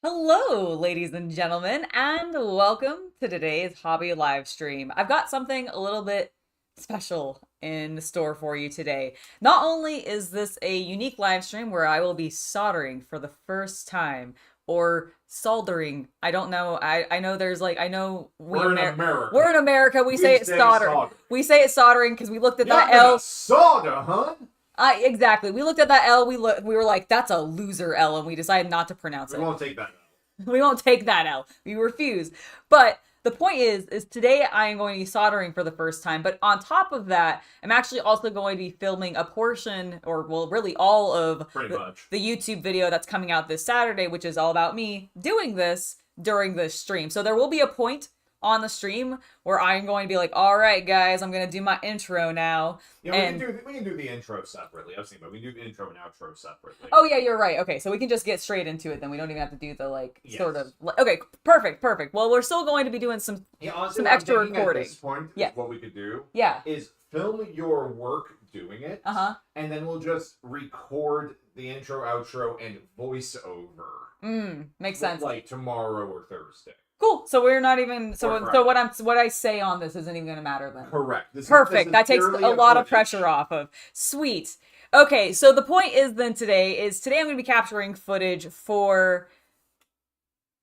Hello, ladies and gentlemen, and welcome to today's hobby live stream. I've got something a little bit special in store for you today. Not only is this a unique live stream where I will be soldering for the first time, or soldering. I don't know. I know there's like I know We're in America. we're in America. We say it's soldering. We say it's soldering because we looked at that Y'all L. solder, huh? Exactly. We looked at that L. We were like, that's a loser L, and we decided not to pronounce it. We won't take that L. We won't take that L. We refuse. But the point is today I am going to be soldering for the first time. But on top of that, I'm actually also going to be filming a portion, or well, really all of the YouTube video that's coming out this Saturday, which is all about me doing this during the stream. So there will be a point on the stream where I'm going to be like, all right, guys, I'm going to do my intro now. Yeah, we can do the intro separately. I've seen, but we do the intro and outro separately. Oh, yeah, you're right. Okay, so we can just get straight into it then. We don't even have to do the, like, sort of... Okay, perfect. Well, we're still going to be doing some extra recording. At this point, what we could do is film your work doing it, and then we'll just record the intro, outro, and voiceover. Makes sense. Like tomorrow or Thursday. Cool. So we're not even so what I say on this isn't even going to matter then. Correct. Perfect. That takes a lot of pressure off of. Sweet. Okay, so the point is then today I'm going to be capturing footage for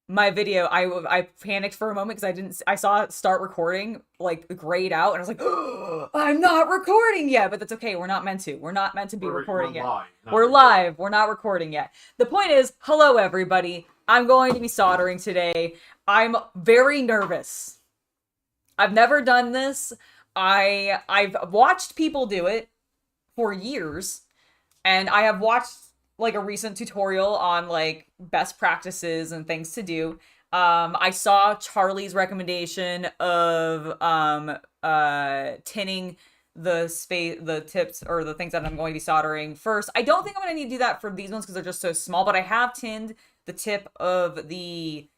my video. I panicked for a moment because I saw it start recording like grayed out and I was like, oh, I'm not recording yet, but that's okay. We're not meant to. We're not meant to be recording yet. We're live. We're not recording yet. The point is, hello everybody. I'm going to be soldering today. I'm very nervous. I've never done this. I've watched people do it for years, and I have watched like a recent tutorial on like best practices and things to do. I saw Charlie's recommendation of tinning the tips or the things that I'm going to be soldering first. I don't think I'm going to need to do that for these ones because they're just so small, but I have tinned the tip of the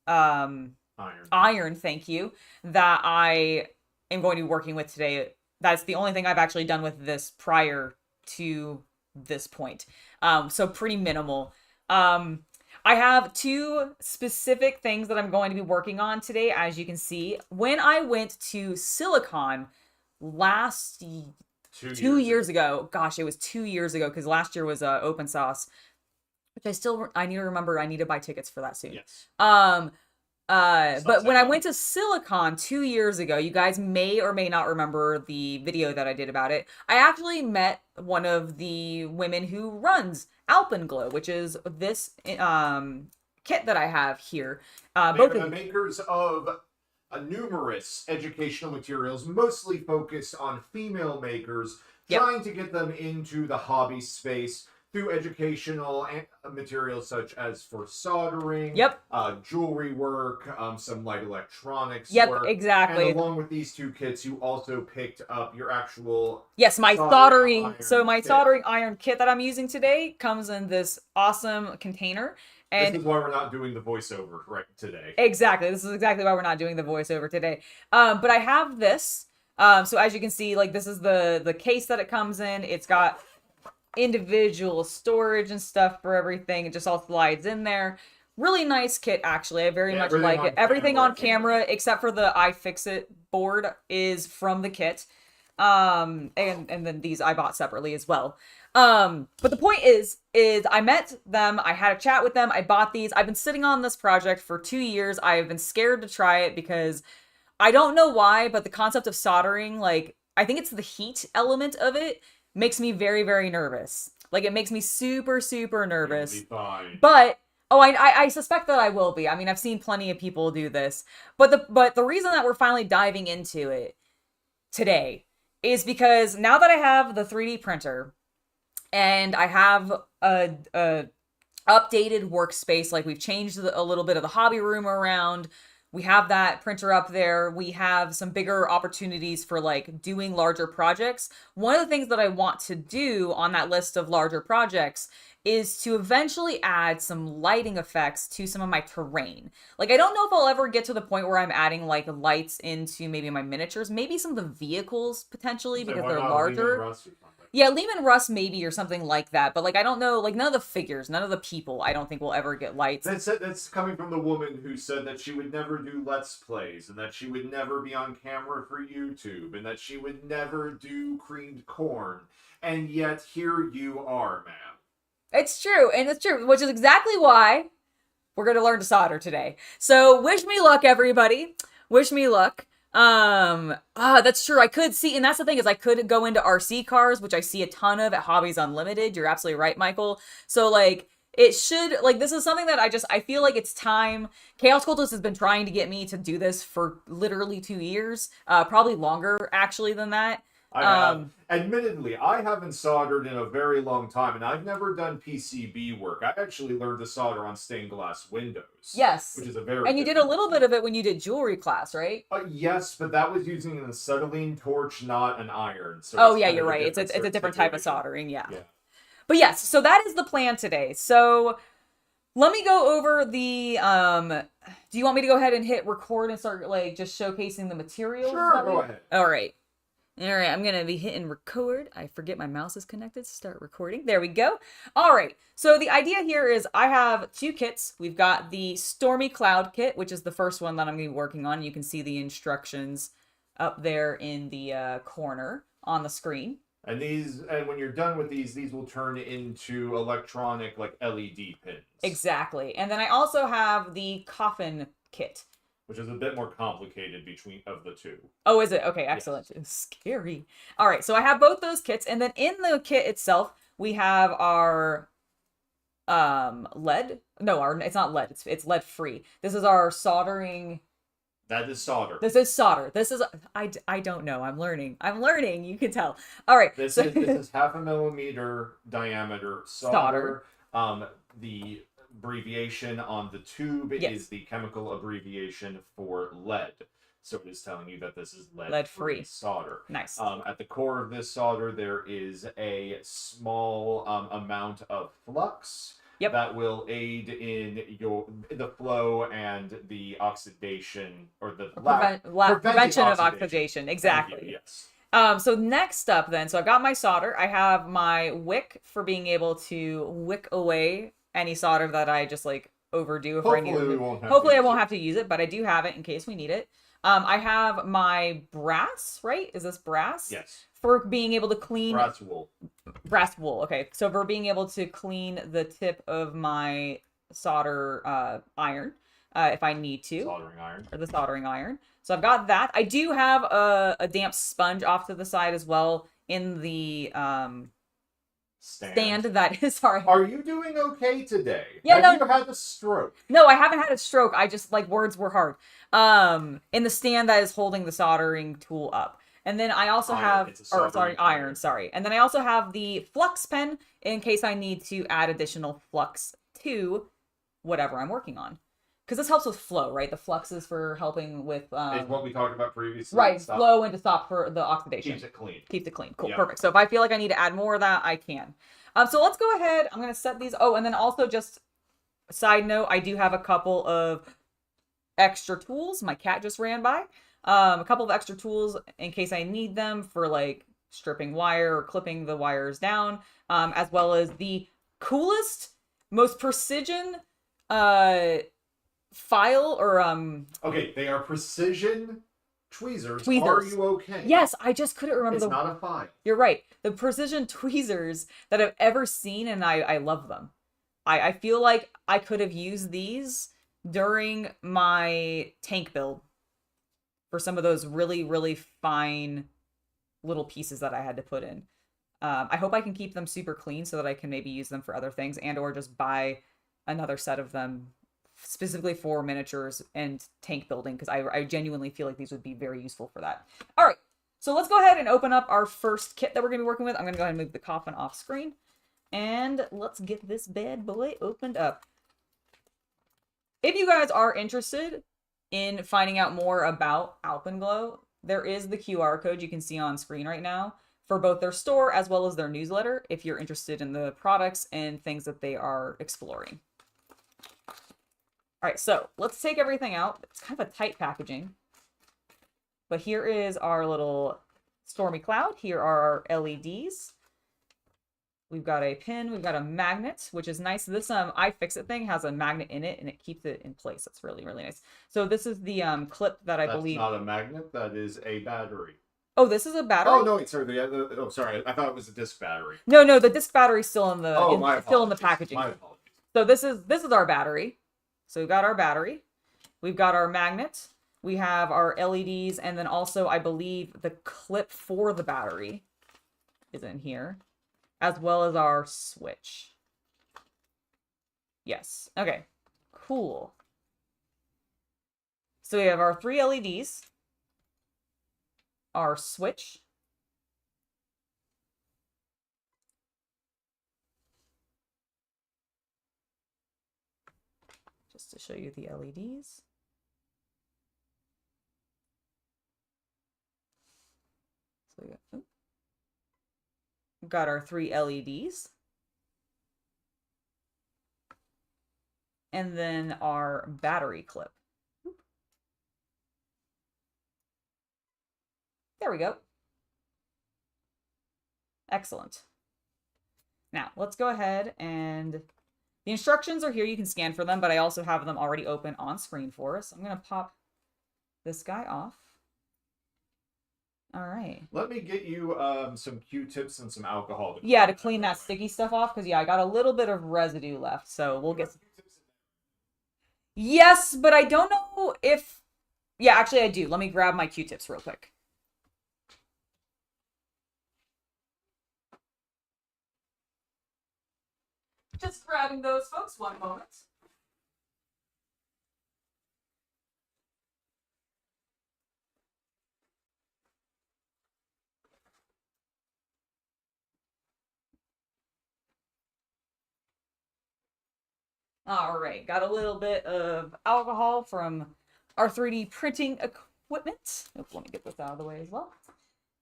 iron, thank you, that I am going to be working with today. That's the only thing I've actually done with this prior to this point. So pretty minimal. I have two specific things that I'm going to be working on today, as you can see. When I went to Silicon last 2 years ago, gosh, it was 2 years ago because last year was open sauce, which I need to remember I need to buy tickets for that soon. Yes. But when I went to Silicon 2 years ago, you guys may or may not remember the video that I did about it. I actually met one of the women who runs Alpenglow, which is this kit that I have here. Both the makers of numerous educational materials, mostly focused on female makers, trying to get them into the hobby space through educational materials such as for soldering, jewelry work, some light electronics work. Exactly. And along with these two kits, you also picked up your actual my soldering. So my soldering iron kit that I'm using today comes in this awesome container. And this is why we're not doing the voiceover right today. Exactly. This is exactly why we're not doing the voiceover today. But I have this. So as you can see, like this is the case that it comes in. It's got individual storage and stuff for everything. It just all slides in there. Really nice kit, actually. I very much like it. Everything on camera except for the iFixit board is from the kit. And then these I bought separately as well. But the point is I met them, I had a chat with them, I bought these. I've been sitting on this project for 2 years. I've been scared to try it because I don't know why, but the concept of soldering, like, I think it's the heat element of it, makes me very, very nervous. Like, it makes me super, super nervous. You'll be fine. But I suspect that I will be. I mean, I've seen plenty of people do this. But the reason that we're finally diving into it today is because now that I have the 3D printer and I have a updated workspace, like we've changed a little bit of the hobby room around. We have that printer up there. We have some bigger opportunities for like doing larger projects. One of the things that I want to do on that list of larger projects is to eventually add some lighting effects to some of my terrain. Like, I don't know if I'll ever get to the point where I'm adding like lights into maybe my miniatures, maybe some of the vehicles potentially because they're larger. Yeah, Lehman Russ maybe or something like that, but like I don't know, like none of the figures, none of the people I don't think will ever get lights. That's coming from the woman who said that she would never do Let's Plays, and that she would never be on camera for YouTube, and that she would never do creamed corn. And yet here you are, ma'am. It's true, and it's true, which is exactly why we're going to learn to solder today. So wish me luck, everybody. Wish me luck. That's true. I could see, and that's the thing is I could go into RC cars, which I see a ton of at Hobbies Unlimited. You're absolutely right, Michael. So like it should, like, this is something that I feel like it's time. Chaos Cultist has been trying to get me to do this for literally 2 years, probably longer actually than that. Admittedly, I haven't soldered in a very long time, and I've never done PCB work. I actually learned to solder on stained glass windows. Yes. Which is a very... And you did a little bit of it when you did jewelry class, right? Yes, but that was using an acetylene torch, not an iron. So oh, yeah, you're right. It's a different type of soldering, yeah. But yes, so that is the plan today. So let me go over the... do you want me to go ahead and hit record and start, like, just showcasing the materials? Sure, go ahead. All right. All right, I'm going to be hitting record. I forget my mouse is connected. Start recording. There we go. All right, so the idea here is I have 2 kits. We've got the Stormy Cloud kit, which is the first one that I'm going to be working on. You can see the instructions up there in the corner on the screen. And when you're done with these will turn into electronic, like, LED pins. Exactly. And then I also have the Coffin kit, which is a bit more complicated of the two. Oh, is it? Okay, excellent. Yes. It's scary. All right, so I have both those kits, and then in the kit itself, we have our lead. No, it's not lead. It's lead free. This is our soldering. That is solder. This is solder. This is I don't know. I'm learning. You can tell. All right. This is 0.5 millimeter diameter solder. The abbreviation on the tube is the chemical abbreviation for lead. So it is telling you that this is lead-free solder. Nice. At the core of this solder, there is a small amount of flux that will aid in the flow and the oxidation, or the prevention of oxidation. Exactly. Yes. So next up then, so I've got my solder. I have my wick for being able to wick away any solder that I just like overdo if I need it. Hopefully I won't have to use it, but I do have it in case we need it. I have my brass, right? Is this brass? Yes. For being able to clean... Brass wool. Brass wool, okay. So for being able to clean the tip of my solder iron, if I need to. Soldering iron. Or the soldering iron. So I've got that. I do have a damp sponge off to the side as well in the... stand that is sorry. Are you doing okay today? Yeah, Have you had a stroke? No, I haven't had a stroke. I just, like, words were hard. In the stand that is holding the soldering tool up. And then I also have iron, sorry. And then I also have the flux pen in case I need to add additional flux to whatever I'm working on. Because this helps with flow, right? The flux is for helping with... it's what we talked about previously. Right, flow and to stop for the oxidation. Keeps it clean. Keeps it clean. Cool, perfect. So if I feel like I need to add more of that, I can. So let's go ahead. I'm going to set these... Oh, and then also just a side note, I do have a couple of extra tools. My cat just ran by. A couple of extra tools in case I need them for, like, stripping wire or clipping the wires down. As well as the coolest, most precision... file or okay, they are precision tweezers. Are you okay? Yes, I just couldn't remember. It's not a file. You're right. The precision tweezers that I've ever seen, and I love them. I feel like I could have used these during my tank build for some of those really, really fine little pieces that I had to put in. I hope I can keep them super clean so that I can maybe use them for other things and or just buy another set of them specifically for miniatures and tank building, because I genuinely feel like these would be very useful for that. All right, so let's go ahead and open up our first kit that we're going to be working with. I'm going to go ahead and move the coffin off screen, and let's get this bad boy opened up. If you guys are interested in finding out more about Alpenglow, there is the QR code you can see on screen right now for both their store as well as their newsletter if you're interested in the products and things that they are exploring. All right, so let's take everything out. It's kind of a tight packaging. But here is our little Stormy Cloud. Here are our LEDs. We've got a pin. We've got a magnet, which is nice. This iFixit thing has a magnet in it, and it keeps it in place. It's really, really nice. So this is the clip that I believe. That's not a magnet. That is a battery. Oh, this is a battery. Oh no, wait, sorry. Oh, sorry. I thought it was a disc battery. No, the disc battery's still in the still in the packaging. My apologies. So this is our battery. So we've got our battery. We've got our magnet. We have our LEDs, and then also I believe the clip for the battery is in here, as well as our switch. Yes. Okay. Cool. So we have our 3 LEDs, our switch, just to show you the LEDs. So we've got our 3 LEDs. And then our battery clip. There we go. Excellent. Now, let's go ahead and the instructions are here. You can scan for them, but I also have them already open on screen for us. I'm going to pop this guy off. All right. Let me get you some Q-tips and some alcohol. To clean that sticky stuff off, because, I got a little bit of residue left, so we'll get some. Yes, but I don't know if... Yeah, actually I do. Let me grab my Q-tips real quick. Just grabbing those, folks. One moment. All right, got a little bit of alcohol from our 3D printing equipment. Oops, let me get this out of the way as well.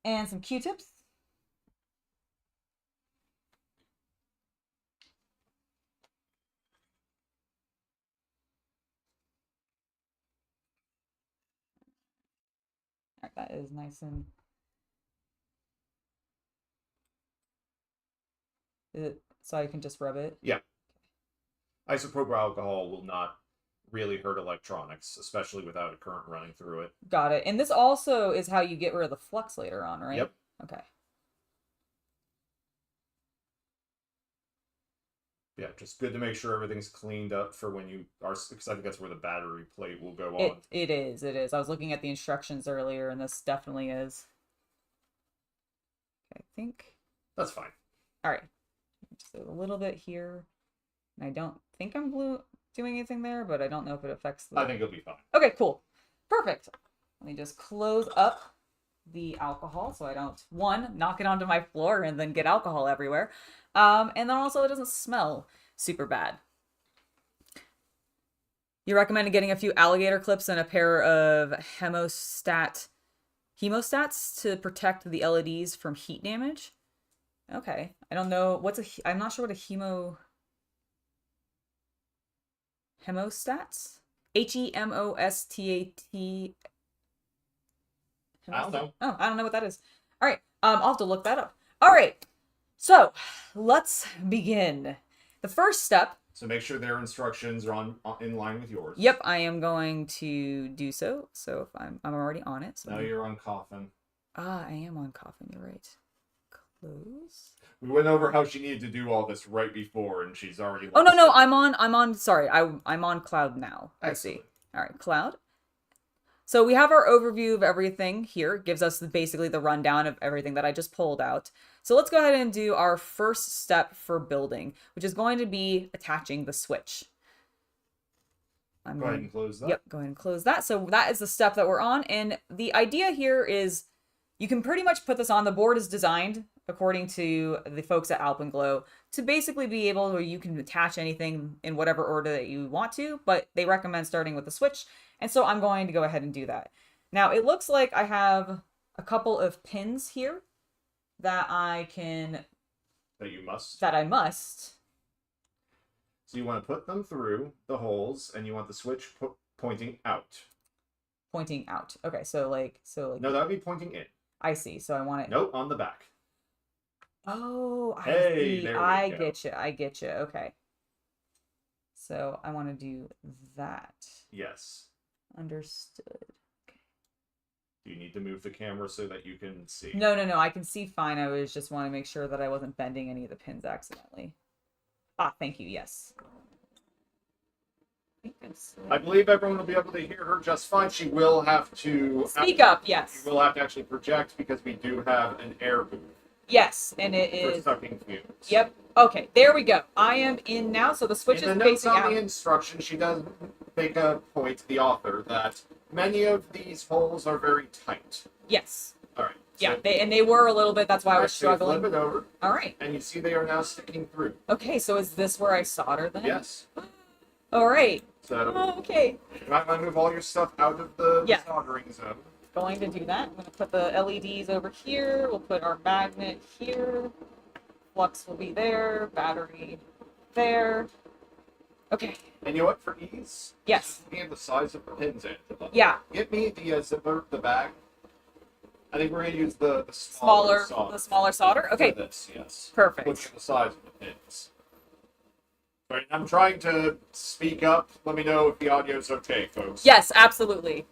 And some Q-tips. All right, that is nice and... Is it so I can just rub it? Yeah. Isopropyl alcohol will not really hurt electronics, especially without a current running through it. Got it. And this also is how you get rid of the flux later on, right? Yep. Okay. Yeah, just good to make sure everything's cleaned up for when you are, because I think that's where the battery plate will go on. It is. I was looking at the instructions earlier, and this definitely is. Okay, I think. That's fine. All right. Just a little bit here. And I don't think I'm doing anything there, but I don't know if it affects the... I think it'll be fine. Okay, cool. Perfect. Let me just close up the alcohol so I don't, one, knock it onto my floor and then get alcohol everywhere. And then also it doesn't smell super bad. You recommend getting a few alligator clips and a pair of hemostats to protect the LEDs from heat damage. Okay. I don't know. I'm not sure what a hemostats? Hemostat. I don't know. Oh, I don't know what that is. All right. I'll have to look that up. All right. So let's begin. The first step. So make sure their instructions are in line with yours. Yep, I am going to do so. So if I'm already on it. So now you're on Coffin. I am on Coffin. You're right. Close. We went over how she needed to do all this right before, and she's already. Oh no, I'm on. Sorry, I'm on Cloud now. Excellent. I see. All right, Cloud. So we have our overview of everything here. It gives us basically the rundown of everything that I just pulled out. So let's go ahead and do our first step for building, which is going to be attaching the switch. Go ahead and close that. Yep, go ahead and close that. So that is the step that we're on. And the idea here is you can pretty much put this on. The board is designed according to the folks at Alpenglow to basically be able where you can attach anything in whatever order that you want to, but they recommend starting with the switch. And so I'm going to go ahead and do that. Now it looks like I have a couple of pins here that I must. So you want to put them through the holes, and you want the switch pointing out. Pointing out. Okay, so like. No, that would be pointing in. I see. So I want it. Nope, on the back. Oh, I Hey, see. there we I go. get you. I get you. Okay. So I want to do that. Yes. Understood. Do you need to move the camera so that you can see? No, no, no. I can see fine. I was just want to make sure that I wasn't bending any of the pins accidentally. Ah, thank you. Yes. I believe everyone will be able to hear her just fine. She will have to speak up. Yes. She will have to actually project because we do have an air booth. Yes, and it for is sucking fumes. Yep. Okay, there we go. I am in now, so the switch in is the notes facing on out. the instruction, she does make a point, the author, that many of these holes are very tight. Yes. All right. Yeah, they were a little bit. That's why I was struggling. Flip it over. All right. And you see they are now sticking through. Okay, so is this where I solder them? Yes. All right. So. Oh, okay. You might want to move all your stuff out of the soldering zone. Going to do that. I'm going to put the LEDs over here. We'll put our magnet here. Flux will be there. Battery there. Okay. And you know what? For ease. Yes. And the size of the pins, Angela. Yeah. Get me the zipper, the bag. I think we're going to use the smaller solder. The smaller solder? Okay. For this, yes. Perfect. Look at the size of the pins. Right, I'm trying to speak up. Let me know if the audio's okay, folks. Yes, absolutely.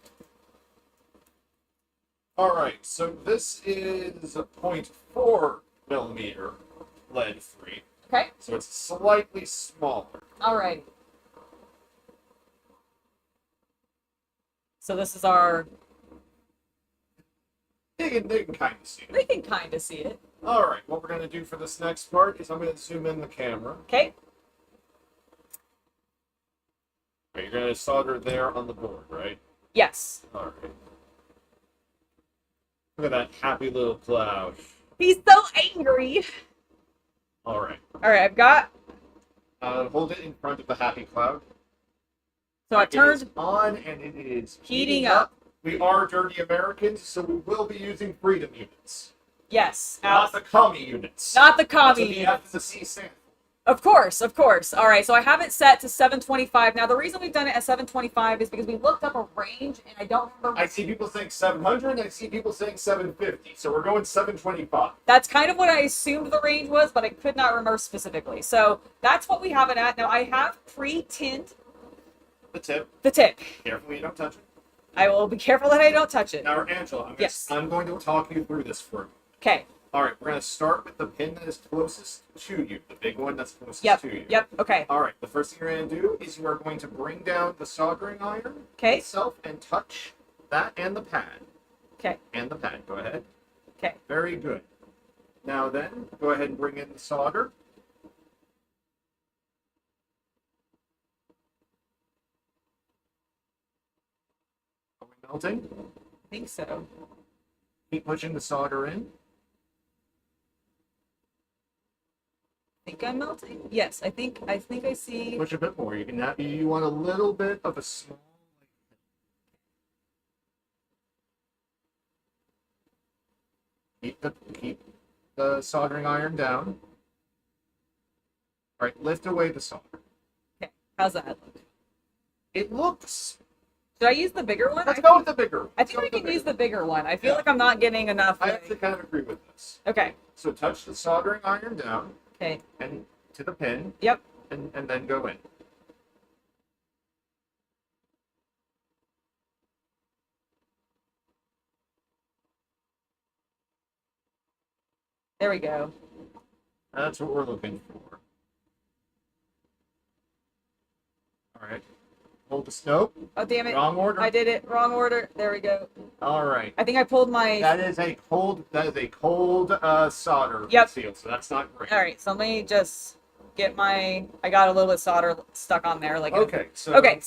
Alright, so this is a 0.4 millimeter lead free. Okay. So it's slightly smaller. Alright. So this is our... They can kind of see it. They can kind of see it. Alright, what we're going to do for this next part is I'm going to zoom in the camera. Okay. Right, you're going to solder there on the board, right? Yes. Alright. Look at that happy little cloud. He's so angry. Alright. Alright, I've got... Hold it in front of the happy cloud. So I turned... It is on and it is heating up. We are dirty Americans, so we will be using freedom units. Yes. Not the commie units. Not the commie units. units. That's what the C stand. Of course, of course. All right, so I have it set to 725. Now, the reason we've done it at 725 is because we looked up a range, and I don't remember... I see people saying 700, I see people saying 750, so we're going 725. That's kind of what I assumed the range was, but I could not remember specifically. So that's what we have it at. Now, I have pre-tinned... The tip. The tip. Careful you don't touch it. I will be careful that I don't touch it. Now, Angela, I'm going to talk you through this for you. Okay. All right, we're going to start with the pin that is closest to you, the big one that's closest to you. Yep, okay. All right, the first thing you're going to do is you are going to bring down the soldering iron itself and touch that and the pad. Okay. And the pad, go ahead. Okay. Very good. Now then, go ahead and bring in the solder. Are we melting? I think so. Keep pushing the solder in. Think I'm melting? Yes, I think I see. Push a bit more. You want a little bit of a small. Keep the soldering iron down. All right, lift away the solder. Okay, how's that look? It looks. Should I use the bigger one? Let's go with the bigger one. I think I can use the bigger one. I feel like I'm not getting enough. I actually kind of agree with this. Okay. So touch the soldering iron down. Okay. And to the pin. Yep. And then go in. There we go. That's what we're looking for. All right. Hold the snow. Oh, damn it. Wrong order. I did it. Wrong order. There we go. All right. I think I pulled my... That is a cold solder seal, so that's not great. All right, so let me just get my... I got a little bit of solder stuck on there. Okay,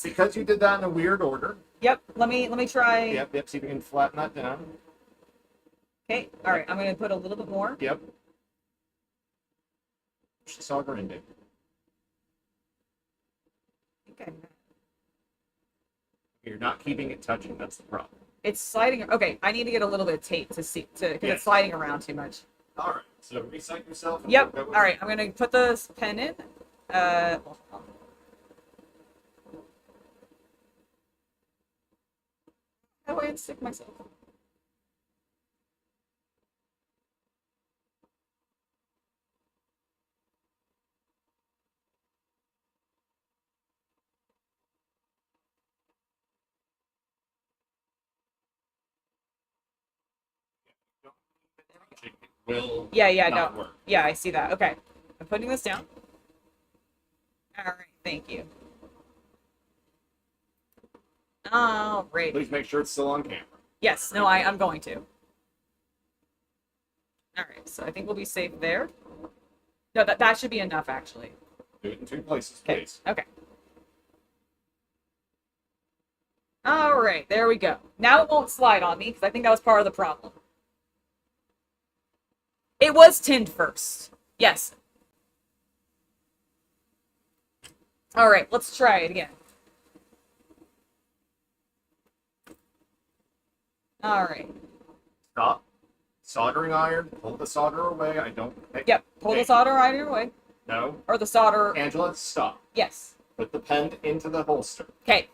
because you did that in a weird order. Yep, let me try... Yep, see if we can flatten that down. Okay, all right, I'm going to put a little bit more. Yep. Push the solder in, babe. Okay. You're not keeping it touching, that's the problem. It's sliding... Okay, I need to get a little bit of tape to see... Because it's sliding around too much. All right, so reset yourself. Yep, all right, I'm going to put the pen in. How do I unstick myself? will Yeah, not no. work. Yeah, I see that. Okay. I'm putting this down. All right, thank you. All right. Please make sure it's still on camera. Yes, no, I'm going to. All right, so I think we'll be safe there. No, that should be enough, actually. Do it in 2 places, Okay. please. Okay. All right, there we go. Now it won't slide on me, because I think that was part of the problem. It was tinned first. Yes. All right, let's try it again. All right. Stop. Soldering iron. Pull the solder away. I don't... Yep, pull the solder iron away. No. Or the solder... Angela, stop. Yes. Put the pen into the holster. Okay.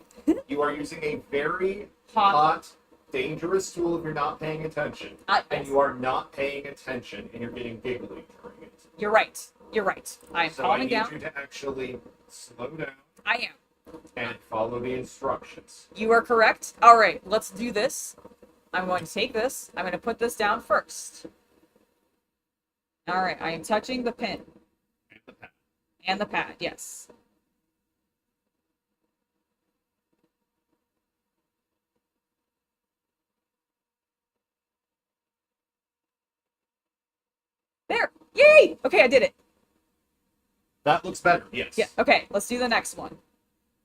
You are using a very hot, dangerous tool if you're not paying attention. And you are not paying attention, and you're getting giggly during it. You're right. You're right. I'm calming down. So I need you to actually slow down. I am. And follow the instructions. You are correct. All right, let's do this. I'm going to take this. I'm going to put this down first. All right, I am touching the pin. And the pad. And the pad, yes. There! Yay! Okay, I did it. That looks better, yes. Yeah, okay, let's do the next one.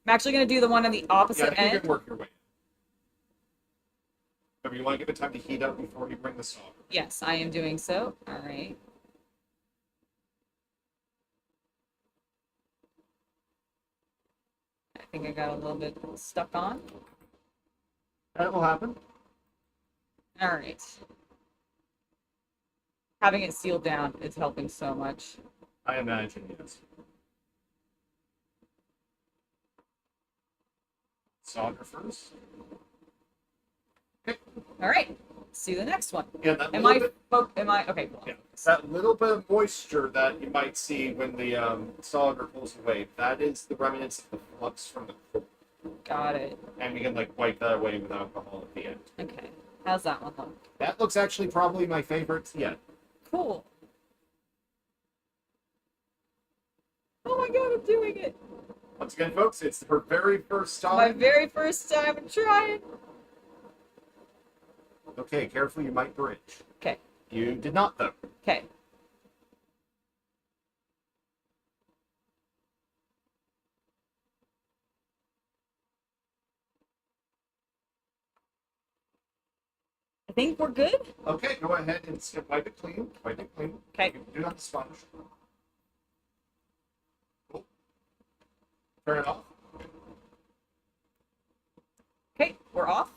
I'm actually going to do the one on the opposite yeah, end. You can work your way in. But you want to give it time to heat up before you bring the solder. Yes, I am doing so. All right. I think I got a little bit stuck on. That will happen. All right. Having it sealed down is helping so much. I imagine, yes. Solder first. Okay. All right. See the next one. Yeah, that Am little I? bit, Am I? Okay. Cool. yeah, that little bit of moisture that you might see when the solder pulls away, that is the remnants of the flux from the core. Got it. And we can like wipe that away with alcohol at the end. Okay. How's that one look? That looks actually probably my favorite yet. Cool. Oh my god, I'm doing it. Once again, folks, it's her very first time. My very first time. I'm trying. Okay, careful, you might bridge. Okay. You did not, though. Okay. I think we're good. Okay, go ahead and wipe it clean. Wipe it clean. Okay. Do not sponge. Cool. Turn it off. Okay, we're off.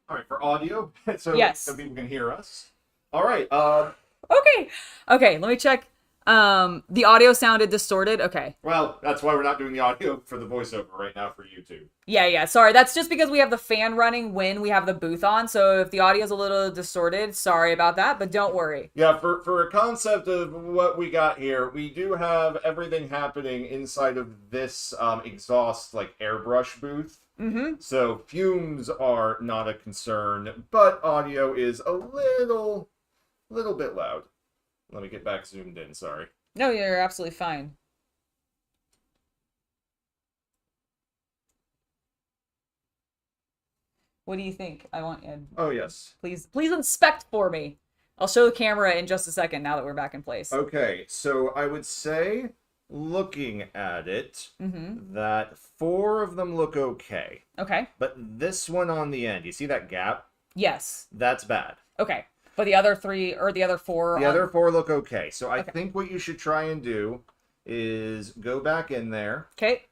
All right, for audio, so Yes. people can hear us. All right. Okay. Okay, let me check. The audio sounded distorted. Okay. Well, that's why we're not doing the audio for the voiceover right now for YouTube. Yeah. Sorry, that's just because we have the fan running when we have the booth on. So if the audio's a little distorted, sorry about that, but don't worry. Yeah, for a concept of what we got here, we do have everything happening inside of this exhaust, like, airbrush booth. Mm-hmm. So fumes are not a concern, but audio is a little bit loud. Let me get back zoomed in, sorry. No, you're absolutely fine. What do you think? I want you. Oh, yes. Please inspect for me. I'll show the camera in just a second now that we're back in place. Okay, so I would say, looking at it, that 4 of them look okay. Okay. But this one on the end, you see that gap? Yes. That's bad. Okay. But the other 3 or the other 4. The other 4 look okay. So I think what you should try and do is go back in there. Okay.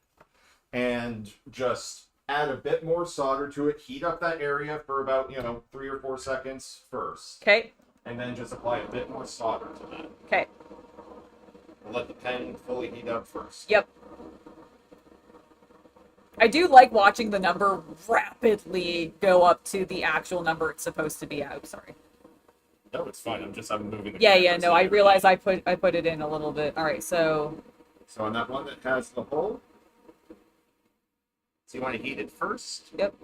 And just add a bit more solder to it. Heat up that area for about, 3 or 4 seconds first. Okay. And then just apply a bit more solder to that. Okay. We'll let the pen fully heat up first. Yep. I do like watching the number rapidly go up to the actual number it's supposed to be at. Sorry. No, it's fine. I'm moving the Yeah, no, I realize I put it in a little bit. All right, so on that one that has the hole, so you want to heat it first. Yep.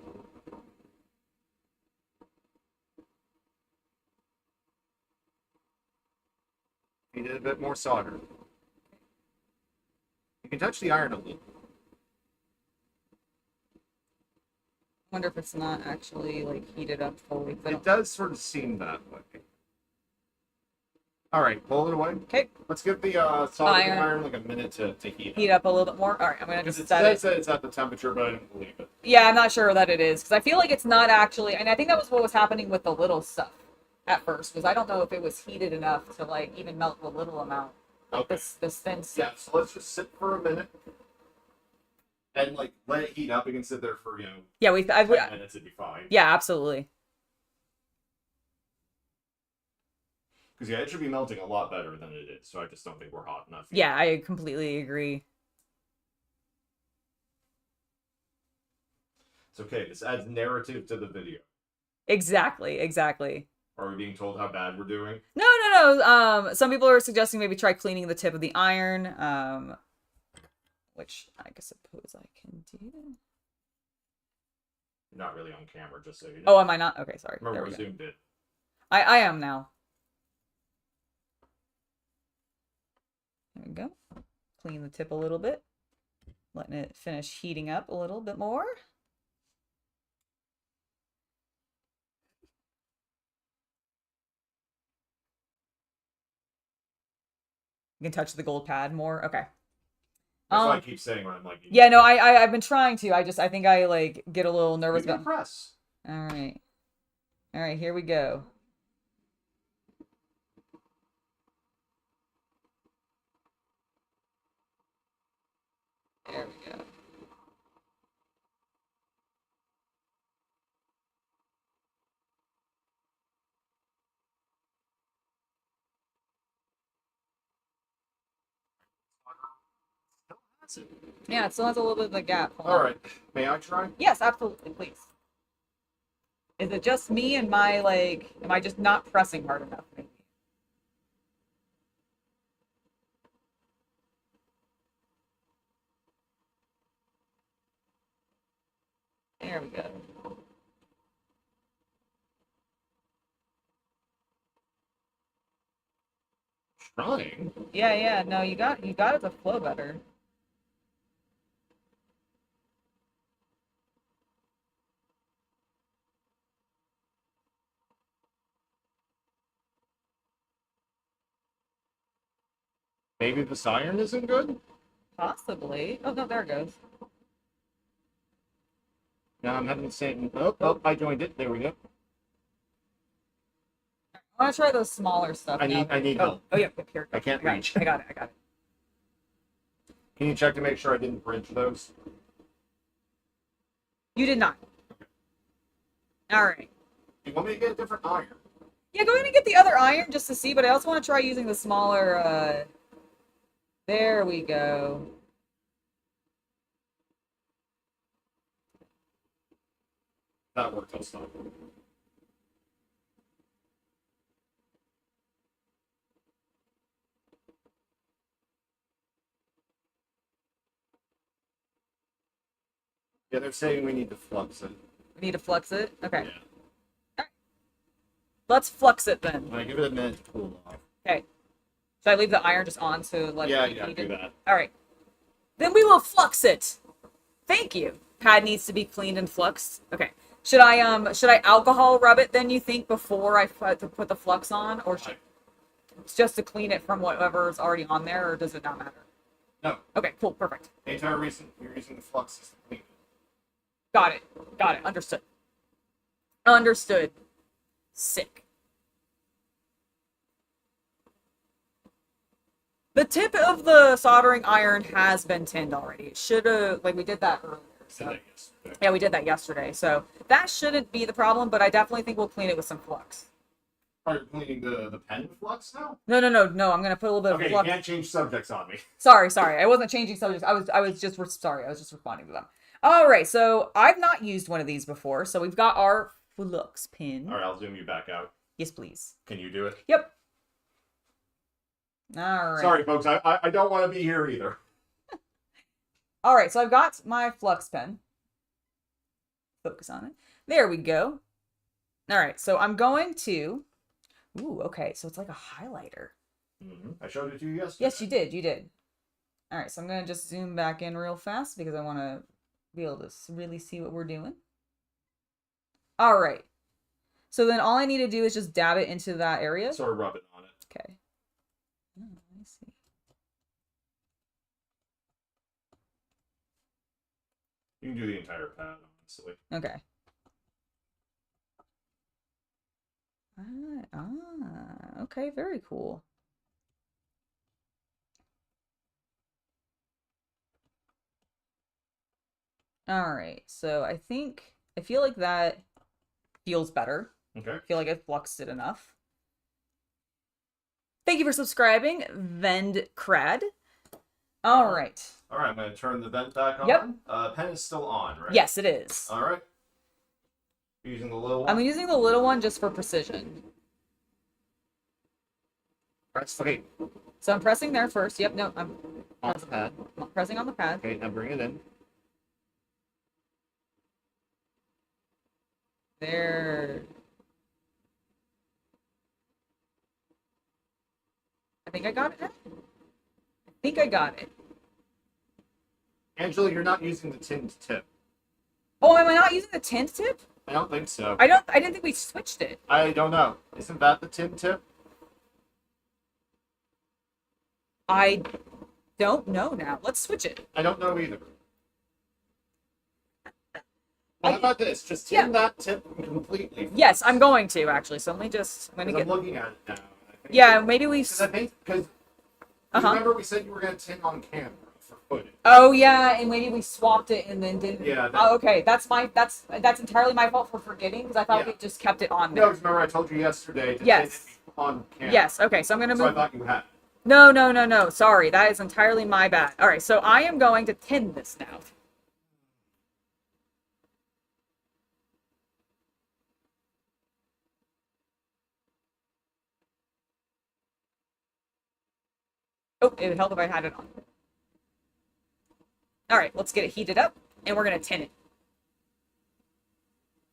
Need a bit more solder. You can touch the iron a little. I wonder if it's not actually like heated up fully. It does sort of seem that way. All right, pull it away. Okay. Let's give the soldering iron like a minute to heat up a little bit more. All right, I'm gonna just set it. It says that it's at the temperature, but I don't believe it. Yeah, I'm not sure that it is because I feel like it's not actually, and I think that was what was happening with the little stuff at first. Was I don't know if it was heated enough to like even melt the little amount. Like this thin stuff. Yeah, so let's just sit for a minute and like let it heat up. We can sit there for 10 minutes. It'd be fine. Yeah, absolutely. Because it should be melting a lot better than it is. So I just don't think we're hot enough. Yeah, I completely agree. It's okay. This adds narrative to the video. Exactly. Are we being told how bad we're doing? No. Some people are suggesting maybe try cleaning the tip of the iron. Which I suppose I can do. You're not really on camera, just so you know. Oh, am I not? Okay, sorry. Remember, we're zoomed in. I am now. There we go. Clean the tip a little bit. Letting it finish heating up a little bit more. You can touch the gold pad more. Okay. That's why I keep saying when I'm like. Yeah, no, I've been trying to. I think I like get a little nervous about. Press. All right, here we go. There we go. Yeah, it still has a little bit of a gap. All right. May I try? Yes, absolutely, please. Is it just me and my, like, am I just not pressing hard enough, maybe? There we go. Trying? Yeah, no, you got it to flow better. Maybe this iron isn't good? Possibly. Oh, no, there it goes. No, I'm having the same. Oh, I joined it. There we go. I want to try those smaller stuff. I need help. Oh, yeah, here. I can't reach. I got it. Can you check to make sure I didn't bridge those? You did not. All right. You want me to get a different iron? Yeah, go ahead and get the other iron just to see, but I also want to try using the smaller, there we go. That worked. I'll stop. Yeah, they're saying we need to flux it. We need to flux it? Okay. Yeah. Right. Let's flux it then. I give it a minute to cool off. Okay. Should I leave the iron just on to let it be heated? Do that. All right. Then we will flux it. Thank you. Pad needs to be cleaned and fluxed. Okay. Should I alcohol rub it then, you think, before I put the flux on, or should it's just to clean it from whatever's already on there, or does it not matter? No. Okay, cool, perfect. The entire reason you're using the flux is to clean it. Got it. Understood. Sick. The tip of the soldering iron has been tinned already. It should have, like, we did that earlier. So. Yeah, we did that yesterday. So that shouldn't be the problem, but I definitely think we'll clean it with some flux. Are you cleaning the pen with flux now? No. I'm going to put a little bit of flux. Okay, you can't change subjects on me. Sorry. I wasn't changing subjects. I was just responding to them. All right, so I've not used one of these before. So we've got our flux pin. All right, I'll zoom you back out. Yes, please. Can you do it? Yep. All right. Sorry, folks. I don't want to be here either. All right, so I've got my flux pen. Focus on it. There we go. All right, so I'm going to... Ooh, okay, so it's like a highlighter. I showed it to you yesterday. Yes, you did. You did. All right, so I'm going to just zoom back in real fast because I want to be able to really see what we're doing. All right. So then all I need to do is just dab it into that area. Sort of rub it on it. Okay. Oh, I see. You can do the entire pad, honestly. Okay. Okay, very cool. All right, so I feel like that feels better. Okay. I feel like I fluxed it enough. Thank you for subscribing, Vend Crad. All right. All right, I'm going to turn the vent back on. Yep. Pen is still on, right? Yes, it is. All right. You're using the little one? I'm using the little one just for precision. Press. Okay. So I'm pressing there first. Yep, no, I'm On the pad. pressing on the pad. Okay, now bring it in. There. I think I got it now. I think I got it. Angela, you're not using the tinned tip. Oh, am I not using the tint tip? I don't think so. I didn't think we switched it. I don't know. Isn't that the tinned tip? I don't know now. Let's switch it. I don't know either. Well, how about this? Just tin that tip completely. Yes, I'm going to actually. So let me just. I'm looking at it now. Yeah, maybe we. Because remember we said you were going to tin on camera for footage. Oh yeah, and maybe we swapped it and then didn't. Yeah. Oh, okay, that's entirely my fault for forgetting because I thought we just kept it on there. No, remember I told you yesterday to tin it on camera. Yes. Okay, so I'm gonna move. So I thought you had. No. Sorry, that is entirely my bad. All right, so I am going to tin this now. Oh, it would help if I had it on. All right, let's get it heated up, and we're going to tin it.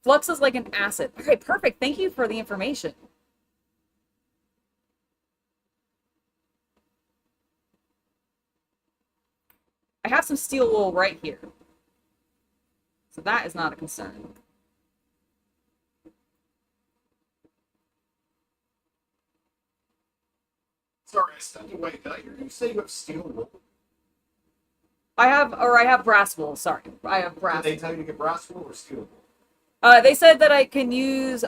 Flux is like an acid. Okay, perfect. Thank you for the information. I have some steel wool right here. So that is not a concern. Sorry, I stepped away. Did I hear you say you have steel wool? I have brass wool. Sorry, I have brass. Did they tell you to get brass wool or steel wool? They said that I can use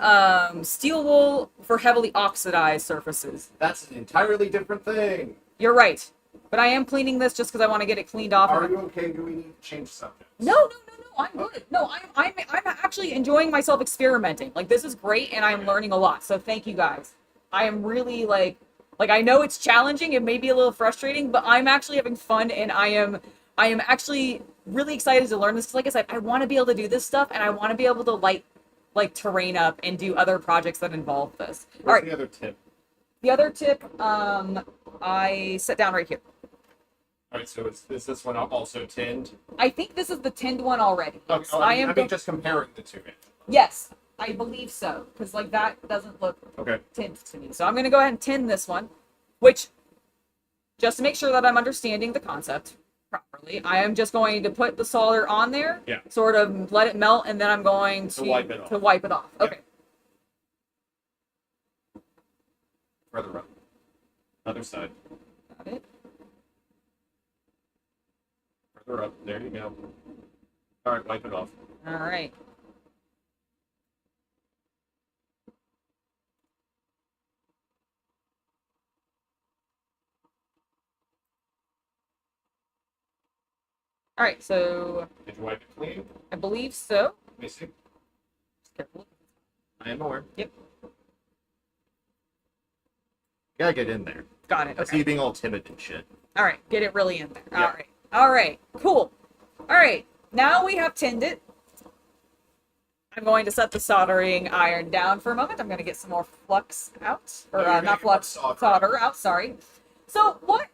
steel wool for heavily oxidized surfaces. That's an entirely different thing. You're right, but I am cleaning this just because I want to get it cleaned off. Are you okay? Do we need to change subjects? No, I'm good. No, I'm actually enjoying myself experimenting. Like this is great, and I'm learning a lot. So thank you guys. I am really like I know it's challenging. It may be a little frustrating, but I'm actually having fun, and I am actually really excited to learn this. Like I said, I want to be able to do this stuff, and I want to be able to like terrain up and do other projects that involve this. What's all right. The other tip? The other tip, I set down right here. All right, so is this one also tinned? I think this is the tinned one already. Okay. Oh, I mean, just comparing the two. Yes, I believe so, because like that doesn't look tinned to me. So I'm gonna go ahead and tin this one, which, just to make sure that I'm understanding the concept properly, I am just going to put the solder on there, sort of let it melt, and then I'm going to wipe it off. Okay. Further up. Other side. Got it. Further up. There you go. All right, wipe it off. All right. All right, so. Did you wipe it clean? I believe so. Let me see. Careful. I am aware. Yep. Gotta get in there. Got it. I see you being all timid and shit. All right, get it really in there. Yep. All right, cool. All right, now we have tinned it. I'm going to set the soldering iron down for a moment. I'm going to get some more flux out, or not flux, solder out. Sorry. So, what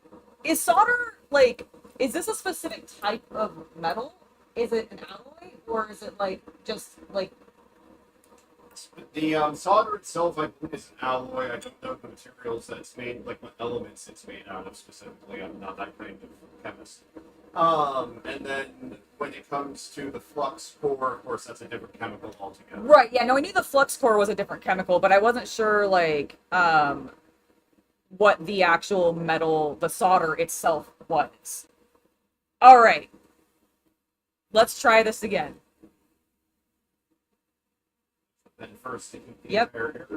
is solder like? Is this a specific type of metal? Is it an alloy, or is it like just like? not. The solder itself, I believe, is an alloy. I don't know the materials that it's made, like what elements it's made out of specifically. I'm not that kind of chemist. And then when it comes to the flux core, of course, that's a different chemical altogether. Right, yeah, no, I knew the flux core was a different chemical, but I wasn't sure, like, what the actual metal, the solder itself was. Alright. Let's try this again. Then first, you can Yep. barrier.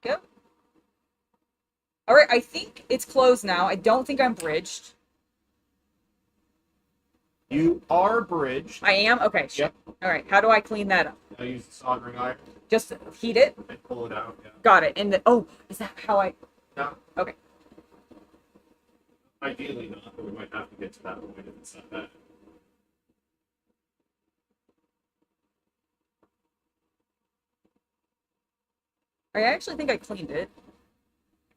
Go. Alright, I think it's closed now. I don't think I'm bridged. You are bridged. I am? Okay. Yep. Alright, how do I clean that up? I use the soldering iron Just heat it? and pull it out. Yeah. Got it. And oh, is that how I... No, Okay. ideally not, but we might have to get to that point if it's not that. I actually think I cleaned it.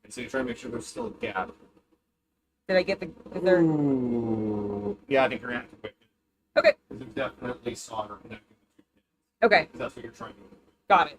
And so you try to make sure there's still a gap. Did I get the... Is there... Ooh. Yeah, I think you're gonna have to wait. Okay. Because there's definitely solder connecting the two pins. Okay. Because that's what you're trying to do. Got it.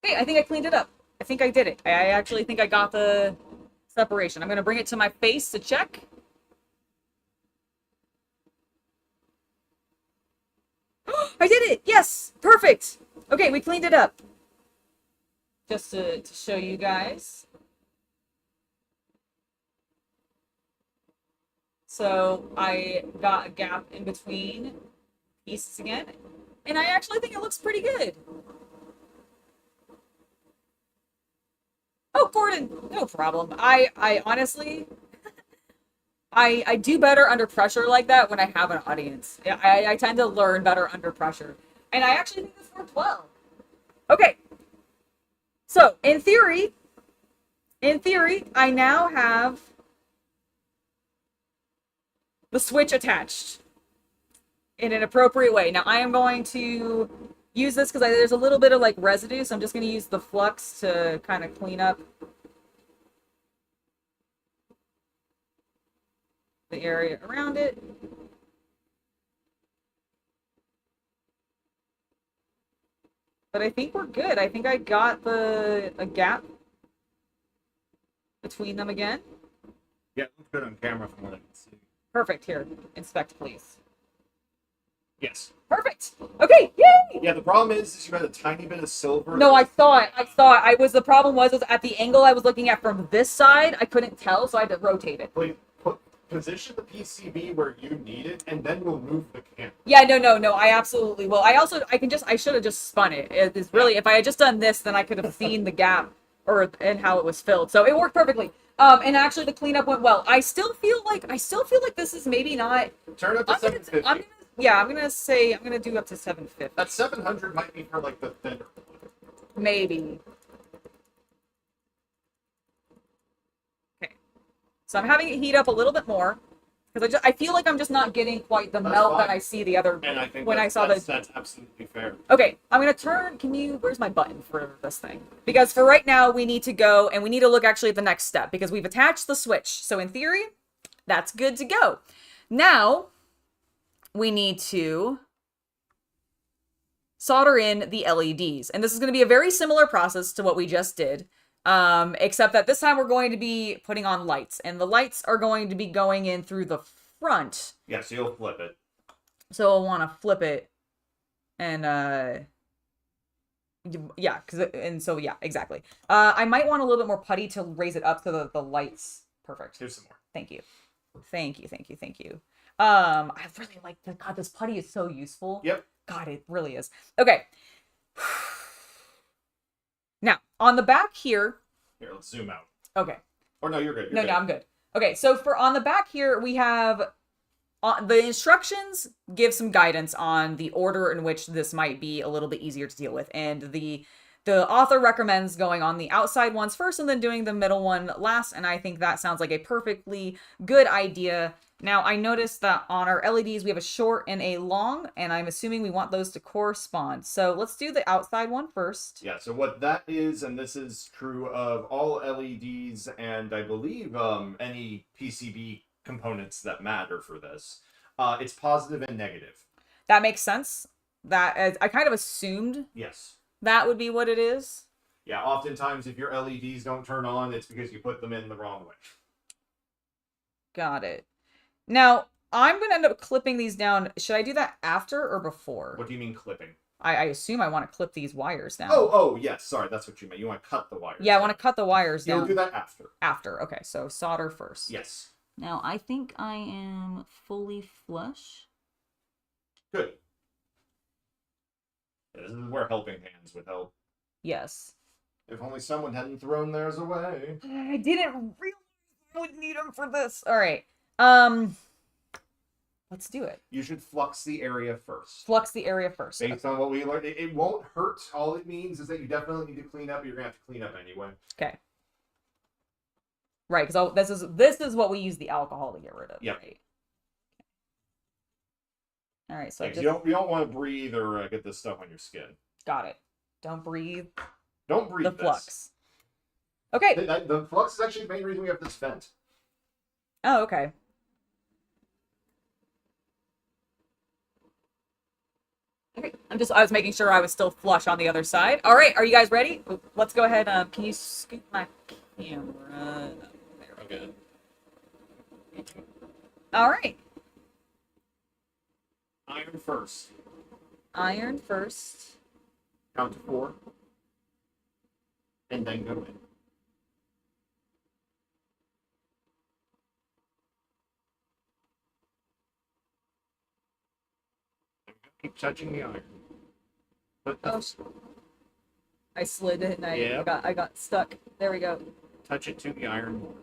Okay, I think I cleaned it up. I think I did it. I actually think I got the separation. I'm going to bring it to my face to check. I did it! Yes! Perfect! Okay, we cleaned it up. Just to show you guys. So I got a gap in between pieces again. And I actually think it looks pretty good. Oh, Gordon, no problem. I honestly, I do better under pressure like that when I have an audience. I tend to learn better under pressure. And I actually think this worked well. Okay. So, in theory, I now have the switch attached in an appropriate way. Now, I am going to use this because there's a little bit of like residue, so I'm just going to use the flux to kind of clean up the area around it. But I think we're good. I think I got a gap between them again. Yeah, it looks good on camera from what I can see. Perfect. Here, inspect, please. Yes. Perfect. Okay. Yay! Yeah, the problem is you had a tiny bit of silver. No, I saw it. The problem was at the angle I was looking at from this side, I couldn't tell, so I had to rotate it. Please position the PCB where you need it, and then we'll move the camera. Yeah, no, I absolutely will. I should have just spun it. It's really, if I had just done this, then I could have seen the gap and how it was filled. So it worked perfectly. And actually the cleanup went well. I still feel like this is maybe not. Turn up to 750. I'm gonna do up to 750. That 700 might be for like the thinner one. Maybe. Okay. So I'm having it heat up a little bit more because I feel like I'm just not getting quite the melt fine. that I see the other. And I think when I saw that's absolutely fair. Okay, I'm gonna turn. Where's my button for this thing? Because for right now, we need to go and we need to look actually at the next step because we've attached the switch. So in theory, that's good to go. Now, we need to solder in the LEDs. And this is going to be a very similar process to what we just did, except that this time we're going to be putting on lights. And the lights are going to be going in through the front. Yeah, so you'll flip it. So I'll want to flip it. And, yeah, yeah, exactly. I might want a little bit more putty to raise it up so that the lights... Perfect. Here's some more. Thank you. Thank you, thank you, thank you. I really like the... God, this putty is so useful. Yep. God, it really is. Okay. Now, on the back here... Here, let's zoom out. Okay. Or no, you're good. No, I'm good. Okay, so for on the back here, we have... the instructions give some guidance on the order in which this might be a little bit easier to deal with. And the author recommends going on the outside ones first and then doing the middle one last. And I think that sounds like a perfectly good idea. Now, I noticed that on our LEDs, we have a short and a long, and I'm assuming we want those to correspond. So let's do the outside one first. Yeah, so what that is, and this is true of all LEDs and I believe any PCB components that matter for this, it's positive and negative. That makes sense. That I kind of assumed Yes. that would be what it is. Yeah, oftentimes if your LEDs don't turn on, it's because you put them in the wrong way. Got it. Now, I'm going to end up clipping these down. Should I do that after or before? What do you mean clipping? I assume I want to clip these wires down. Oh, yes, sorry, that's what you meant. You want to cut the wires. Yeah, I want to cut the wires down. You'll do that after. After, okay, so solder first. Yes. Now, I think I am fully flush. Good. Yeah, this is where helping hands would help. Yes. If only someone hadn't thrown theirs away. I didn't realize I would need them for this. All right. Let's do it. You should flux the area first. Flux the area first. Based on what we learned, it won't hurt. All it means is that you definitely need to clean up. You're gonna have to clean up anyway. Okay. Right, because this is what we use the alcohol to get rid of. Yep. Right? All right, so Yeah, you don't want to breathe or get this stuff on your skin. got it. Don't breathe. Don't breathe The this. flux. Okay. The flux is actually the main reason we have this vent. Oh, okay. Okay, I was making sure I was still flush on the other side. All right, are you guys ready? Let's go ahead. Can you scoot my camera? There we go. All right. Iron first. Iron first. Count to 4. And then go in. Keep touching the iron. But I slid it and Yep. I got stuck. There we go. touch it to the iron more.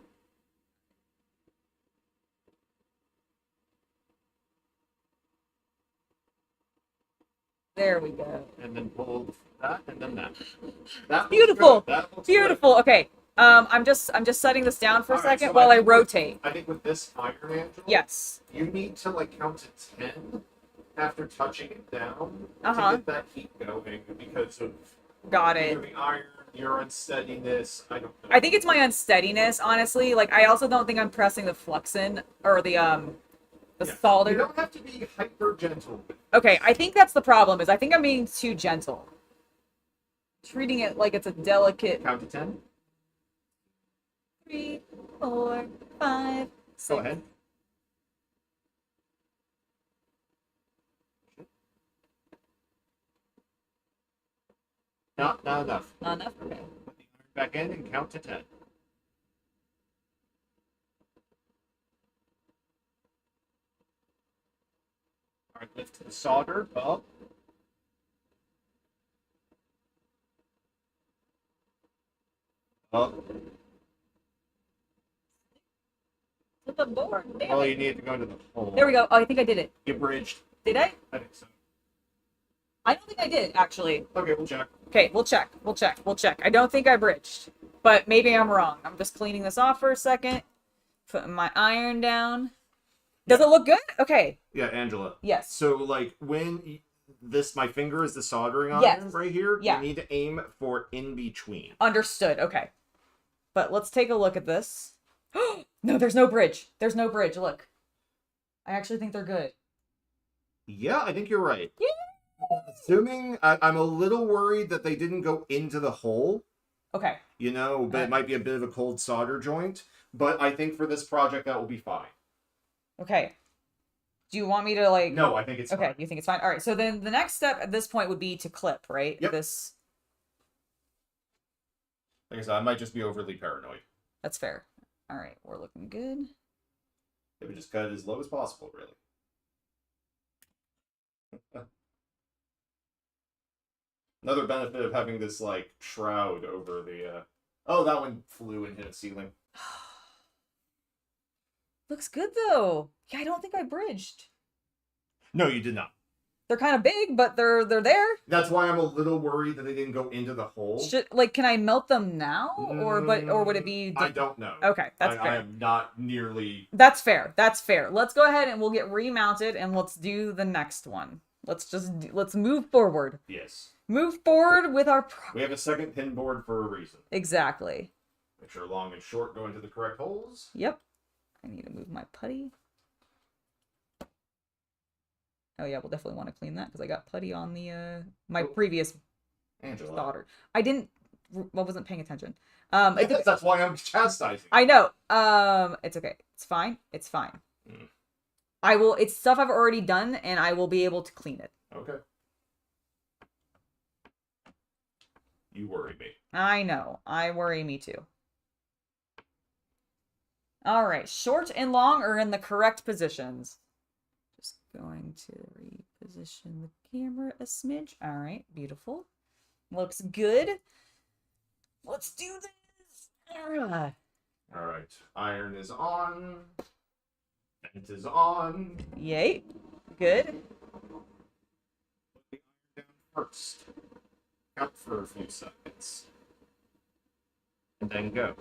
There we go. And then pull that and then that. That Beautiful. looks good. That looks Beautiful. Okay. I'm just setting this down for a second while I rotate. I think with this iron, Angela, Yes. you need to like count to 10 after touching it down to get that heat going because of Got either it. the iron, your unsteadiness. I don't know. I think it's my unsteadiness, honestly. Like I also don't think I'm pressing the flux in or the solder. You don't have to be hyper gentle. Okay, I think that's the problem. Is I think I'm being too gentle, treating it like it's a delicate. Count to 10. 3, 4, 5, 6. Go ahead. Not enough. Not enough. Okay. Put the iron back in and count to 10. All right, lift the solder up. Up. To the board. Damn Oh, it. you need to go into the hole. There we go. Oh, I think I did it. You bridged. Did I? I think so. I don't think I did actually. Okay, we'll check. Okay, we'll check. We'll check. We'll check. I don't think I bridged, but maybe I'm wrong. I'm just cleaning this off for a second. Putting my iron down. Does it look good? Okay. Yeah, Angela. Yes. So, like, when my finger is the soldering iron Yes. right here, Yeah. you need to aim for in between. Understood. Okay. But let's take a look at this. No, there's no bridge. There's no bridge. Look. I actually think they're good. Yeah, I think you're right. Assuming I'm a little worried that they didn't go into the hole. Okay. You know, but it might be a bit of a cold solder joint. But I think for this project that will be fine. Okay. Do you want me to like? No, I think it's okay. fine. You think it's fine? All right. So then the next step at this point would be to clip, right? Yep. This. Like I said, I might just be overly paranoid. That's fair. All right, we're looking good. It would just cut it as low as possible, really. Another benefit of having this like shroud over the. Oh, that one flew and hit a ceiling. Looks good though. Yeah, I don't think I bridged. No, you did not. They're kind of big, but they're there. That's why I'm a little worried that they didn't go into the hole. Can I melt them now, or would it be? I don't know. Okay, that's fair. I am not nearly. That's fair. That's fair. Let's go ahead and we'll get remounted, and let's do the next one. Let's move forward. Yes. Move forward with our. We have a second pin board for a reason. Exactly. Make sure long and short go into the correct holes. Yep. I need to move my putty. Oh yeah, we'll definitely want to clean that because I got putty on the my previous Angela. daughter. I wasn't paying attention. That's why I'm chastising. I know. It's okay. It's fine. It's fine. I will. It's stuff I've already done, and I will be able to clean it. Okay. You worry me. I know. I worry me too. All right, short and long are in the correct positions. Just going to reposition the camera a smidge. All right, beautiful. Looks good. Let's do this. All right. Iron is on. Vent is on. Yay. Good. Put the iron down first. Count for a few seconds. And then go.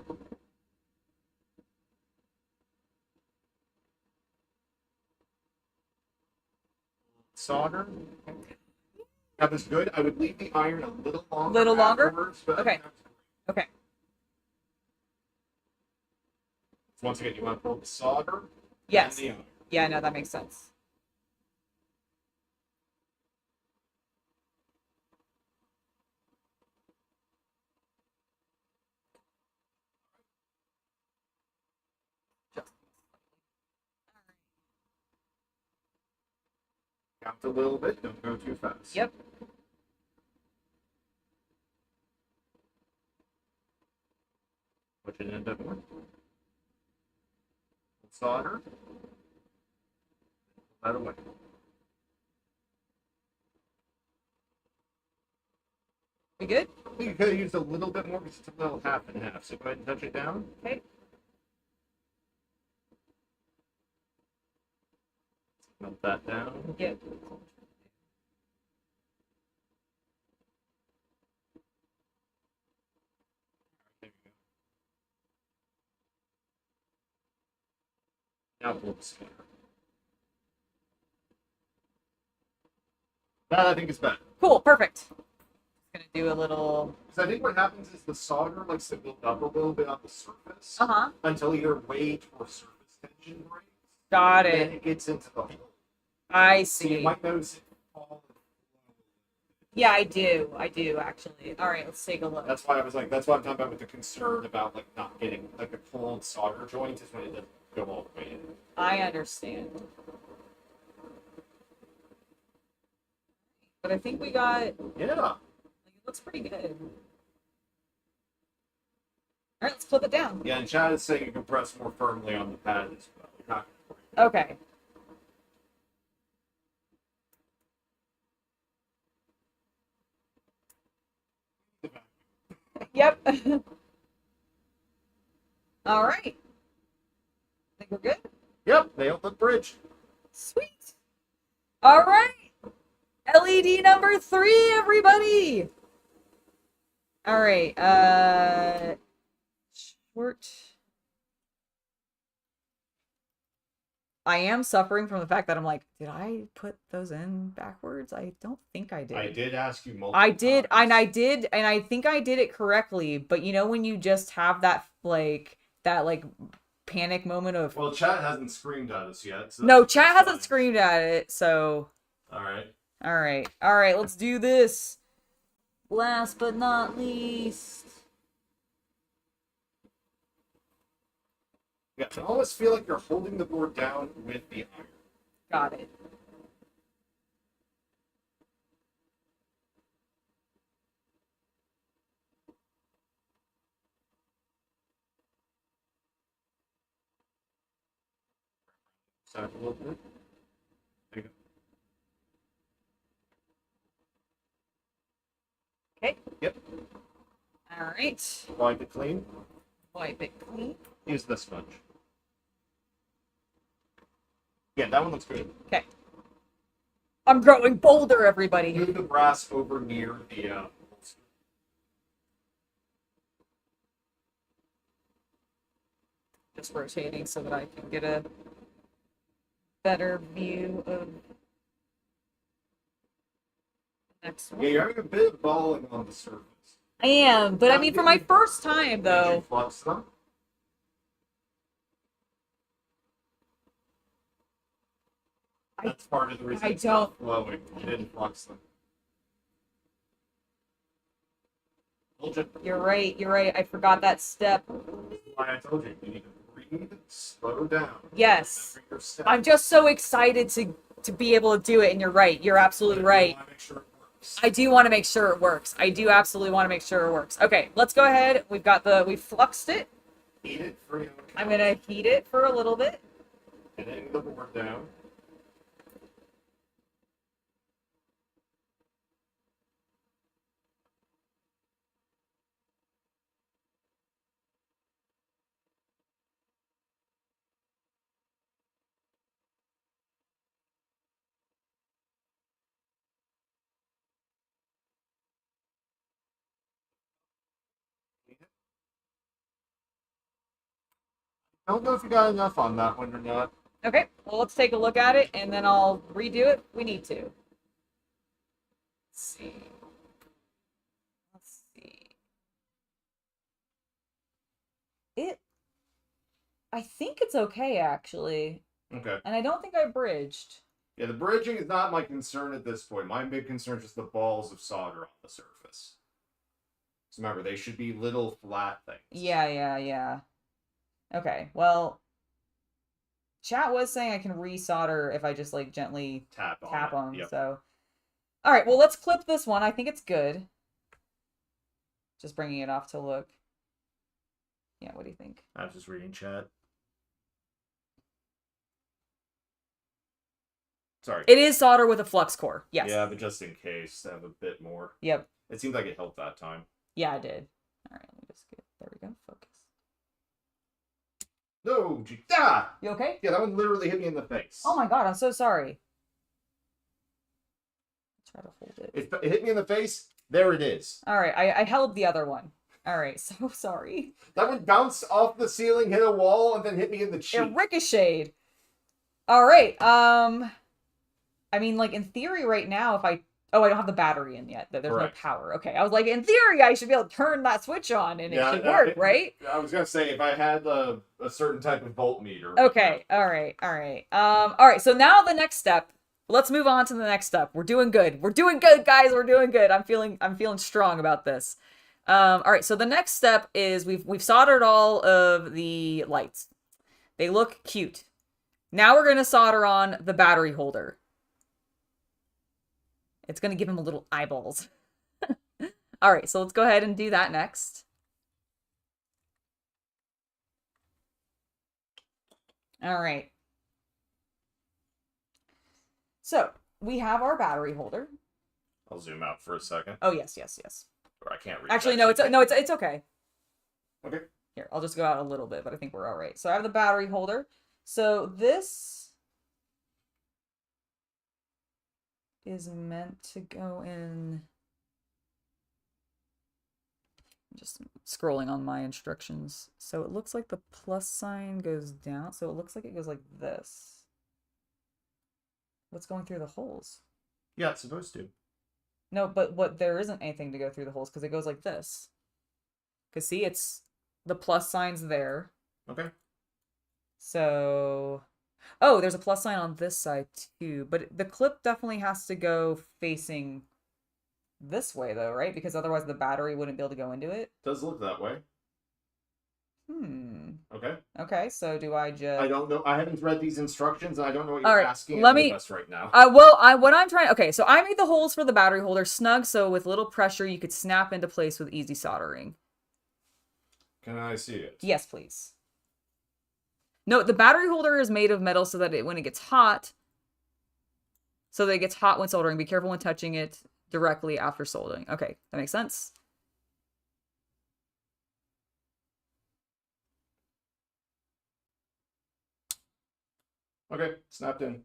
Solder. That was good. I would leave the iron a little longer. Little longer? afterwards, but Okay. Okay. Once again, you want to pull the solder. Yes. And the iron. Yeah, no, that makes sense. Count a little bit. Don't go too fast. Yep. Push it in a bit more. Solder. Pull that away. We good? I think you could have used a little bit more because it's a little half and half. So go ahead and touch it down. Okay. Melt that down. Yep. There you go. Now pull the scanner. That I think is better. Cool. Perfect. Gonna do a little. Because I think what happens is the solder likes to build up a little bit on the surface until either weight or surface tension breaks. Got Then it. it gets into the hole. I So you see. might notice it fall. Yeah, I do. I do actually. All right, let's take a look. That's why I was like, that's what I'm talking about with the concern about like not getting like a cold solder joint is when it doesn't go all the way in. I understand. But I think we got. Yeah. It looks pretty good. All right, let's flip it down. Yeah, and Chad is saying you can press more firmly on the pad as well. You're not Okay. Yep. All right. Think we're good? Yep, nailed the bridge. Sweet. All right. LED number 3, everybody. All right. Short. I am suffering from the fact that I'm like, did I put those in backwards? I don't think I did. I did ask you multiple I did, times. and I did, and I think I did it correctly. But you know when you just have that panic moment of Well, Chad hasn't screamed at us yet. So no, that's chat hasn't fine. screamed at it, so All right. All right. All right, let's do this. Last but not least. Yeah, I almost feel like you're holding the board down with the iron. Got it. Side a little bit. There you go. Okay. Yep. All right. Wipe it clean. Wipe it clean. Use the sponge. Yeah, that one looks good. Okay. I'm growing bolder, everybody. Move the brass over near the Just rotating so that I can get a better view of the next one. Yeah, you're having a bit of balling on the surface. I am, but I mean, for my first time, Did you though. flux them? That's part of the reason it's not flowing. You didn't flux them. You're right, you're right. I forgot that step. Why I told you need to breathe, slow down. Yes. Remember your step. I'm just so excited to be able to do it, and you're right. You're absolutely right. Make sure it works. I do want to make sure it works. I do absolutely want to make sure it works. Okay, let's go ahead. We've fluxed it. Heat it for you. I'm gonna heat it for a little bit. Getting the board down. I don't know if you got enough on that one or not. Okay, well, let's take a look at it, and then I'll redo it. We need to. Let's see. Let's see. I think it's okay, actually. Okay. And I don't think I bridged. Yeah, the bridging is not my concern at this point. My big concern is just the balls of solder on the surface. So remember, they should be little flat things. Yeah. Okay, well, chat was saying I can resolder if I just, like, gently Tap them, Yep. so. Alright, well, let's clip this one. I think it's good. Just bringing it off to look. Yeah, what do you think? I was just reading chat. Sorry. It is solder with a flux core, yes. Yeah, but just in case, to have a bit more. Yep. It seemed like it helped that time. Yeah, I did. Alright, let me just get... There we go, focus. No, ah! You okay? Yeah, that one literally hit me in the face. Oh my god, I'm so sorry. Try to hold it. It hit me in the face. There it is. Alright, I held the other one. Alright, so sorry. That one bounced off the ceiling, hit a wall, and then hit me in the cheek. It ricocheted. Alright, I mean, like, in theory right now, if I... Oh, I don't have the battery in yet. There's Correct. no power. Okay, I was like, in theory, I should be able to turn that switch on, and it should work, right? I was going to say, if I had a certain type of voltmeter. Okay, alright. Alright, so now the next step. Let's move on to the next step. We're doing good. We're doing good, guys. We're doing good. I'm feeling strong about this. Alright, so the next step is we've soldered all of the lights. They look cute. Now we're going to solder on the battery holder. It's going to give him a little eyeballs. Alright, so let's go ahead and do that next. Alright. So, we have our battery holder. I'll zoom out for a second. Oh, yes. Or I can't read. Actually, that. no, it's okay. Okay. Here, I'll just go out a little bit, but I think we're all right. So I have the battery holder. So this is meant to go in... I'm just scrolling on my instructions. So it looks like the plus sign goes down. So it looks like it goes like this. What's going through the holes? Yeah, it's supposed to. No, but there isn't anything to go through the holes because it goes like this. Because see, it's the plus sign's there. Okay. So, Oh, there's a plus sign on this side too, but the clip definitely has to go facing this way though, right? Because otherwise the battery wouldn't be able to go into it. Does look that way. Okay. Okay, so do I just... I don't know. I haven't read these instructions. I don't know what All you're right, asking let of me- us right now. What I'm trying... Okay, so I made the holes for the battery holder snug, so with little pressure you could snap into place with easy soldering. Can I see it? Yes, please. No, the battery holder is made of metal so that when it gets hot, when soldering. Be careful when touching it directly after soldering. Okay, that makes sense. Okay, snapped in.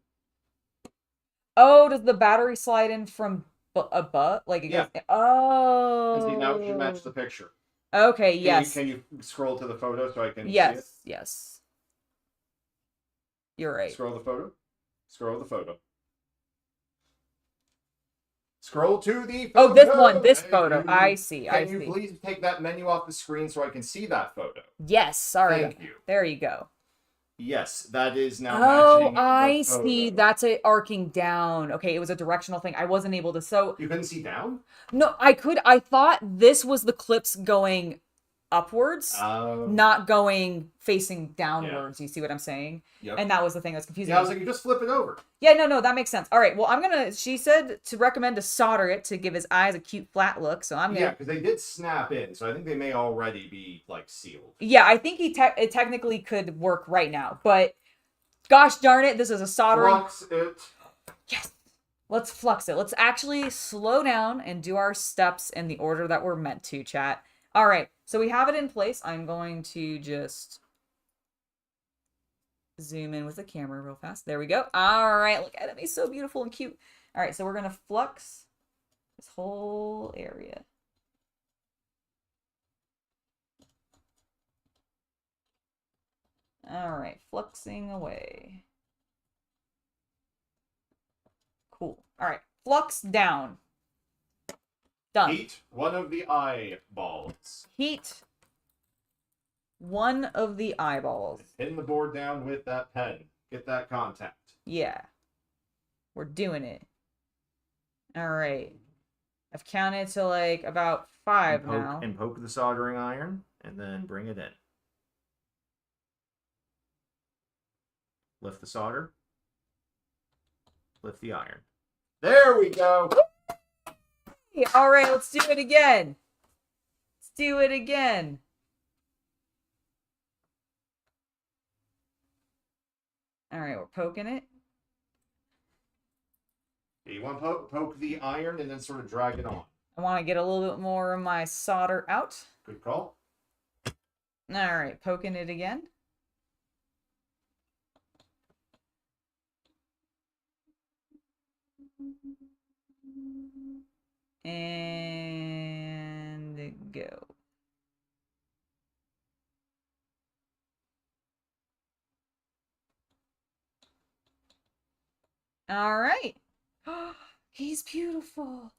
Oh, does the battery slide in from a butt? Like it Yeah. goes... Oh. And see, now it should match the picture. Okay, yes. Can you scroll to the photo so I can see it? Yes. You're right. Scroll the photo. Scroll the photo. Scroll to the photo. Oh, this one, this Thank photo. you. I see. Can you please take that menu off the screen so I can see that photo? Yes, sorry. Thank you. There you go. Yes, that is now Oh, matching I the photo. see. That's it arcing down. Okay, it was a directional thing. I wasn't able to. So You couldn't see down? no, I could. I thought this was the clips going upwards, not going facing downwards. You see what I'm saying? Yep. And that was the thing that's confusing. Yeah, I was like, you just flip it over. Yeah, no, that makes sense. All right, well, she said to recommend to solder it to give his eyes a cute flat look, so I'm gonna... Yeah, because they did snap in, so I think they may already be, like, sealed. Yeah, I think it technically could work right now, but gosh darn it, this is a soldering... Flux it. Yes! Let's flux it. Let's actually slow down and do our steps in the order that we're meant to, chat. All right, so we have it in place. I'm going to just zoom in with the camera real fast. There we go. All right, look at it. He's so beautiful and cute. All right, so we're going to flux this whole area. All right, fluxing away. Cool. All right, flux down. Done. Heat one of the eyeballs. Heat one of the eyeballs. Pin the board down with that pen. Get that contact. Yeah. We're doing it. All right. I've counted to like about 5 now. And poke the soldering iron, and then bring it in. Lift the solder. Lift the iron. There we go! All right, let's do it again. Let's do it again. All right, we're poking it. You want to poke the iron and then sort of drag it on. I want to get a little bit more of my solder out. Good call. All right, poking it again. And go. All right. He's beautiful.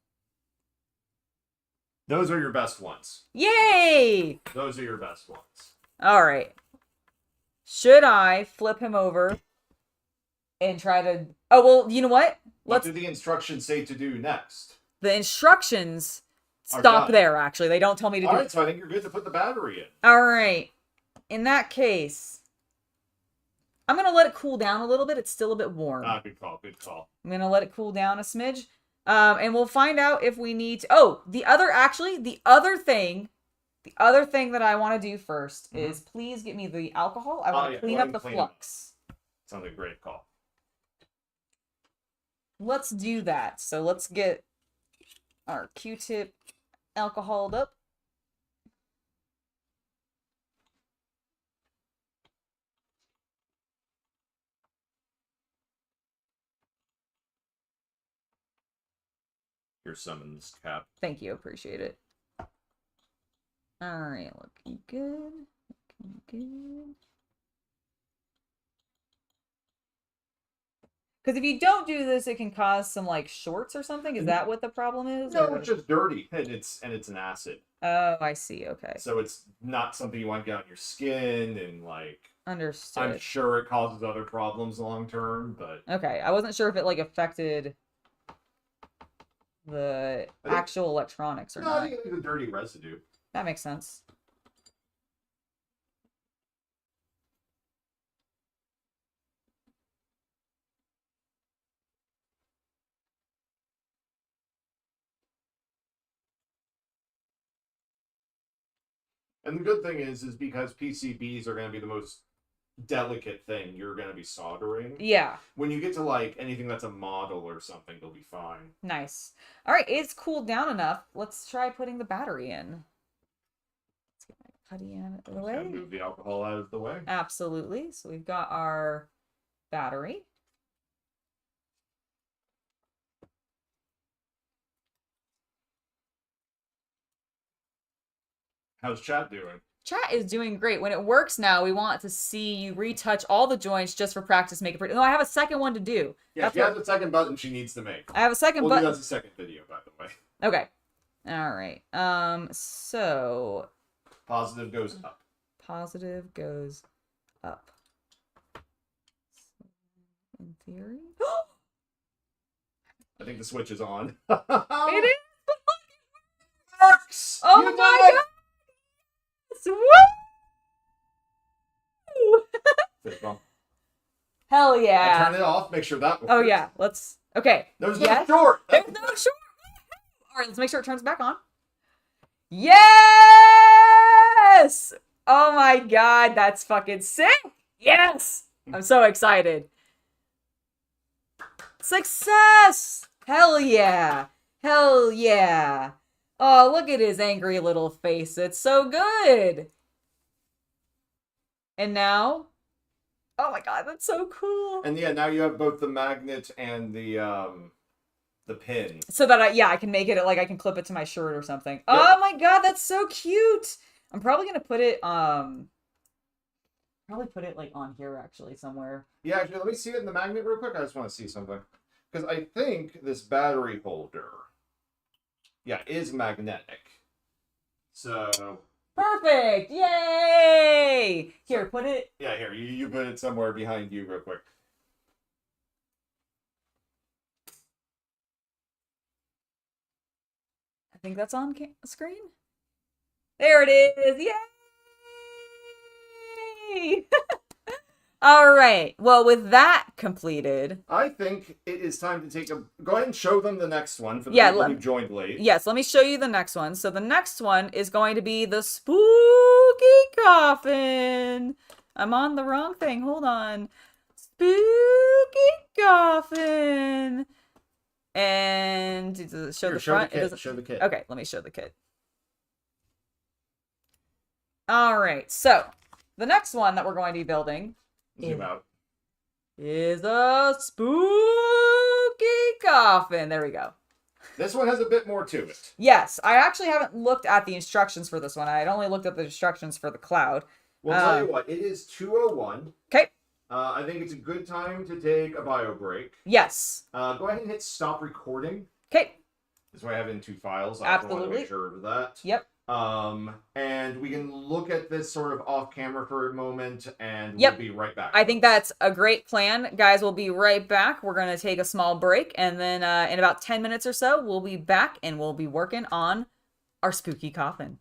Those are your best ones. Yay! Those are your best ones. All right. Should I flip him over and try to... Oh, well, you know what? What do the instructions say to do next? The instructions stop done. there, actually. They don't tell me to do... All right, so I think you're good to put the battery in. All right. In that case, I'm going to let it cool down a little bit. It's still a bit warm. Good call, good call. I'm going to let it cool down a smidge. And we'll find out if we need to... Oh, the other thing that I want to do first is please get me the alcohol. I want to clean up the flux. Sounds like a great call. Let's do that. So let's get our Q-tip alcoholed up. Your summons cap. Thank you. Appreciate it. All right. Looking good. Looking good. Because if you don't do this, it can cause some like shorts or something. Is that what the problem is? No, or... it's just dirty, and it's an acid. Oh, I see. Okay. So it's not something you want to get on your skin and like Understood. I'm sure it causes other problems long term, but Okay, I wasn't sure if it like affected the actual electronics or no, not. I think the dirty residue. That makes sense. And the good thing is because PCBs are going to be the most delicate thing you're going to be soldering. Yeah. When you get to like anything that's a model or something, they'll be fine. Nice. All right, it's cooled down enough. Let's try putting the battery in. Let's get my putty in out of the way. Move the alcohol out of the way. Absolutely. So we've got our battery. How's chat doing? Chat is doing great. When it works now, we want to see you retouch all the joints just for practice. Make it pretty. No, I have a second one to do. Yeah, she has a second button she needs to make. I have a second button. button. That's a second video, by the way. Okay. All right. So. Positive goes up. Positive goes up. In theory. I think the switch is on. It is. Works. Oh you my god! Woo! Fist bump. Hell yeah! I turn it off. Make sure that works. Oh yeah. Let's. Okay. There's no short. There's no short. All right. Let's make sure it turns back on. Yes! Oh my god, that's fucking sick! Yes! I'm so excited. Success! Hell yeah! Hell yeah! Oh, look at his angry little face. It's so good. And now, oh my god, that's so cool. And yeah, now you have both the magnet and the pin. So that I can make it like I can clip it to my shirt or something. Yep. Oh my god, that's so cute. I'm probably gonna put it like on here actually somewhere. Yeah, actually, let me see it in the magnet real quick. I just want to see something because I think this battery holder. Yeah, is magnetic. So Perfect! Yay! Here, put it. yeah, here you put it somewhere behind you real quick. I think that's on screen. There it is! Yay! All right. Well, with that completed, I think it is time to take a. Go ahead and show them the next one for the people who joined late. Yes, let me show you the next one. So the next one is going to be the spooky coffin. I'm on the wrong thing. Hold on. Spooky coffin. And does it show Here, the show front? the kit. It doesn't. Show the kit. Okay, let me show the kit. All right. So the next one that we're going to be building. Zoom out. Is a spooky coffin. There we go. This one has a bit more to it. Yes, I actually haven't looked at the instructions for this one. I had only looked at the instructions for the cloud. Well, tell you what, it is 2:01. Okay. I think it's a good time to take a bio break. Yes. Go ahead and hit stop recording. Okay. This way I have it in 2 files. I Absolutely. want to make sure of that. Yep. And we can look at this sort of off camera for a moment, and Yep. we'll be right back. I think that's a great plan. Guys, we'll be right back. We're going to take a small break, and then in about 10 minutes or so, we'll be back, and we'll be working on our spooky coffin.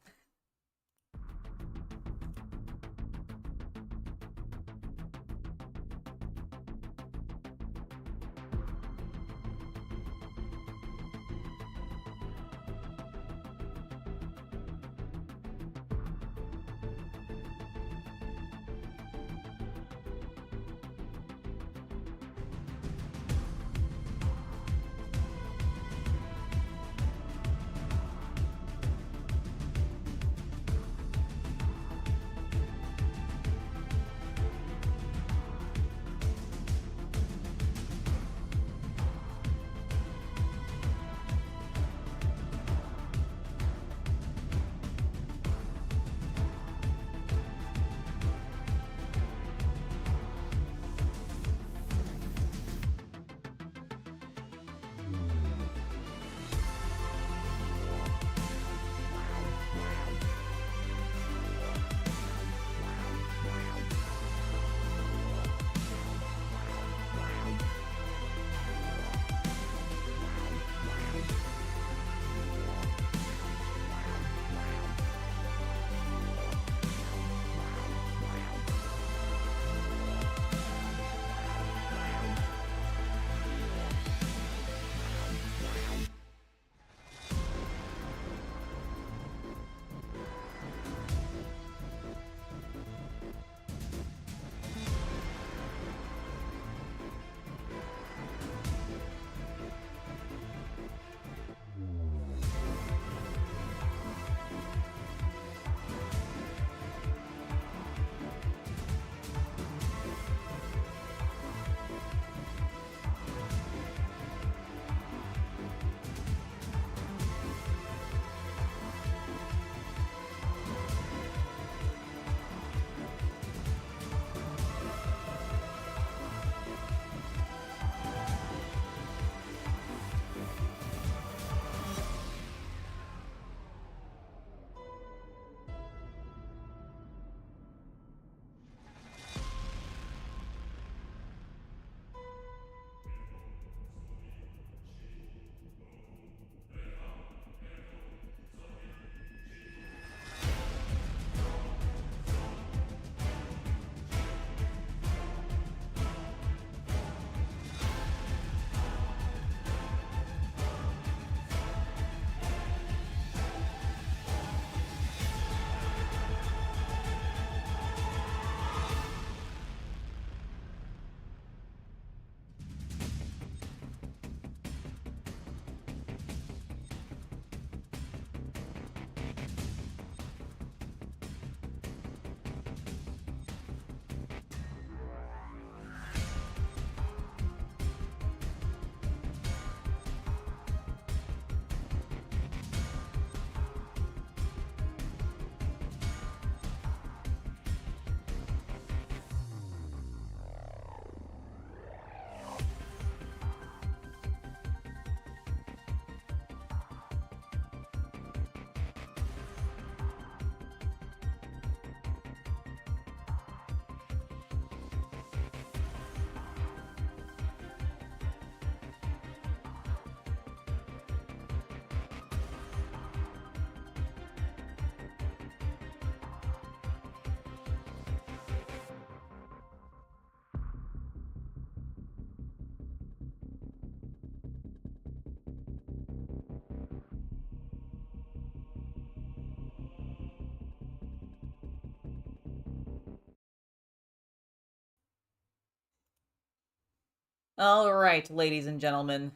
All right, ladies and gentlemen,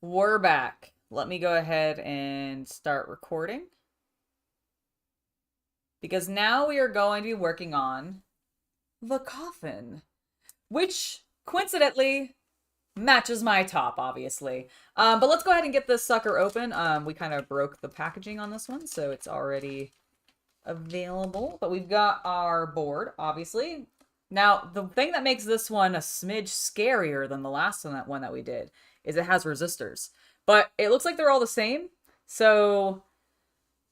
we're back. Let me go ahead and start recording. Because now we are going to be working on the coffin, which coincidentally matches my top, obviously. But let's go ahead and get this sucker open. We kind of broke the packaging on this one, so it's already available. But we've got our board, obviously. Now, the thing that makes this one a smidge scarier than the last one that we did is it has resistors. But it looks like they're all the same, so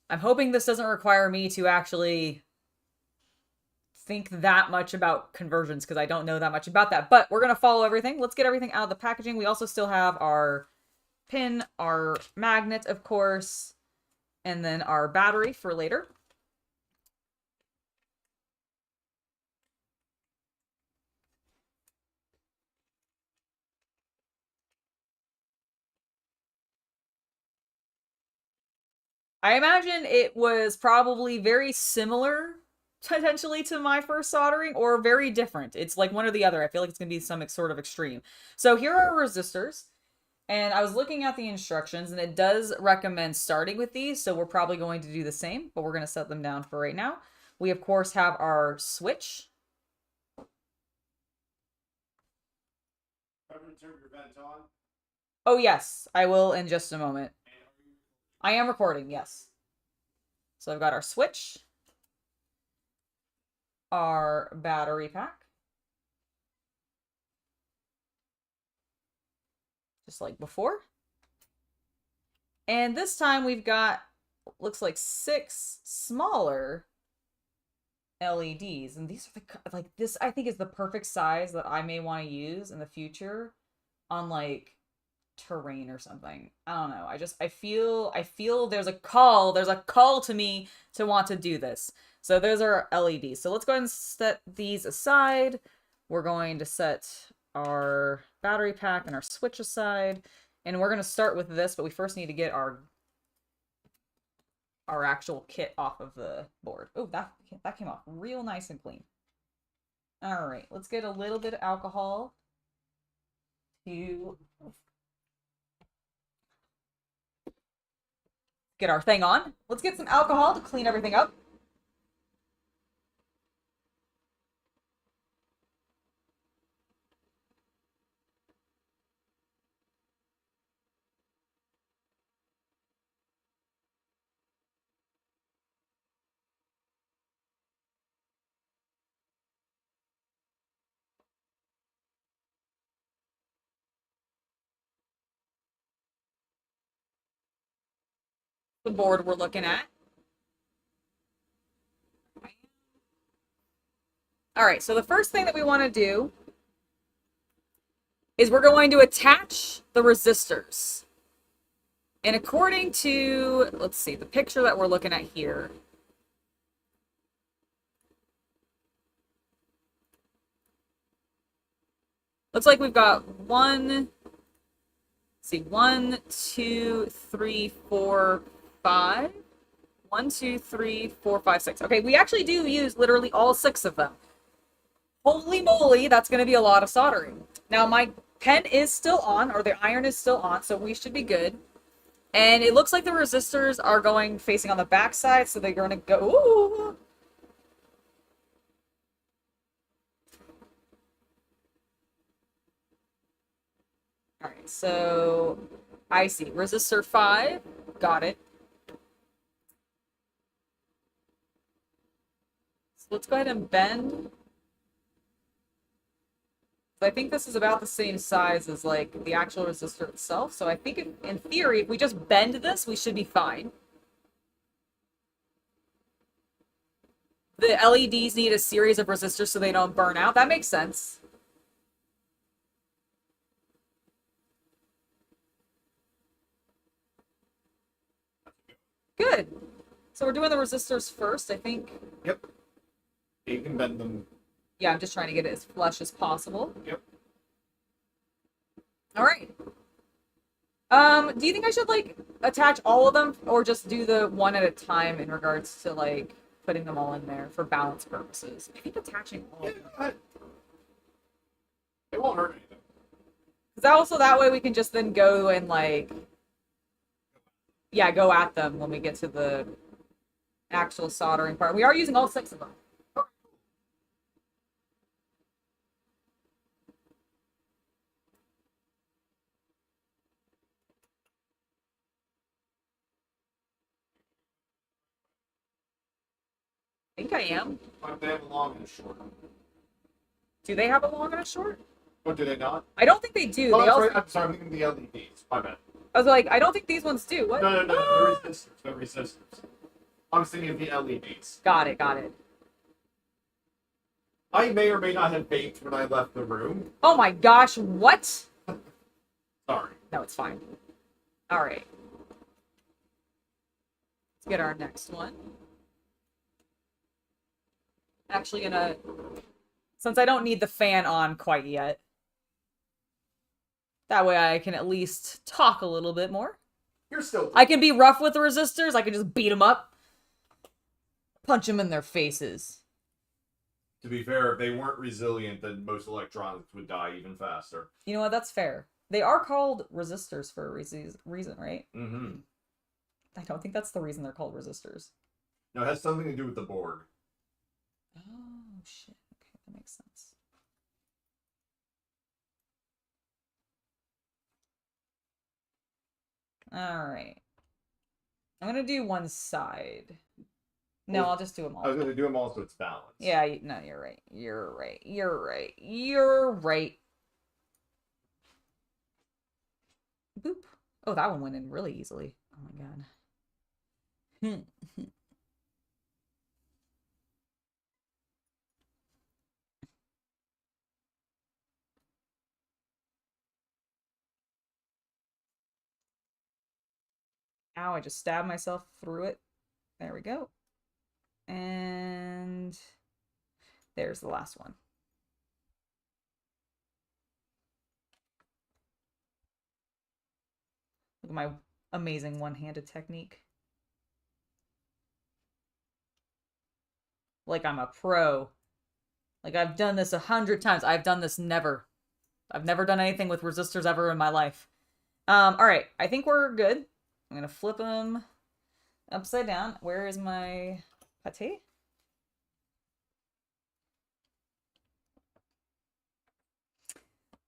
I'm hoping this doesn't require me to actually think that much about conversions, because I don't know that much about that. But we're going to follow everything. Let's get everything out of the packaging. We also still have our pin, our magnet, of course, and then our battery for later. I imagine it was probably very similar, potentially, to my first soldering, or very different. It's like one or the other. I feel like it's going to be some sort of extreme. So here are resistors, and I was looking at the instructions, and it does recommend starting with these, so we're probably going to do the same, but we're going to set them down for right now. We, of course, have our switch. Turn your vent on. Oh, yes, I will in just a moment. I am recording, yes. So I've got our switch, our battery pack, just like before. And this time we've got, looks like 6 smaller LEDs. And these are the, like, this I think is the perfect size that I may want to use in the future on like terrain or something. I don't know. I feel there's a call to me to want to do this. So those are LEDs. So let's go ahead and set these aside. We're going to set our battery pack and our switch aside, and we're going to start with this, but we first need to get our actual kit off of the board. Oh, that came off real nice and clean. All right, let's get a little bit of alcohol to get our thing on. Let's get some alcohol to clean everything up. The board we're looking at. All right, so the first thing that we want to do is we're going to attach the resistors. And according to, let's see, the picture that we're looking at here, looks like we've got 1, 2, 3, 4, 5. 1, 2, 3, 4, 5, 6. Okay, we actually do use literally all 6 of them. Holy moly, that's going to be a lot of soldering. Now, my pen is still on, or the iron is still on, so we should be good. And it looks like the resistors are going facing on the back side, so they're going to go... Ooh. Alright, so I see. Resistor 5. Got it. So let's go ahead and bend. I think this is about the same size as like the actual resistor itself. So I think in theory, if we just bend this, we should be fine. The LEDs need a series of resistors so they don't burn out. That makes sense. Good. So we're doing the resistors first, I think. Yep. You can bend them. Yeah, I'm just trying to get it as flush as possible. Yep. All right. Do you think I should like attach all of them, or just do the one at a time in regards to like putting them all in there for balance purposes? I think attaching all of them. It won't hurt anything. Because also that way we can just then go and like, yeah, go at them when we get to the actual soldering part. We are using all 6 of them. I think I am. They have a long and a short. Do they have a long and a short? Oh, do they not? I don't think they do. Oh, They that's also... right. I'm sorry, I'm thinking the LEDs. My bad. I was like, I don't think these ones do. What? No, no resistors. No resistors. I was thinking of the LEDs. Got it, got it. I may or may not have baked when I left the room. Oh my gosh, what? Sorry. No, it's fine. Alright. Let's get our next one. Actually gonna... Since I don't need the fan on quite yet. That way I can at least talk a little bit more. You're still... I can be rough with the resistors. I can just beat them up. Punch them in their faces. To be fair, if they weren't resilient, then most electronics would die even faster. You know what? That's fair. They are called resistors for a reason, right? Mm-hmm. I don't think that's the reason they're called resistors. No, it has something to do with the board. Oh, shit. Okay, that makes sense. Alright. I'm gonna do one side. No, I'll just do them all. I was going to do them all so it's balanced. Yeah, no, you're right. You're right. You're right. You're right. Boop. Oh, that one went in really easily. Oh my god. Ow, I just stabbed myself through it. There we go. And there's the last one. Look at my amazing one-handed technique. Like I'm a pro. Like I've done this 100 times. I've done this never. I've never done anything with resistors ever in my life. All right, I think we're good. I'm gonna flip them upside down. Where is my pate?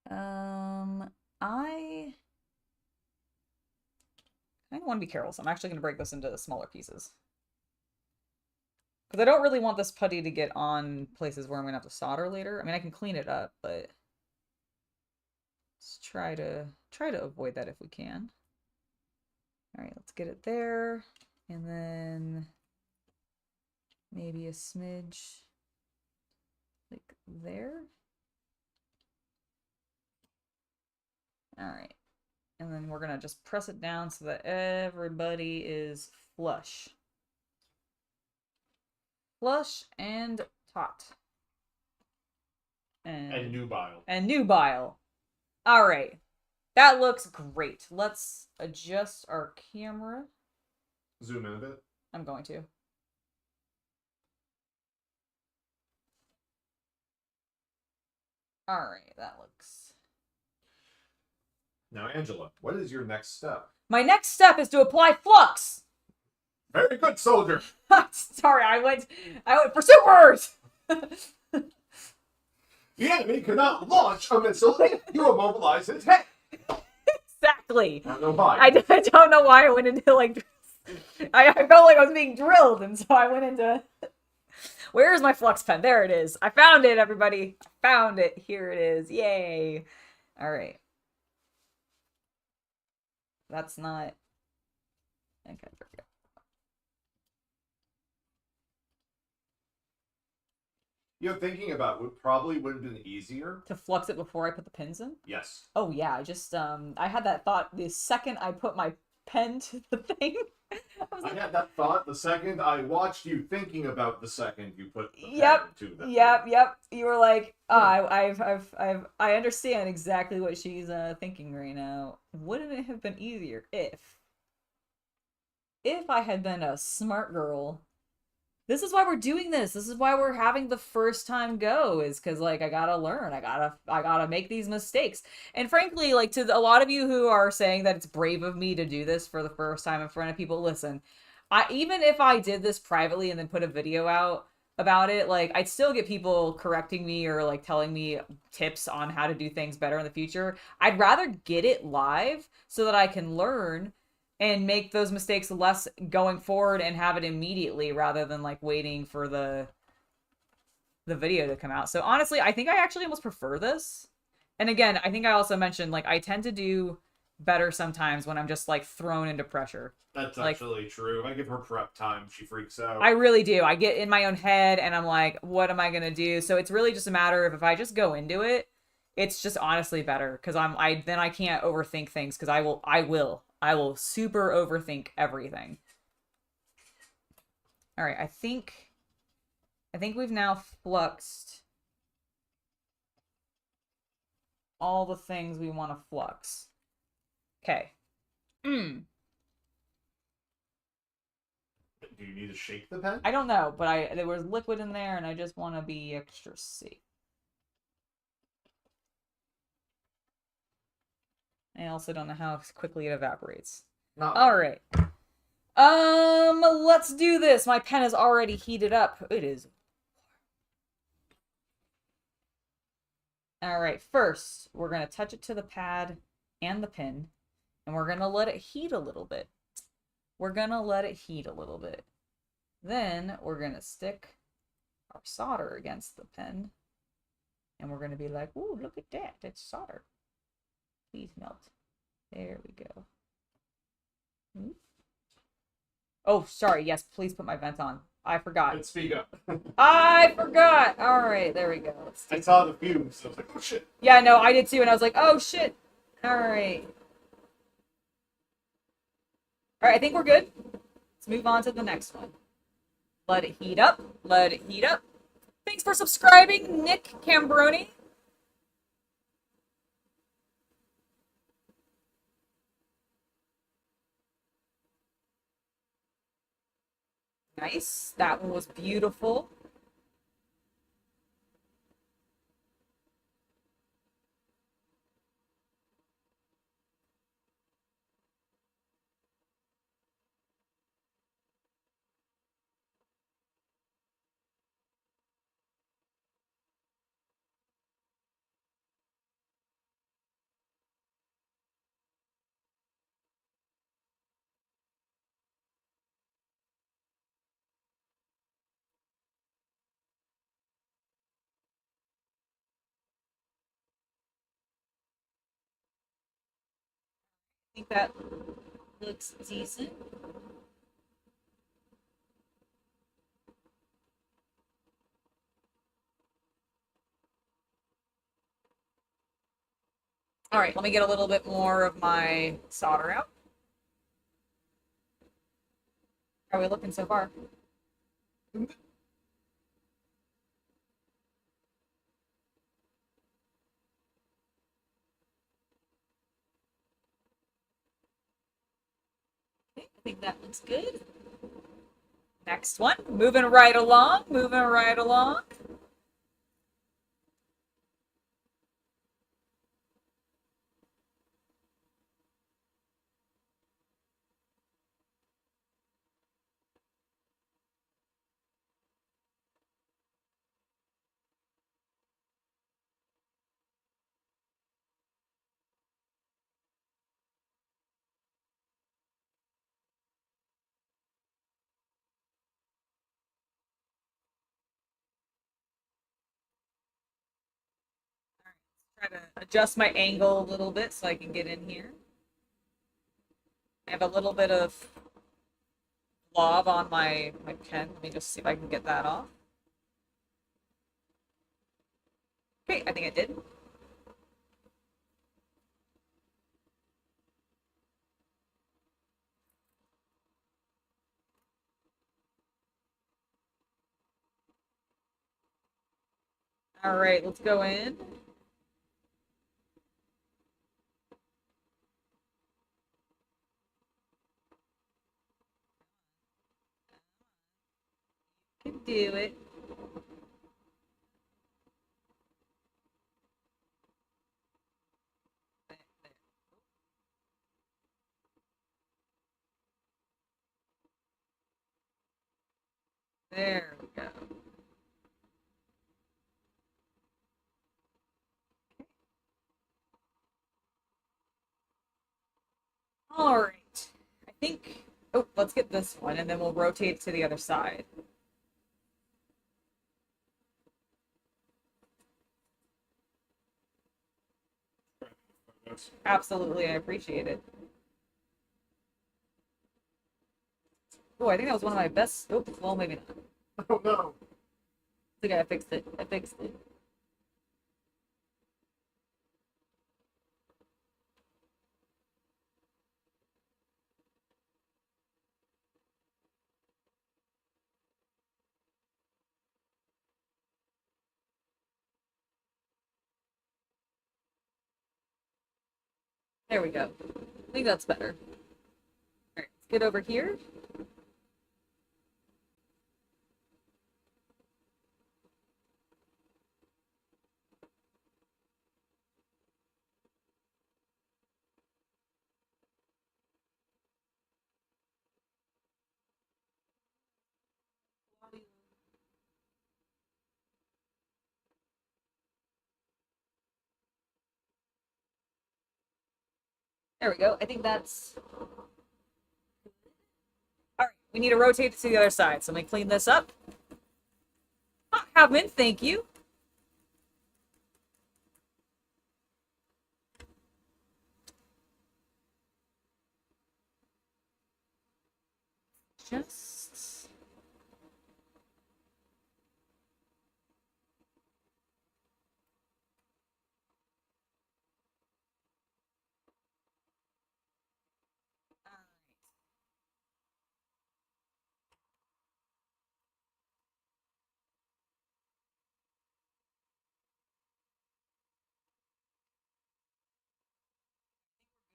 I kind of want to be careful, so I'm actually going to break this into smaller pieces. Because I don't really want this putty to get on places where I'm going to have to solder later. I mean, I can clean it up, but let's try to avoid that if we can. All right, let's get it there. And then maybe a smidge like there. All right. And then we're going to just press it down so that everybody is flush. Flush and taut. And nubile. And nubile. All right. That looks great. Let's adjust our camera. Zoom in a bit. I'm going to. All right. That looks... Now, Angela, what is your next step? My next step is to apply flux. Very good, soldier. Sorry, I went for supers. The enemy cannot launch a missile if you immobilize its head. Exactly. I don't know why. I don't know why I went into like. I felt like I was being drilled, and so I went into. Where is my flux pen? There it is. I found it, everybody. I found it. Here it is. Yay! All right. That's not... Okay, forget. You know, thinking about it probably would have been easier. To flux it before I put the pins in? Yes. Oh, yeah. I just, I had that thought the second I put my pen to the thing. I had that thought the second I watched you thinking about the second you put the pen to the thing. Yep. You were like, oh, I understand exactly what she's thinking right now. Wouldn't it have been easier if I had been a smart girl This is why we're doing this. This is why we're having the first time go, is because like I gotta learn. I gotta make these mistakes. And frankly, like to a lot of you who are saying that it's brave of me to do this for the first time in front of people, listen, even if I did this privately and then put a video out about it, like I'd still get people correcting me or like telling me tips on how to do things better in the future. I'd rather get it live so that I can learn and make those mistakes less going forward and have it immediately rather than like waiting for the video to come out. So honestly, I think I actually almost prefer this. And again, I think I also mentioned like I tend to do better sometimes when I'm just like thrown into pressure. That's like, actually true. If I give her prep time, she freaks out. I really do. I get in my own head and I'm like, what am I gonna do? So it's really just a matter of if I just go into it, it's just honestly better because then I can't overthink things because I will super overthink everything. All right, I think we've now fluxed all the things we want to flux. Okay. Do you need to shake the pen? I don't know, but there was liquid in there and I just want to be extra safe. I also don't know how quickly it evaporates. All right. Let's do this. My pen is already heated up. It is. All right. First, we're going to touch it to the pad and the pin, and we're going to let it heat a little bit. Then we're going to stick our solder against the pen, and we're going to be like, ooh, look at that. That's solder. Please melt. There we go. Oh, sorry. Yes, please put my vent on. I forgot. Let's speak up. I forgot. All right, there we go. I saw the fumes, so I was like, oh shit. Yeah, no, I did too, and I was like, oh shit. All right. All right, I think we're good. Let's move on to the next one. Let it heat up. Let it heat up. Thanks for subscribing, Nick Cambroni. Nice. That one was beautiful. I think that looks decent. All right, let me get a little bit more of my solder out. How are we looking so far? Okay, I think that looks good. Next one, moving right along, moving right along. Try to adjust my angle a little bit so I can get in here. I have a little bit of blob on my pen. Let me just see if I can get that off. Okay, I think I did. All right, let's go in. do it. There we go. All right. I think, oh, let's get this one and then we'll rotate to the other side. Absolutely, I appreciate it. Oh, I think that was one of my best. Oh, well, maybe not. Oh no. I think I fixed it. I fixed it. There we go. I think that's better. All right, let's get over here. There we go. I think that's... All right, we need to rotate it to the other side. So let me clean this up. Ah, Havman, thank you. Just...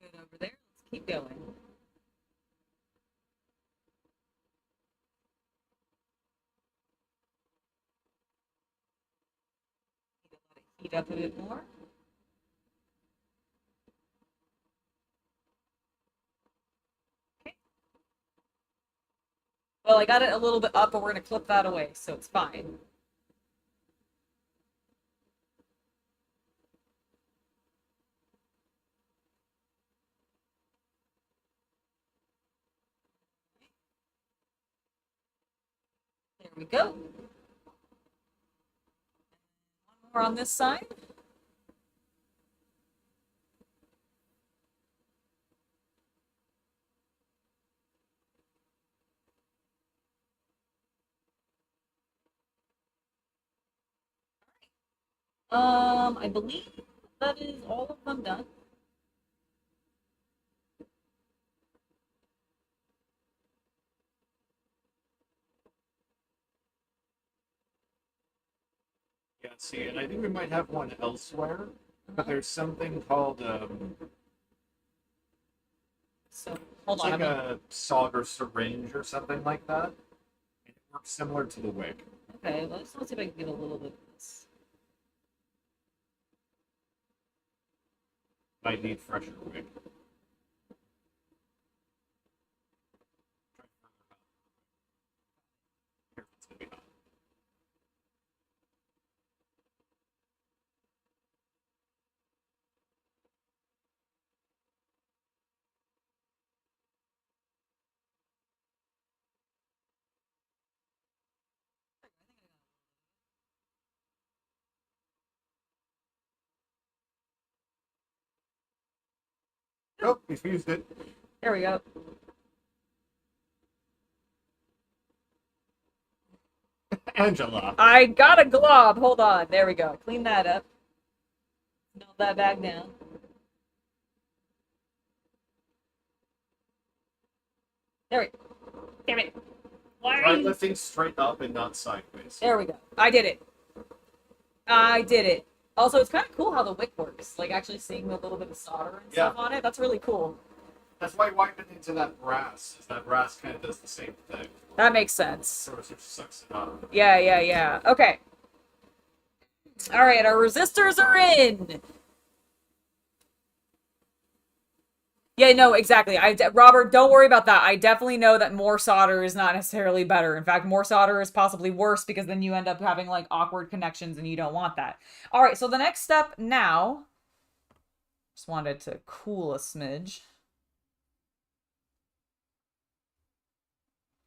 Good over there. Let's keep going. Need to let it heat up a bit more. Okay. Well, I got it a little bit up, but we're going to clip that away, so it's fine. There we go. One more on this side. I believe that is all of them done. Yeah, see, and I think we might have one elsewhere, but there's something called So hold it's on. like a sauger syringe or something like that. It works similar to the wick. Okay, let's see if I can get a little bit of this. Might need fresher wick. Here, it's gonna be hot. Nope, we fused it. There we go. Angela. I got a glob. Hold on. There we go. Clean that up. Melt that back down. There we go. Damn it. Why? Try lifting straight up and not sideways. There we go. I did it. I did it. Also, it's kind of cool how the wick works. Like, actually seeing a little bit of solder and stuff on it. That's really cool. That's why I went into that brass. Is that brass kind of does the same thing. That makes sense. Sort of sucks it up. Yeah. Okay. All right, our resistors are in. Yeah, no, exactly. Robert, don't worry about that. I definitely know that more solder is not necessarily better. In fact, more solder is possibly worse because then you end up having like awkward connections and you don't want that. All right, so the next step now, just wanted to cool a smidge.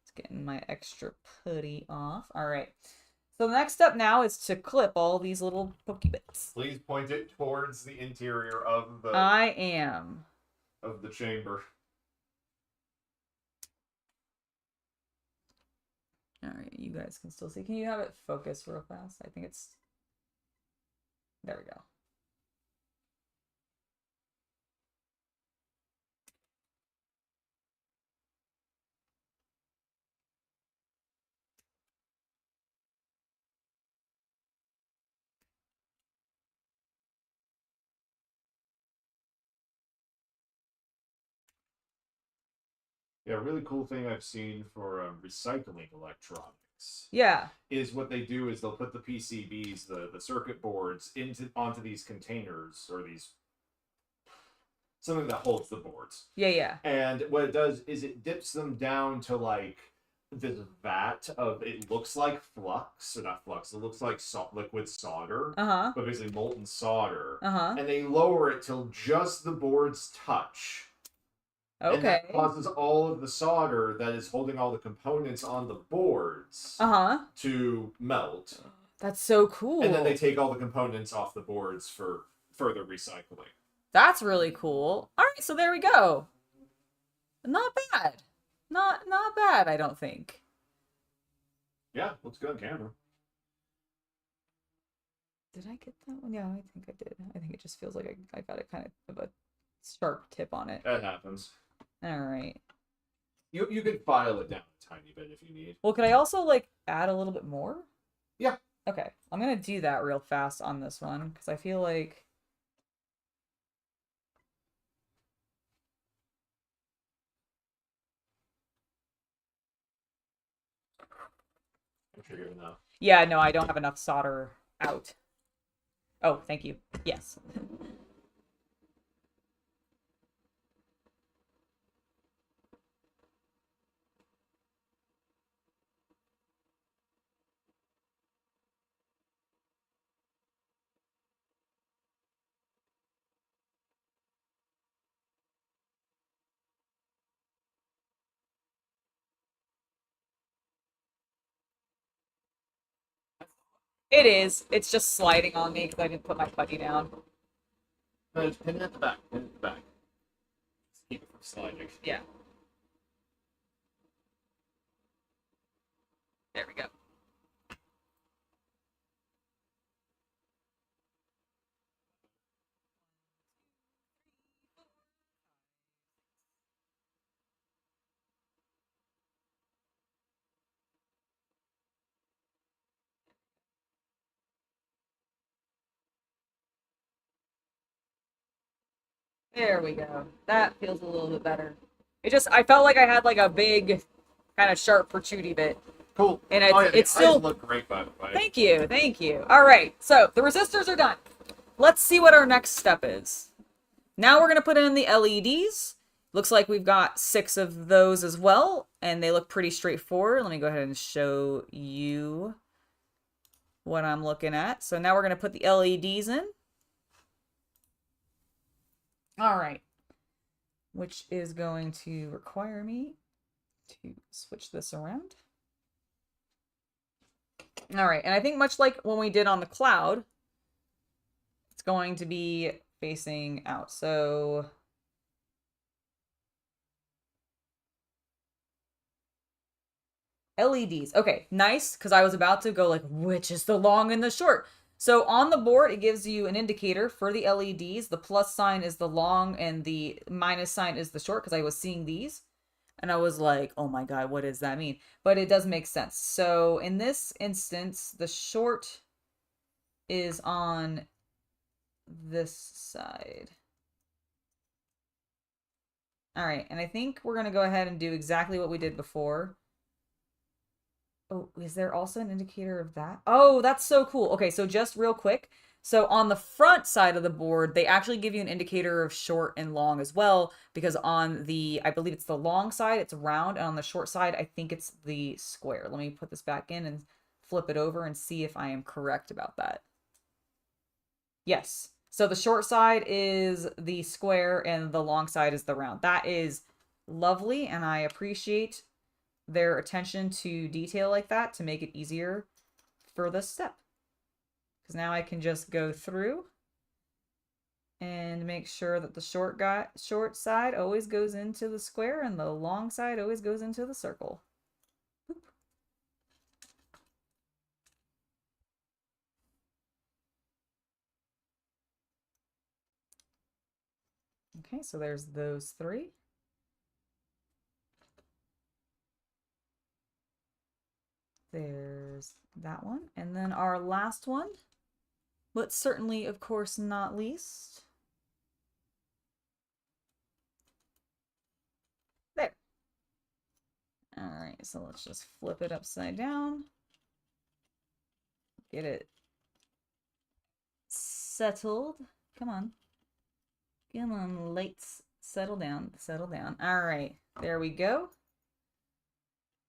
It's getting my extra putty off. All right. So the next step now is to clip all these little pokey bits. Please point it towards the interior of the I am. of the chamber. All right, you guys can still see. Can you have it focus real fast? I think it's... There we go. Yeah, a really cool thing I've seen for recycling electronics. Yeah. Is what they do is they'll put the PCBs, the circuit boards, onto these containers or these something that holds the boards. Yeah. And what it does is it dips them down to like this vat of it looks like flux, or not flux, it looks like liquid solder, but basically molten solder. And they lower it till just the boards touch. Okay. And that causes all of the solder that is holding all the components on the boards to melt. That's so cool. And then they take all the components off the boards for further recycling. That's really cool. All right, so there we go. Not bad. Not bad, I don't think. Yeah, looks good on camera. Did I get that one? Yeah, I think I did. I think it just feels like I got a kind of a sharp tip on it. That happens. All right. You could file it down a tiny bit if you need. Well, could I also like add a little bit more? Yeah. Okay, I'm gonna do that real fast on this one because I feel like. I'm sure you're enough. Yeah, no, I don't have enough solder out. Oh, thank you. Yes. It is. It's just sliding on me because I didn't put my putty down. No, just pin it at the back. Pin it at the back. Just keep it from sliding. Yeah. There we go. There we go. That feels a little bit better. I felt like I had like a big, kind of sharp protrudy bit. Cool. And it's still look great, by the way. Thank you. All right, so the resistors are done. Let's see what our next step is. Now we're gonna put in the LEDs. Looks like we've got 6 of those as well, and they look pretty straightforward. Let me go ahead and show you what I'm looking at. So now we're gonna put the LEDs in. All right, which is going to require me to switch this around. All right, and I think much like when we did on the cloud, it's going to be facing out. So LEDs. Okay, nice, because I was about to go like, which is the long and the short? So on the board, it gives you an indicator for the LEDs. The plus sign is the long and the minus sign is the short, because I was seeing these. And I was like, oh my God, what does that mean? But it does make sense. So in this instance, the short is on this side. All right, and I think we're going to go ahead and do exactly what we did before. Oh, is there also an indicator of that? Oh, that's so cool. Okay, so just real quick. So on the front side of the board, they actually give you an indicator of short and long as well, because on the, I believe it's the long side, it's round, and on the short side, I think it's the square. Let me put this back in and flip it over and see if I am correct about that. Yes. So the short side is the square and the long side is the round. That is lovely, and I appreciate their attention to detail like that to make it easier for this step. Because now I can just go through and make sure that the short side always goes into the square and the long side always goes into the circle. Boop. Okay, so there's those three. There's that one. And then our last one, but certainly, of course, not least. There. All right, so let's just flip it upside down. Get it settled. Come on. Come on, lights. Settle down. Settle down. All right, there we go.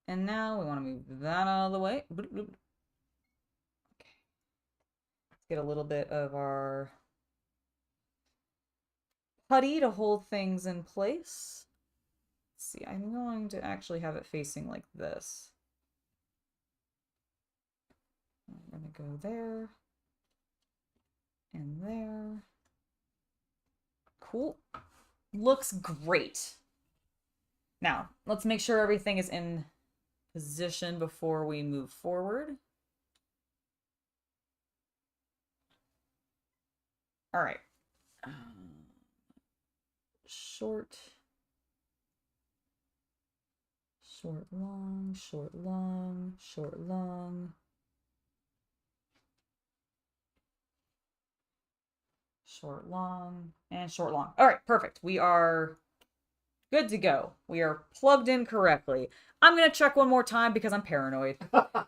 And now we want to move that out of the way. Okay. Let's get a little bit of our putty to hold things in place. Let's see, I'm going to actually have it facing like this. I'm going to go there and there. Cool. Looks great. Now, let's make sure everything is in position before we move forward. All right. Short, long, short, long, short, long. Short, long, and short, long. All right, perfect. We are good to go. We are plugged in correctly. I'm going to check one more time because I'm paranoid.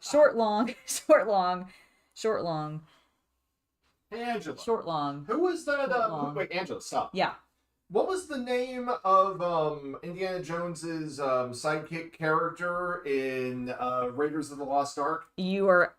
Short, long, short, long, short, long. Hey, Angela. Short, long. Who was that? Wait, Angela, stop. Yeah. What was the name of Indiana Jones's sidekick character in Raiders of the Lost Ark? You are...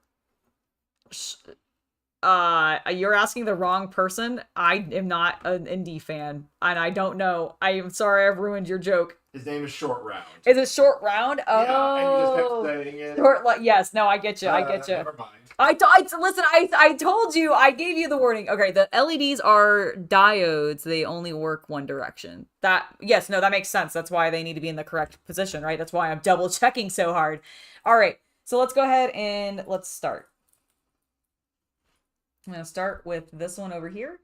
you're asking the wrong person. I am not an indie fan, and I don't know. I am sorry I've ruined your joke. His name is Short Round. Is it Short Round? Oh, yeah, and you just kept saying it. Short, yes, no, I get you. I get you. Never mind. Listen. I told you. I gave you the warning. Okay, the LEDs are diodes. They only work one direction. Yes, no, that makes sense. That's why they need to be in the correct position, right? That's why I'm double checking so hard. All right, so let's go ahead and let's start. I'm going to start with this one over here.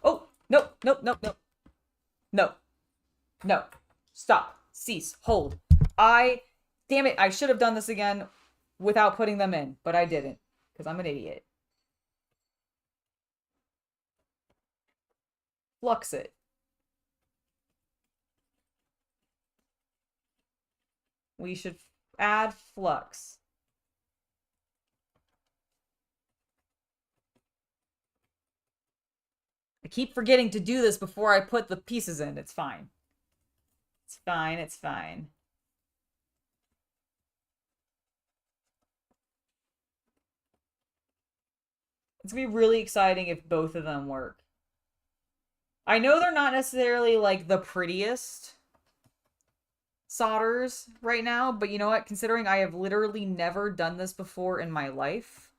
Oh, no. No. Stop. Cease. Hold. Damn it, I should have done this again without putting them in, but I didn't, because I'm an idiot. Flux it. We should add flux. I keep forgetting to do this before I put the pieces in. It's fine. It's fine. It's fine. It's gonna be really exciting if both of them work. I know they're not necessarily like the prettiest solders right now, but you know what? Considering I have literally never done this before in my life,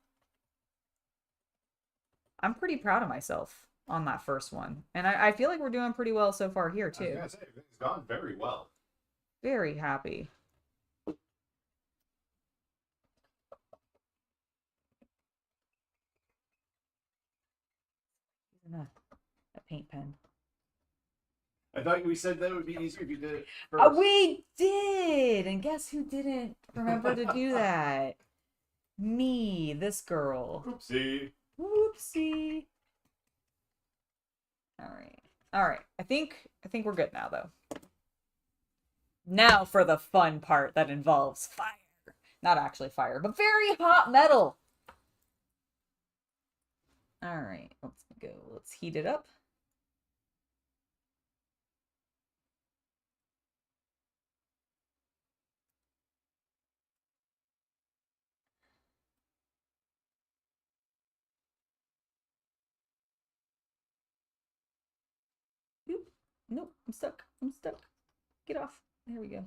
I'm pretty proud of myself on that first one. And I feel like we're doing pretty well so far here, too. I was gonna say, it's gone very well. Very happy. A paint pen. I thought we said that would be easier if you did it first. We did! And guess who didn't remember to do that? Me, this girl. Oopsie. Whoopsie. Alright. All right. I think we're good now though. Now for the fun part that involves fire. Not actually fire, but very hot metal. All right, let's go. Let's heat it up. Oop. Nope, I'm stuck. I'm stuck. Get off. There we go.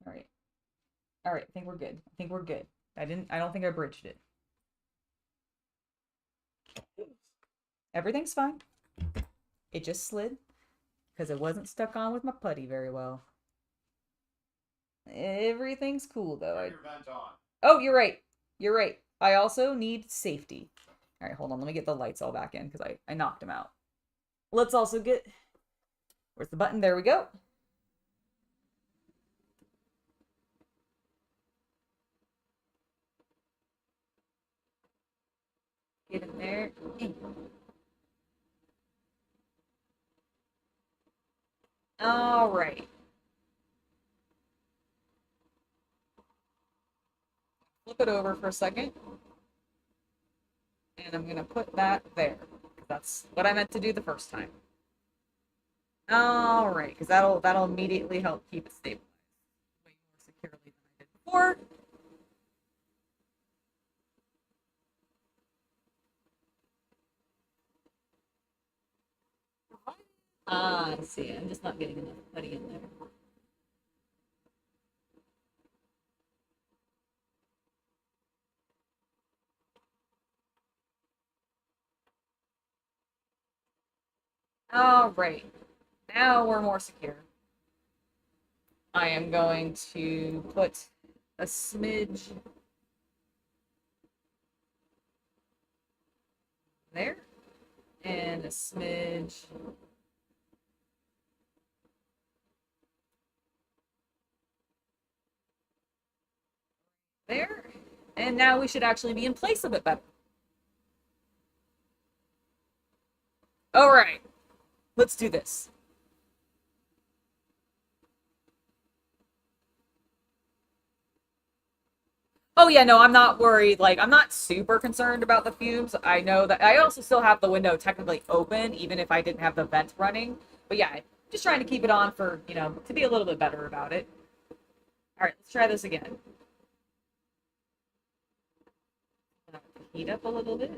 All right. All right, I think we're good. I think we're good. I don't think I bridged it. Everything's fine. It just slid because it wasn't stuck on with my putty very well. Everything's cool though. Turn your vent on. Oh, you're right. You're right. I also need safety. All right, hold on. Let me get the lights all back in because I knocked them out. Let's also get... Where's the button? There we go. Get in there. All right. Flip it over for a second. And I'm going to put that there. That's what I meant to do the first time. All right, because that'll immediately help keep it stabilized way more securely than I did before. Ah, I see. I'm just not getting enough putty in there. All right. Now we're more secure. I am going to put a smidge there and a smidge there. And now we should actually be in place a bit better. All right, let's do this. Oh yeah, no, I'm not worried. Like, I'm not super concerned about the fumes. I know that I also still have the window technically open, even if I didn't have the vent running. But yeah, just trying to keep it on for, you know, to be a little bit better about it. All right, let's try this again. Heat up a little bit.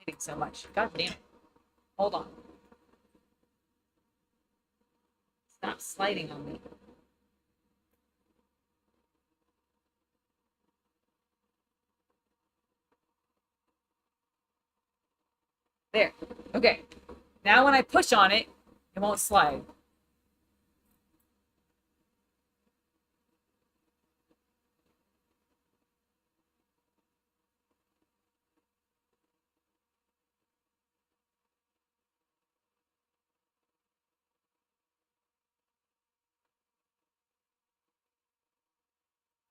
Lighting so much. God damn it. Hold on. Stop sliding on me. There. Okay. Now when I push on it, it won't slide.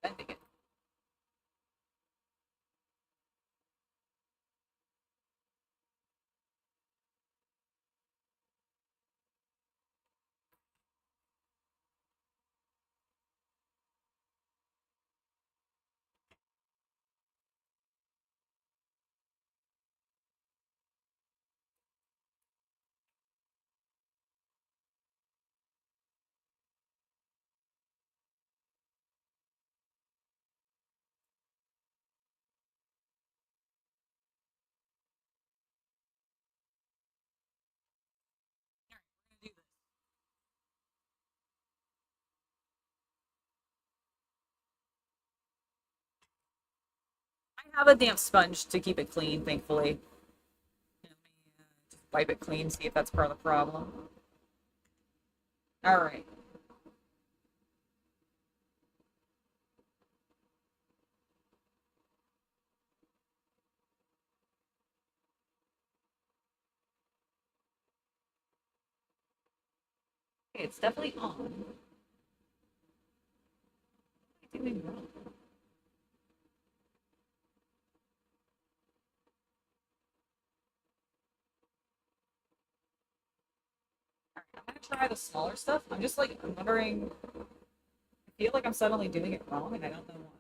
Bending it. I have a damp sponge to keep it clean, thankfully. wipe it clean, see if that's part of the problem. All right. Okay, it's definitely on. What am I doing wrong? Alright, I'm gonna try the smaller stuff. I'm just like, I'm wondering. I feel like I'm suddenly doing it wrong and I don't know why.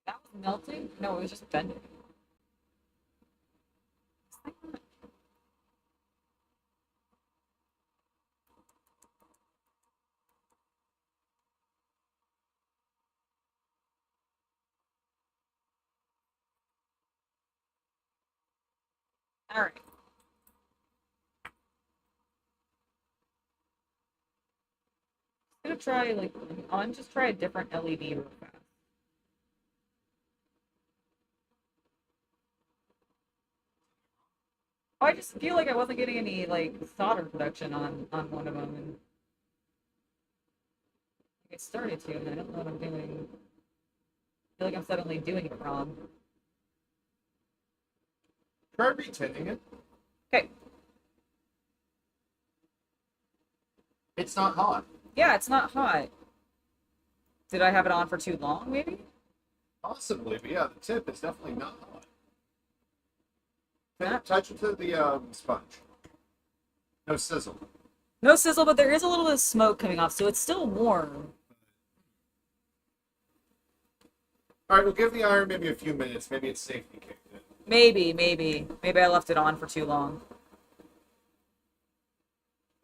That was melting? No, it was just bending. Alright. I'm gonna try, like, I'm just try a different LED real fast. Oh, I just feel like I wasn't getting any, like, solder production on one of them, and I started to, and I don't know what I'm doing. I feel like I'm suddenly doing it wrong. Try retinning it. Okay. It's not hot. Yeah, it's not hot. Did I have it on for too long, maybe? Possibly, but yeah, the tip is definitely not hot. Touch it to the sponge. No sizzle. No sizzle, but there is a little bit of smoke coming off, so it's still warm. All right, we'll give the iron maybe a few minutes. Maybe it's safety kicked in. Maybe. Maybe I left it on for too long.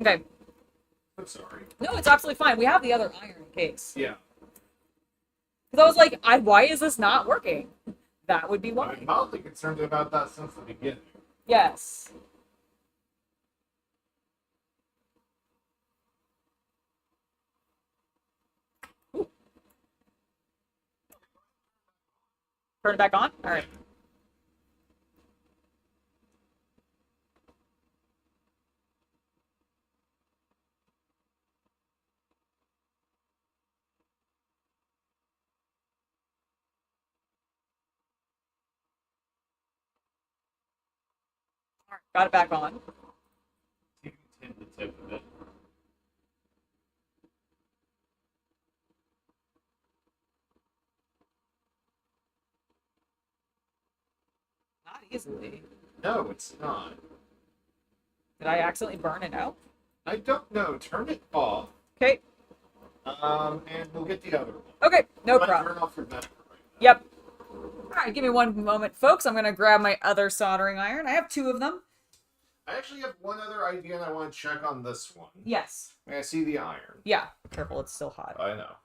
Okay. I'm sorry. No, it's absolutely fine. We have the other iron in case. Yeah. Because I was like, why is this not working? That would be why. I've been mildly concerned about that since the beginning. Yes. Ooh. Turn it back on? All right. Got it back on. You can tint the tip of it. Not easily. No, it's not. Did I accidentally burn it out? I don't know. Turn it off. Okay. And we'll get the other one. Okay, no But problem. Turn off your net right now. Yep. All right, give me one moment, folks. I'm going to grab my other soldering iron. I have two of them. I actually have one other idea, and I want to check on this one. Yes. I see the iron. Yeah. Careful, it's still hot. I know.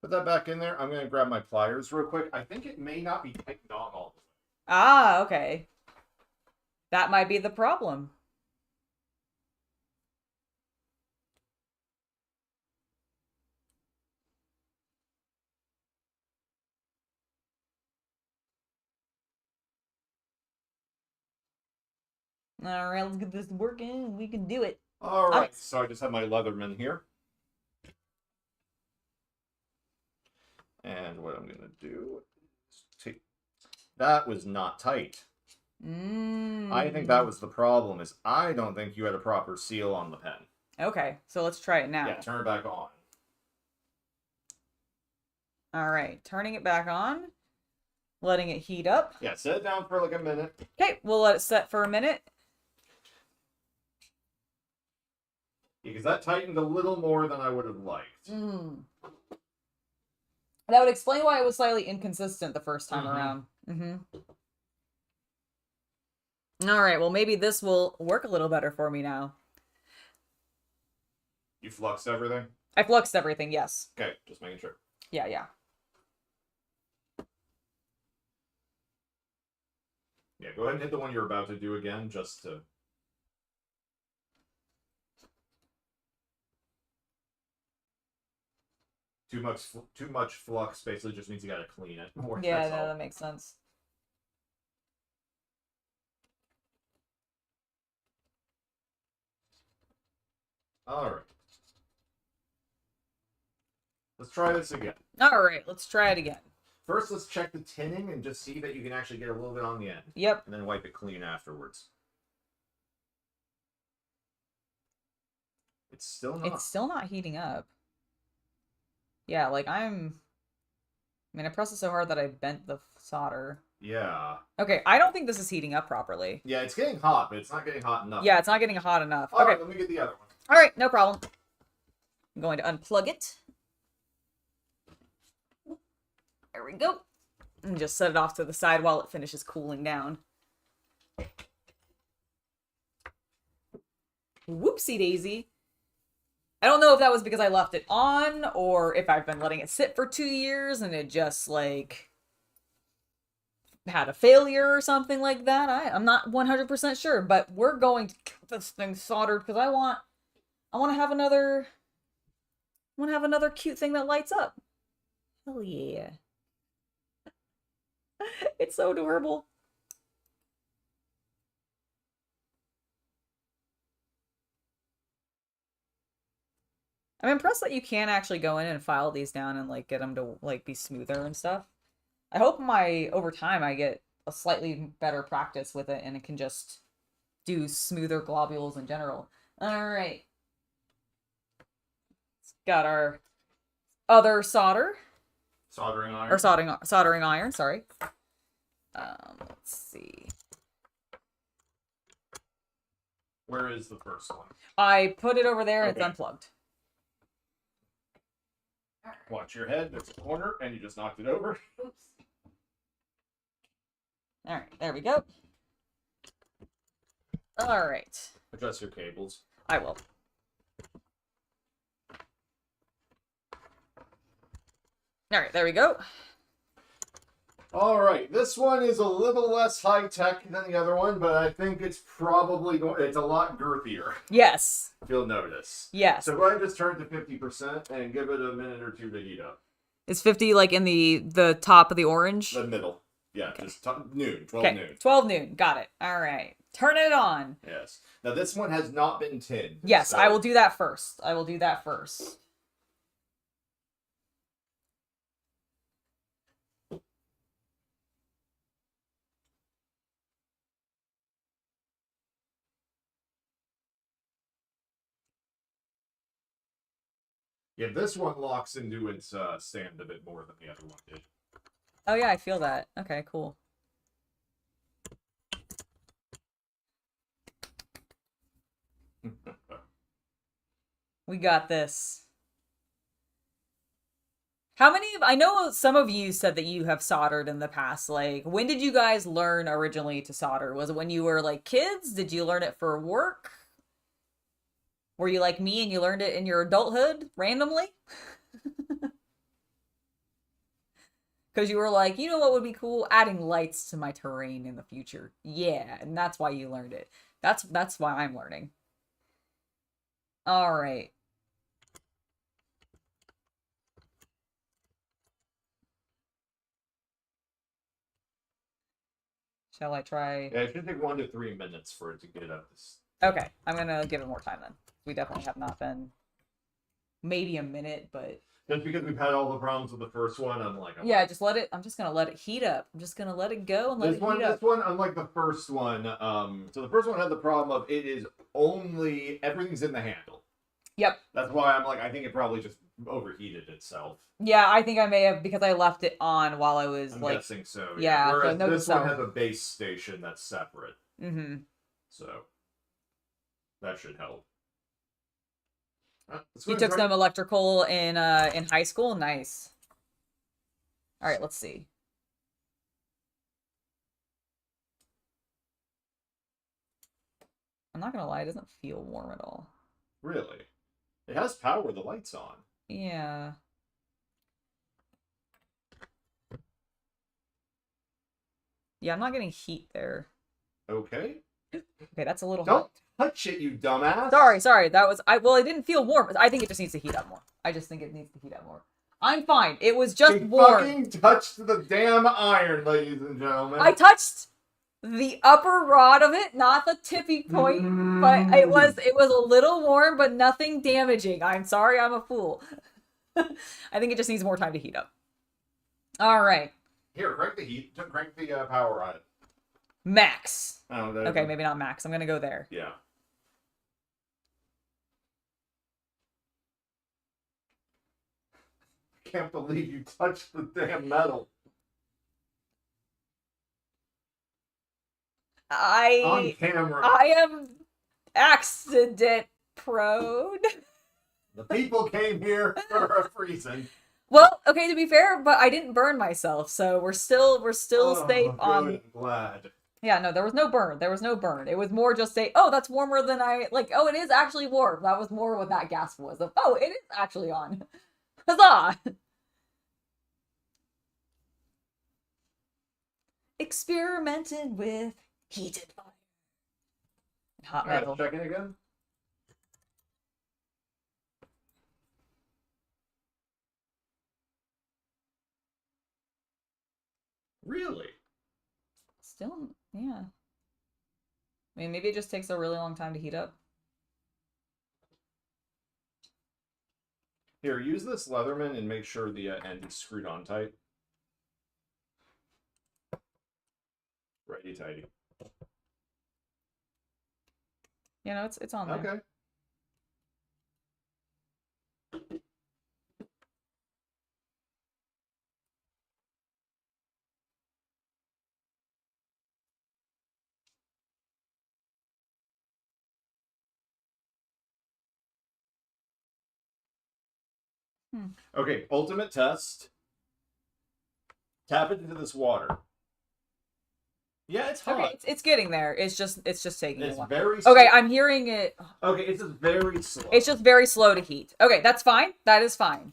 Put that back in there. I'm going to grab my pliers real quick. I think it may not be tightened on all the way. Ah, okay. That might be the problem. All right, let's get this working. We can do it. All right. Nice. So I just have my Leatherman here. And what I'm going to do is take... That was not tight. I think that was the problem, is I don't think you had a proper seal on the pen. Okay, so let's try it now. Yeah, turn it back on. All right, turning it back on. Letting it heat up. Yeah, set it down for like a minute. Okay, we'll let it set for a minute. Because that tightened a little more than I would have liked. That would explain why it was slightly inconsistent the first time around. All right, well, maybe this will work a little better for me now. You fluxed everything? I fluxed everything, yes. Okay, just making sure. Yeah, yeah. Yeah, go ahead and hit the one you're about to do again, just to... Too much flux basically just means you gotta clean it more. Yeah, that's no, all. that makes sense. Alright. Let's try this again. All right, let's try it again. First, let's check the tinning and just see that you can actually get a little bit on the end. Yep. And then wipe it clean afterwards. It's still not. It's still not heating up. Yeah, like I mean, I pressed it so hard that I bent the solder. Yeah. Okay, I don't think this is heating up properly. Yeah, it's getting hot, but it's not getting hot enough. Yeah, it's not getting hot enough. All Okay. right, let me get the other one. All right, no problem. I'm going to unplug it. There we go. And just set it off to the side while it finishes cooling down. Whoopsie daisy. I don't know if that was because I left it on or if I've been letting it sit for 2 years and it just like had a failure or something like that. I'm not 100% sure, but we're going to get this thing soldered because I want to have another cute thing that lights up. Hell yeah. It's so adorable. I'm impressed that you can actually go in and file these down and like get them to like be smoother and stuff. I hope over time I get a slightly better practice with it and it can just do smoother globules in general. All right. Got our other solder. Soldering iron. Or soldering iron, sorry. Let's see. Where is the first one? I put it over there and Okay. it's unplugged. Watch your head. There's a corner, and you just knocked it over. Oops. All right, there we go. All right. Adjust your cables. I will. All right, there we go. All right, this one is a little less high-tech than the other one, but I think it's probably it's a lot girthier, Yes. if you'll notice. Yes. So go ahead and just turn it to 50% and give it a minute or two to heat up. Is 50 like in the top of the orange? The middle. Yeah, Okay. just noon, 12 Okay, noon. 12 noon. Got it. All right. Turn it on. Yes. Now this one has not been tinned. Yes, so- I will do that first. I will do that first. Yeah, this one locks into its stand a bit more than the other one did. Oh yeah, I feel that. Okay, cool. We got this. How many I know some of you said that you have soldered in the past. Like, when did you guys learn originally to solder? Was it when you were like kids? Did you learn it for work? Were you like me and you learned it in your adulthood randomly? Because you were like, you know what would be cool? Adding lights to my terrain in the future. Yeah, and that's why you learned it. That's why I'm learning. All right. Shall I try? Yeah, it should take 1 to 3 minutes for it to get up this. Okay, I'm gonna give it more time then. We definitely have not been maybe a minute, but Just because we've had all the problems with the first one, yeah, just let it. I'm just gonna let it heat up. I'm just gonna let it go and let This it one, heat up. unlike the first one, so the first one had the problem of it is only everything's in the handle. Yep. That's why I'm like, I think it probably just overheated itself. Yeah, I think I may have because I left it on while I was I'm like. guessing so. Yeah, so Whereas note this to one self. has a base station that's separate, Mm-hmm. so that should help. Let's go You ahead and took try- some electrical in high school. Nice. All right, let's see. I'm not gonna lie, it doesn't feel warm at all. Really? It has power with the lights on. Yeah. Yeah, I'm not getting heat there. Okay. Okay, that's a little Don't hot. touch it, you dumbass. Sorry. That was well, it didn't feel warm. I think it just needs to heat up more. I just think it needs to heat up more. I'm fine. It was just She warm. fucking touched the damn iron, ladies and gentlemen. I touched the upper rod of it, not the tippy point, but it was a little warm, but nothing damaging. I'm sorry, I'm a fool. I think it just needs more time to heat up. All right. Here, crank the heat. Crank the power on it. Max. Oh, Okay, maybe not max. I'm gonna go there. Yeah. I can't believe you touched the damn metal. On camera. I am accident prone. The people came here for a reason. Well, okay, to be fair, but I didn't burn myself, so we're still safe on. Good, I'm glad. Yeah, no, there was no burn. There was no burn. It was more just say, oh, that's warmer than I like. Oh, it is actually warm. That was more what that gasp was of. Oh, it is actually on. Huzzah! Experimented with heated fire. Hot metal. Check it again. Really? Still, yeah. I mean, maybe it just takes a really long time to heat up. Here, use this Leatherman and make sure the end is screwed on tight. Righty tighty. You know, it's on there. Okay. Okay, ultimate test. Tap it into this water. Yeah, it's hot. Okay, it's getting there. It's just taking a It's while. very Okay, I'm hearing it. Okay, it's just very slow. It's just very slow to heat. Okay, that's fine. That is fine.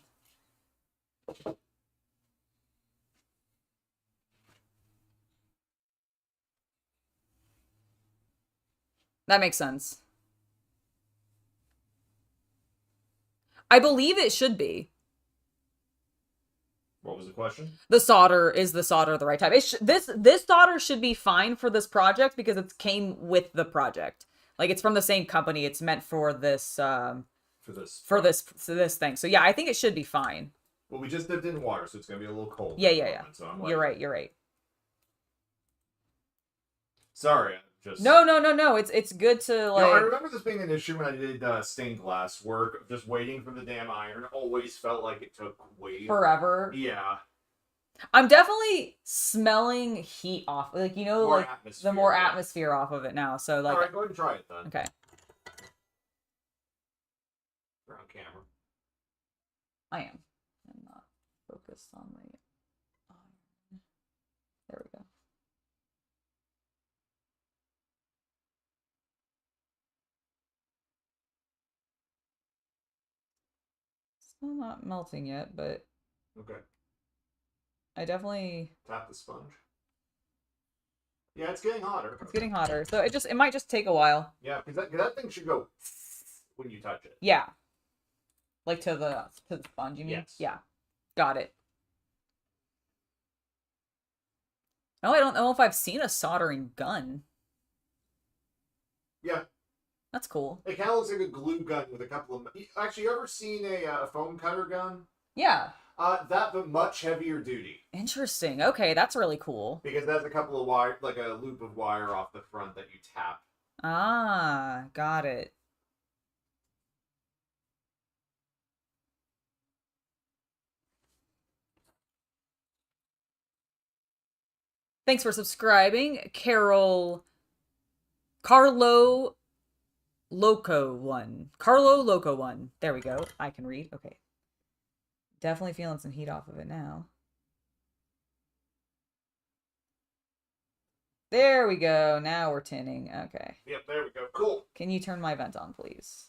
That makes sense. I believe it should be. What was the question? The solder the right type? This solder should be fine for this project because it came with the project. Like it's from the same company. It's meant for this for this thing. So yeah, I think it should be fine. Well, we just dipped in water, so it's gonna be a little cold. Yeah. So I'm like, You're right. Sorry, just No. It's good to like. I remember this being an issue when I did stained glass work. Just waiting for the damn iron always felt like it took way Forever. Yeah. I'm definitely smelling heat off, like you know, More like atmosphere, the more yeah. atmosphere off of it now. So like, All right, go ahead and try it then. okay, You're on camera. I am. I'm not focused on my iron. There we go. Still not melting yet, but Okay. I definitely. Tap the sponge. Yeah, it's getting hotter. It's getting hotter, so it might just take a while. Yeah, because that thing should go when you touch it. Yeah. Like to the sponge, you mean? Yes. Yeah. Got it. No, I don't know if I've seen a soldering gun. Yeah. That's cool. It kind of looks like a glue gun with a couple of... Actually, you ever seen a foam cutter gun? Yeah. But much heavier duty. Interesting. Okay, that's really cool. Because that's a couple of wire, like a loop of wire off the front that you tap. Ah, got it. Thanks for subscribing, Carlo Loco 1. Carlo Loco 1. There we go. I can read. Okay. Definitely feeling some heat off of it now. There we go. Now we're tinning. Okay. Yep, there we go. Cool. Can you turn my vent on, please?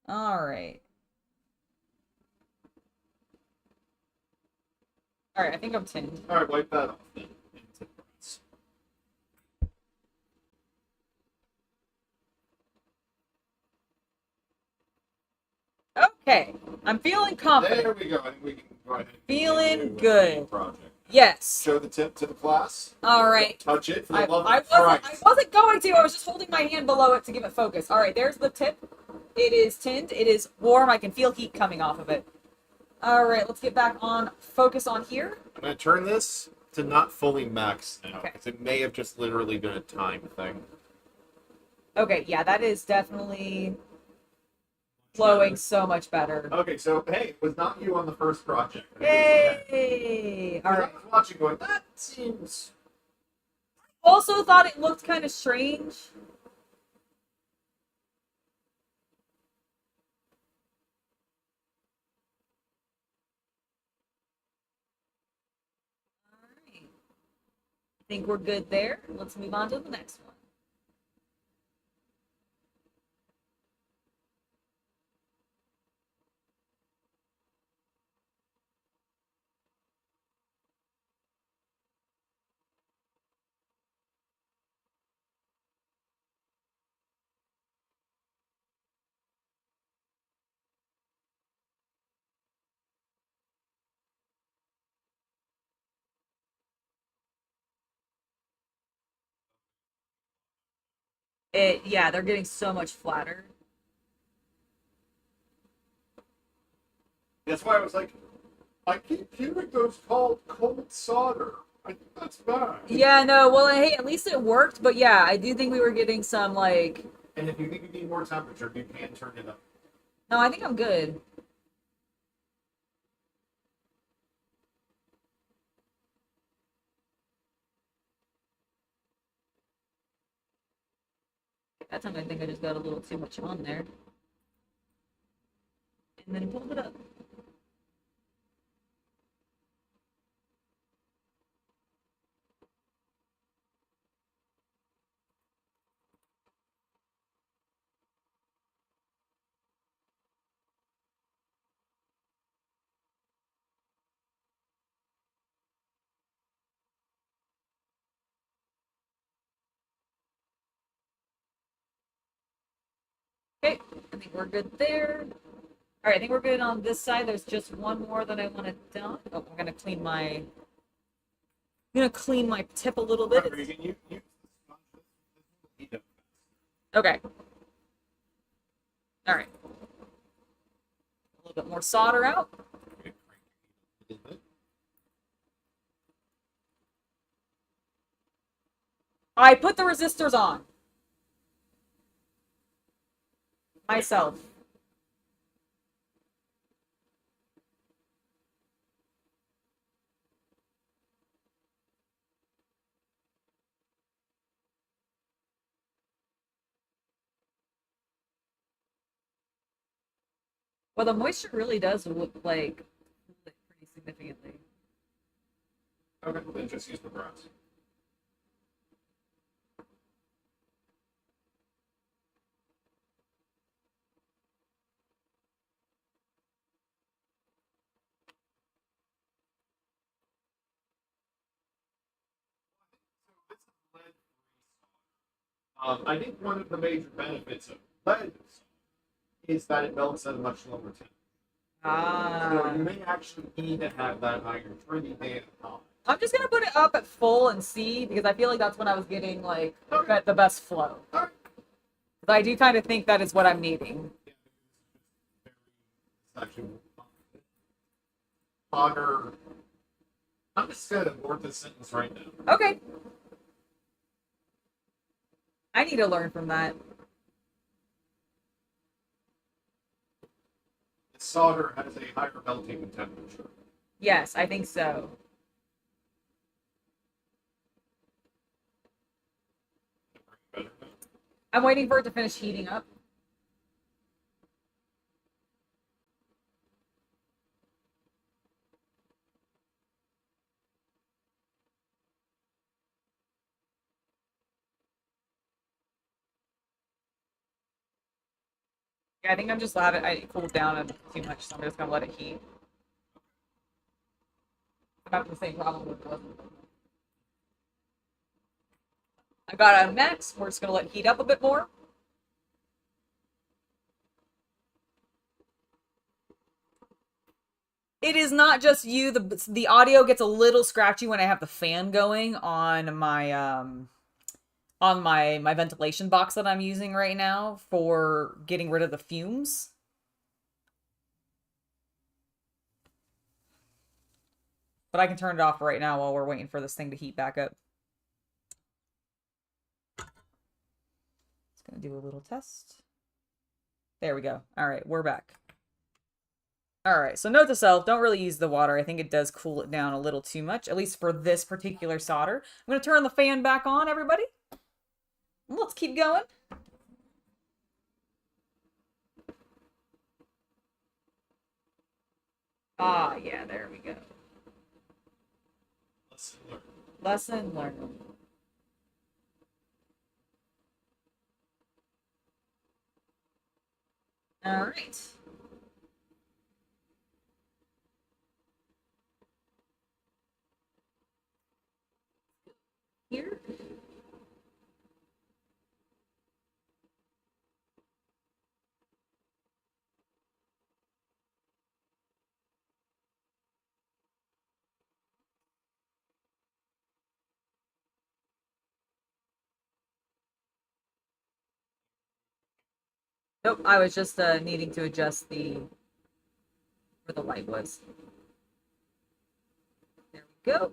All right. All right, I think I'm tinned. All right, wipe that off then. Okay, I'm feeling confident. There we go. I think we can go ahead and Feeling continue with good. the project. Yes. Show the tip to the class. All right. Touch it for the I love of wasn't going to. I was just holding my hand below it to give it focus. All right, there's the tip. It is tinned. It is warm. I can feel heat coming off of it. All right, let's get back on focus on here. I'm going to turn this to not fully max now, Okay. because it may have just literally been a time thing. Okay, yeah, that is definitely flowing so much better. Okay, so hey, it was not you on the first project. Yay! All I right. was watching going, that seems... Also thought it looked kind of strange. All right. I think we're good there. Let's move on to the next one. Yeah, they're getting so much flatter. That's why I was like, I keep hearing those called cold solder. I think that's bad. Yeah, no, well, hey, at least it worked, but yeah, I do think we were getting some, like... And if you think you need more temperature, you can turn it up. No, I think I'm good. That time I think I just got a little too much on there. And then pulled it up. Okay, I think we're good there. All right, I think we're good on this side. There's just one more that I want to done. Oh, I'm gonna clean my. I'm gonna clean my tip a little bit. Regan, you use the sponge. Okay. All right. A little bit more solder out. I put the resistors on. Myself. Well, the moisture really does look like pretty significantly. Okay, then just use the brass. I think one of the major benefits of lead is that it melts at a much lower temperature. So you may actually need to have that iron pretty damn hot. I'm just gonna put it up at full and see, because I feel like that's when I was getting like the best flow. Alright. But I do kind of think that is what I'm needing. Actually, Honor. I'm just gonna abort this sentence right now. Okay. I need to learn from that. Solder has a higher melting temperature. Yes, I think so. I'm waiting for it to finish heating up. Yeah, I think I'm just having it cooled down too much, so I'm just gonna let it heat. I'm having the same problem with this. I got it on max. We're just gonna let it heat up a bit more. It is not just you. The audio gets a little scratchy when I have the fan going on my ventilation box that I'm using right now for getting rid of the fumes. But I can turn it off right now while we're waiting for this thing to heat back up. It's gonna do a little test. There we go. All right, we're back. All right, so note to self, don't really use the water. I think it does cool it down a little too much, at least for this particular solder. I'm going to turn the fan back on, everybody. Let's keep going. Ah, yeah, there we go. Lesson learned. Lesson learned. All right. Here. Nope, I was just needing to adjust where the light was. There we go.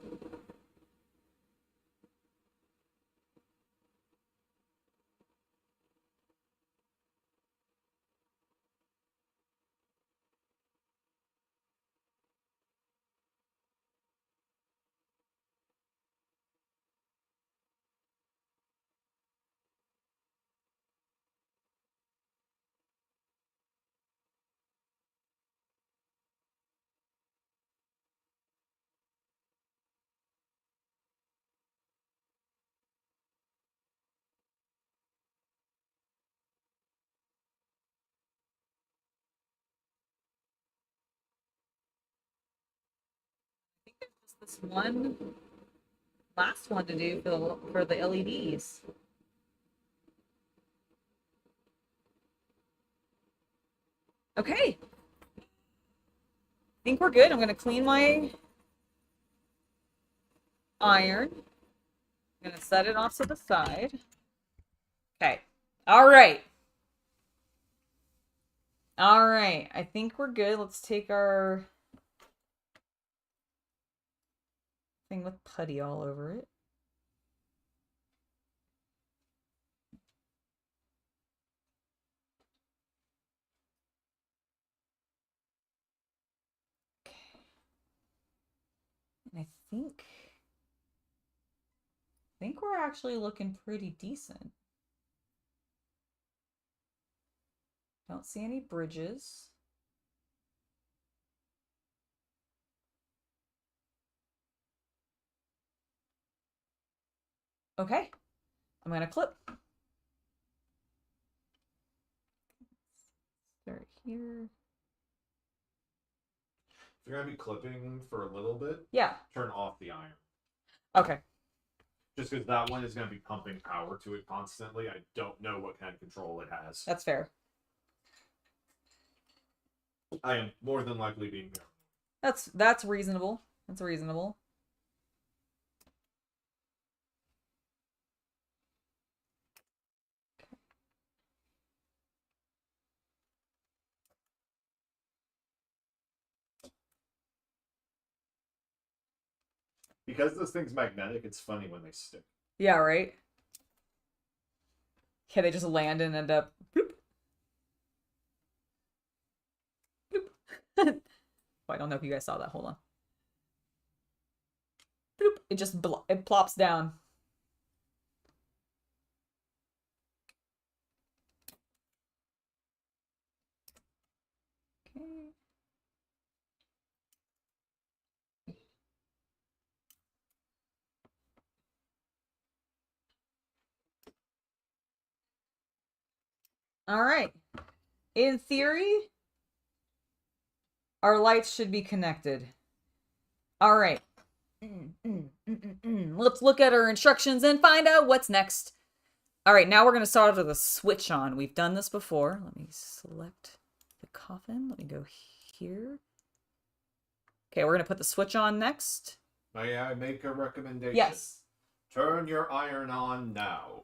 I think there's just this last one to do for the LEDs. Okay. I think we're good. I'm going to clean my iron. I'm going to set it off to the side. Okay. All right. All right. I think we're good. Let's take our thing with putty all over it. Okay. And I think we're actually looking pretty decent. Don't see any bridges. Okay. I'm going to clip. Start here. If you're gonna be clipping for a little bit, Yeah. turn off the iron. Okay. Just because that one is gonna be pumping power to it constantly. I don't know what kind of control it has. That's fair. I am more than likely being there. That's reasonable. That's reasonable. Because this thing's magnetic, it's funny when they stick. Yeah, right? Yeah, they just land and end up bloop. Bloop. Oh, I don't know if you guys saw that. Hold on. Bloop. It just it plops down. Okay. All right. In theory, our lights should be connected. All right. Let's look at our instructions and find out what's next. All right, now we're going to start with the switch on. We've done this before. Let me select the coffin. Let me go here. Okay, we're going to put the switch on next. May I make a recommendation? Yes. Turn your iron on now.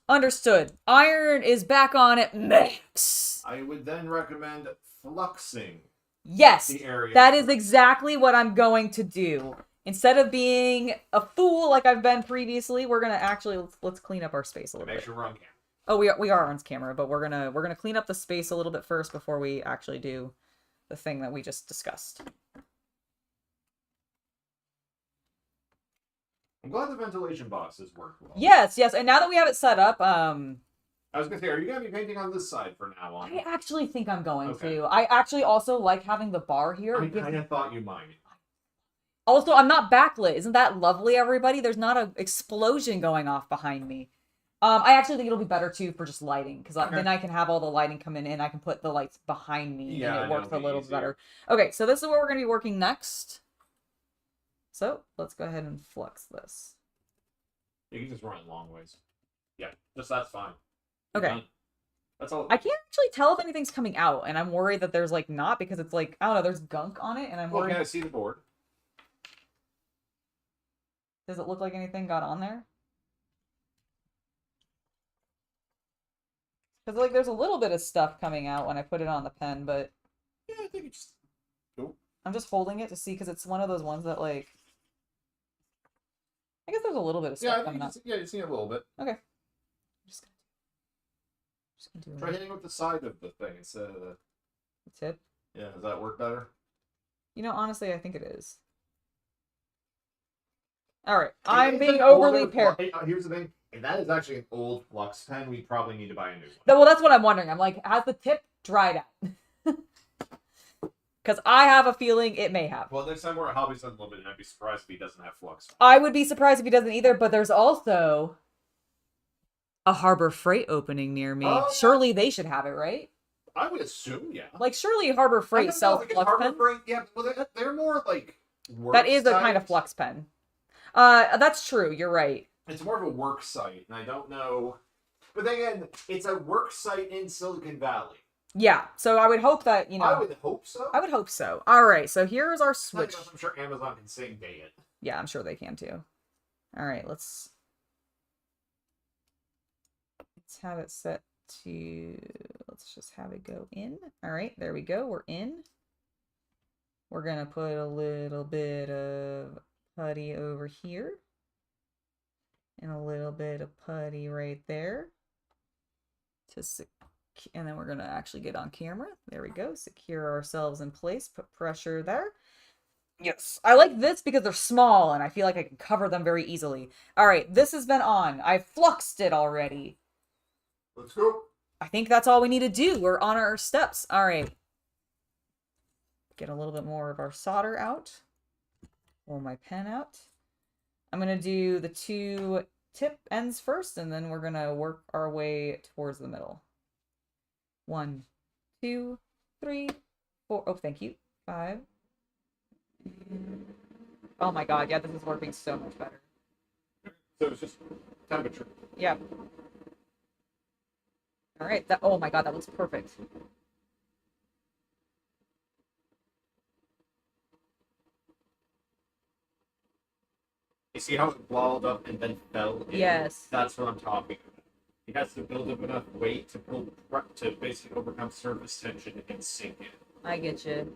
Understood. Iron is back on at max. I would then recommend fluxing. Yes, the area that is exactly what I'm going to do. Instead of being a fool like I've been previously, we're gonna actually let's clean up our space a little bit. Make sure we're on camera. Oh, we are on camera, but we're gonna clean up the space a little bit first before we actually do the thing that we just discussed. I'm glad the ventilation boxes work well. Yes, and now that we have it set up, I was gonna say, are you gonna be painting on this side for now on? I actually think I'm going Okay. to. I actually also like having the bar here. I kind of thought you might. Also, I'm not backlit. Isn't that lovely, everybody? There's not an explosion going off behind me. I actually think it'll be better, too, for just lighting. Because then I can have all the lighting come in, and I can put the lights behind me, and it works a little better. Okay, so this is where we're going to be working next. So, let's go ahead and flux this. You can just run it long ways. Yeah, just that's fine. Okay. That's all. I can't actually tell if anything's coming out, and I'm worried that there's, like, not, because it's, like, I don't know, there's gunk on it, and I'm worried... Can I see the board? Does it look like anything got on there? Because, like, there's a little bit of stuff coming out when I put it on the pen, but... Yeah, I think it's just... Nope. I'm just holding it to see, because it's one of those ones that, like... I guess there's a little bit of stuff coming out. Yeah, you see a little bit. Okay. Just gonna do Try hitting with the side of the thing instead of the tip. Yeah, does that work better? You know, honestly, I think it is. Alright, I'm being overly paranoid. Here's the thing. If that is actually an old flux pen, we probably need to buy a new one. Well, that's what I'm wondering. I'm like, has the tip dried out? Because I have a feeling it may have. Well, next time we're at Hobbies Unlimited, I'd be surprised if he doesn't have flux. I would be surprised if he doesn't either, but there's also a Harbor Freight opening near me. Oh. Surely they should have it, right? I would assume, yeah. Like, surely Harbor Freight sells flux pens. Yeah, well, they're more like work That is a site. kind of flux pen. That's true. You're right. It's more of a work site, and I don't know. But then again, it's a work site in Silicon Valley. Yeah, so I would hope that, you know... I would hope so. I would hope so. Alright, so here's our switch. I'm sure Amazon can same day it. Yeah, I'm sure they can too. Alright, let's have it set to... Let's just have it go in. Alright, there we go. We're in. We're going to put a little bit of putty over here. And a little bit of putty right there. And then we're going to actually get on camera. There we go. Secure ourselves in place. Put pressure there. Yes. I like this because they're small and I feel like I can cover them very easily. All right. This has been on. I've fluxed it already. Let's go. I think that's all we need to do. We're on our steps. All right. Get a little bit more of our solder out. Pull my pen out. I'm going to do the 2 tip ends first, and then we're going to work our way towards the middle. 1, 2, 3, 4. Oh, thank you. 5. Oh my god, yeah, this is working so much better. So it's just temperature. Yeah. Alright, oh my god, that looks perfect. You see how it walled up and then fell in? Yes. That's what I'm talking about. He has to build up enough weight to basically overcome surface tension and sink in. I get you.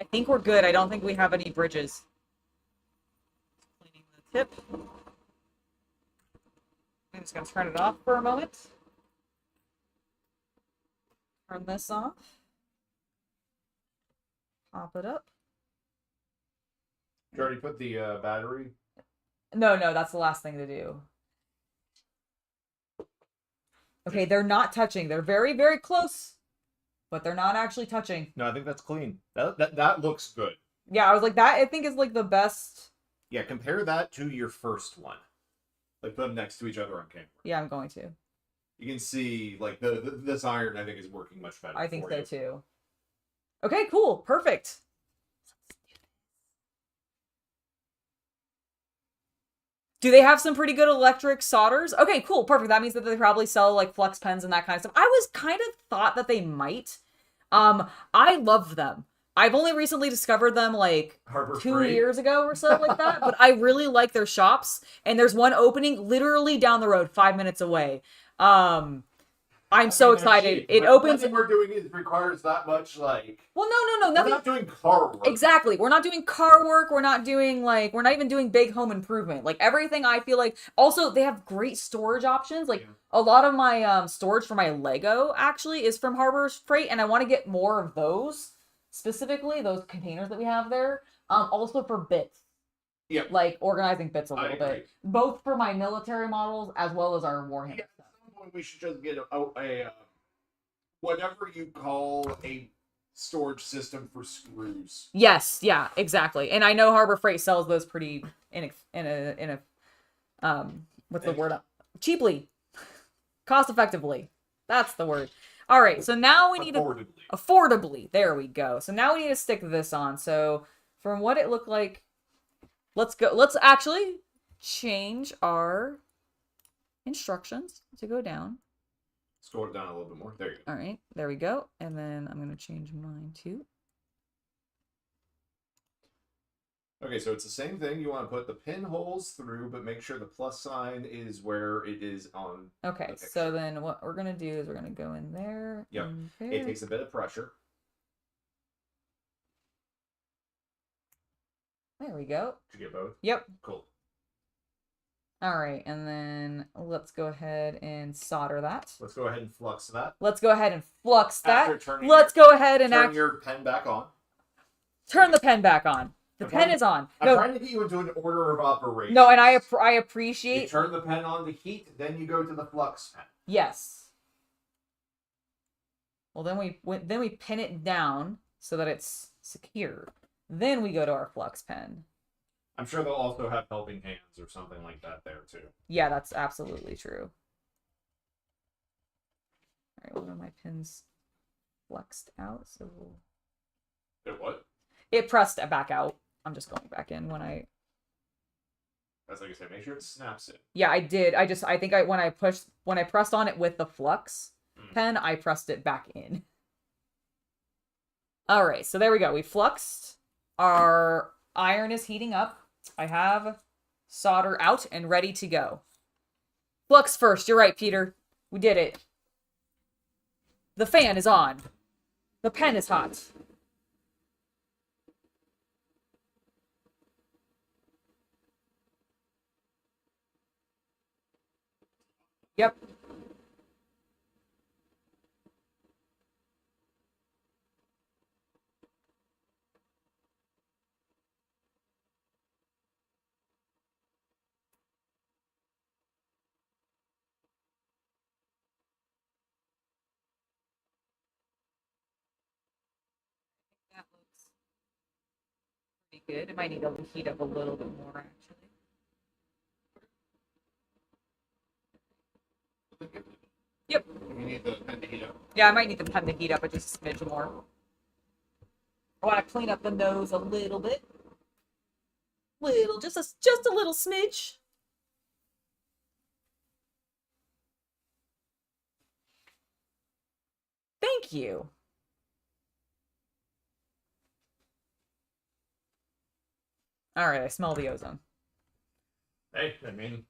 I think we're good. I don't think we have any bridges. Cleaning the tip. I'm just going to turn it off for a moment. Turn this off. Pop it up. Did you already put the battery? No, that's the last thing to do. Okay, they're not touching. They're very, very close, but they're not actually touching. No, I think that's clean. That looks good. Yeah, I was like, that I think is like the best. Yeah, compare that to your first one. Like, put them next to each other on camera. Yeah, I'm going to. You can see, like, this iron, I think, is working much better. I think for so you. too. Okay, cool. Perfect. Do they have some pretty good electric solders? Okay, cool. Perfect. That means that they probably sell like flux pens and that kind of stuff. I was kind of thought that they might. I love them. I've only recently discovered them like Harbor 2 Freight. years ago or so like that, but I really like their shops, and there's one opening literally down the road 5 minutes away. I'm so excited. It opens. Nothing we're doing requires that much, like. Well, no, We're nothing. not doing car work. Exactly. We're not doing car work. We're not doing like, we're not even doing big home improvement. Like everything I feel like, also they have great storage options. Like a lot of my storage for my Lego actually is from Harbor Freight, and I want to get more of those, specifically those containers that we have there. Also for bits. Yeah. Like organizing bits a little agree. bit. Both for my military models as well as our Warhammer Yeah, stuff. at some point we should just get a whatever you call a storage system for screws. Yes, yeah, exactly. And I know Harbor Freight sells those pretty in a what's the word? Cheaply. Cost effectively. That's the word. All right, so now we need to affordably. There we go. So now we need to stick this on. So from what it looked like, let's actually change our instructions to go down. Scroll it down a little bit more. There you go. All right, there we go. And then I'm going to change mine too. Okay, so it's the same thing. You want to put the pinholes through, but make sure the plus sign is where it is on. Okay, so then what we're going to do is we're going to go in there. Yep. It takes a bit of pressure. There we go. Did you get both? Yep. Cool. All right, and then let's go ahead and solder that. Let's go ahead and flux that. Let's go ahead and flux that. After Let's go ahead and turn your pen back on. Turn the pen back on. The pen is on. I'm trying to get you into an order of operations. No, and I appreciate. You turn the pen on to heat, then you go to the flux pen. Yes. Well, then we pin it down so that it's secure. Then we go to our flux pen. I'm sure they'll also have helping hands or something like that there too. Yeah, that's absolutely true. All right, one of my pins fluxed out, so we'll... It what? It pressed back out. I'm just going back in when I... That's like I said, make sure it snaps in. Yeah, I did. I think when I pressed on it with the flux pen, I pressed it back in. All right, so there we go. We fluxed. Our iron is heating up. I have solder out and ready to go. Flux first. You're right, Peter. We did it. The fan is on. The pen is hot. Yep. That looks pretty good. It might need to heat up a little bit more, actually. Yep. You need the pen to heat up. Yeah, I might need the pen to heat up just a smidge more. I want to clean up the nose a little bit. Just a little smidge. Thank you. All right, I smell the ozone. Hey, I mean,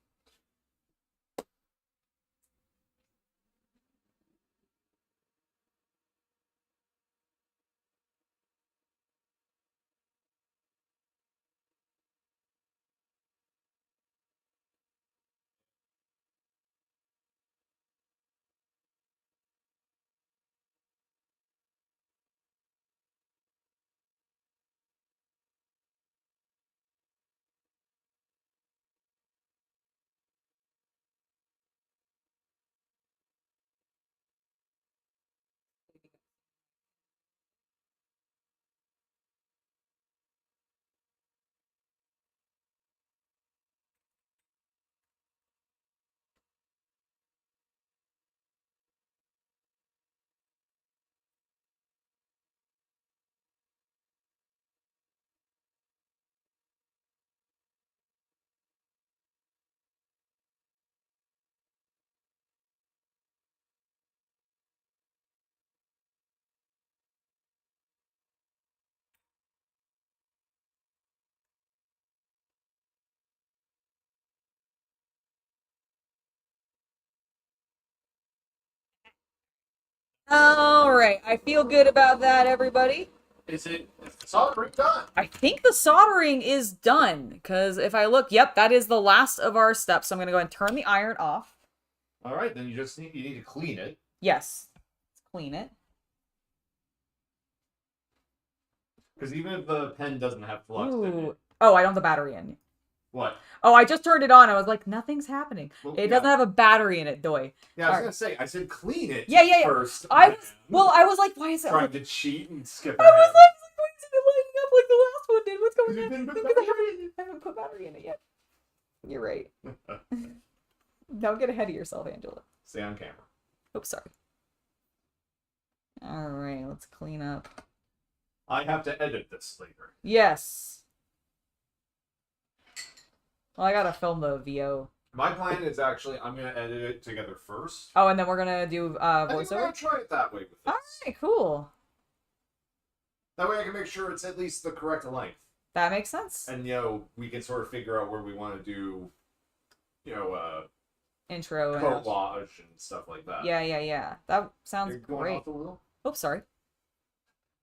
All right, I feel good about that, everybody. Is the Soldering done. I think the soldering is done, because if I look, yep, that is the last of our steps. So I'm going to go and turn the iron off. All right, then you need to clean it. Yes, let's clean it. Because even if the pen doesn't have flux in it. Oh, I don't have the battery in. What? Oh, I just turned it on. I was like, nothing's happening. Well, It doesn't have a battery in it, doy. Yeah, I was gonna say, I said clean it. Yeah. First. I was like, why is it trying to cheat and skip I ahead. was like, why isn't it lighting up like the last one did? What's going You on? didn't put Because battery I haven't put battery in it yet. You're right. Don't get ahead of yourself, Angela. Stay on camera. Oops, sorry. All right, let's clean up. I have to edit this later. Yes. Well, I gotta film the VO. My plan is actually I'm gonna edit it together first. Oh, and then we're gonna do I think I'm voiceover. gonna try it that way with this. All right, cool. That way I can make sure it's at least the correct length. That makes sense. And we can sort of figure out where we want to do, Intro and collage and stuff like that. yeah. That sounds You're going great. off a little? Oops, sorry.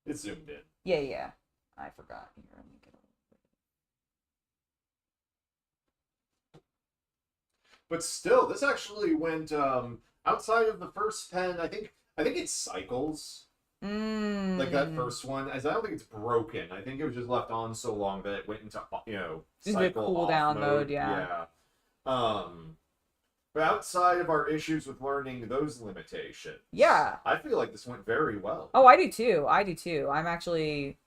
It's zoomed in. Yeah. I forgot. Here, let me get a... But still, this actually went outside of the first pen. I think it cycles. Like that first one, as I don't think it's broken. I think it was just left on so long that it went into cycle cool off down mode. Yeah. But outside of our issues with learning those limitations, Yeah. I feel like this went very well. Oh, I do too. I'm actually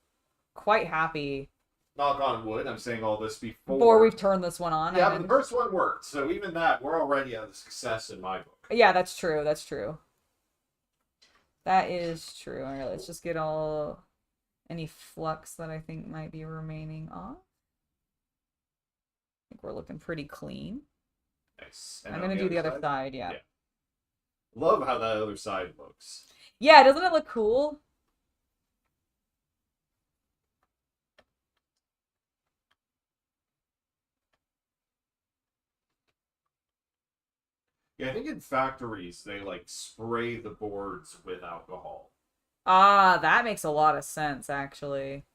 quite happy. Knock on wood. I'm saying all this Before we've turned this one on. Yeah, but the first one worked, so even that, we're already at a success in my book. Yeah, that's true. That is true. All right, let's just get any flux that I think might be remaining off. I think we're looking pretty clean. Nice. I'm gonna do the other side. Yeah. Love how that other side looks. Yeah, doesn't it look cool? Yeah, I think in factories they spray the boards with alcohol. Ah, that makes a lot of sense, actually.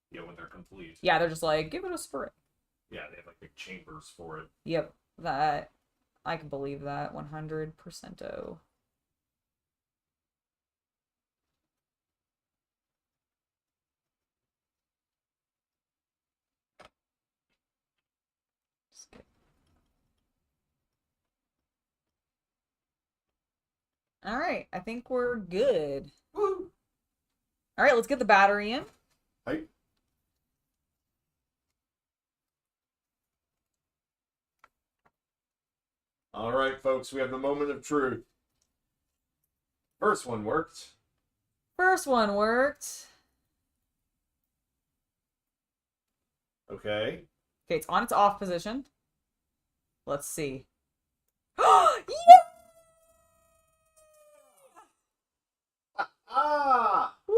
Yeah, when they're complete. Yeah, they're just like, give it a spray. Yeah, they have big chambers for it. Yep, that I can believe that 100%. All right, I think we're good. Woo! All right, let's get the battery in. Hey. All right, folks, we have the moment of truth. First one worked. Okay. Okay, it's on its off position. Let's see. Ah! Woo!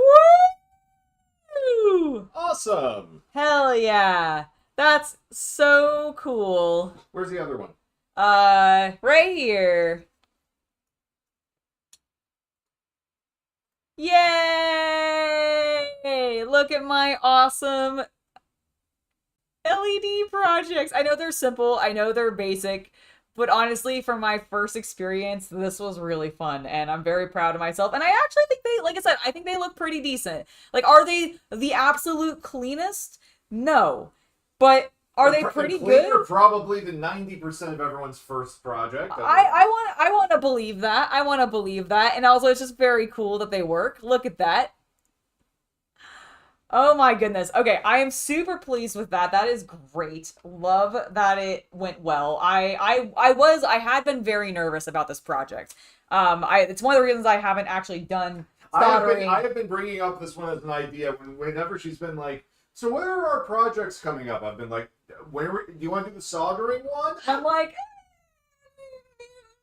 Awesome! Hell yeah. That's so cool. Where's the other one? Right here. Yay! Look at my awesome LED projects. I know they're simple, I know they're basic, but honestly, for my first experience, this was really fun, and I'm very proud of myself. And I actually think they, like I said, I think they look pretty decent. Like, are they the absolute cleanest? No. But are they pretty good? They're probably the 90% of everyone's first project. I want to believe that. And also, it's just very cool that they work. Look at that. Oh my goodness. Okay, I am super pleased with that. That is great. Love that it went well. I had been very nervous about this project. It's one of the reasons I haven't actually done soldering. I have been bringing up this one as an idea whenever she's been like, so where are our projects coming up? I've been like, where do you want to do the soldering one? I'm like,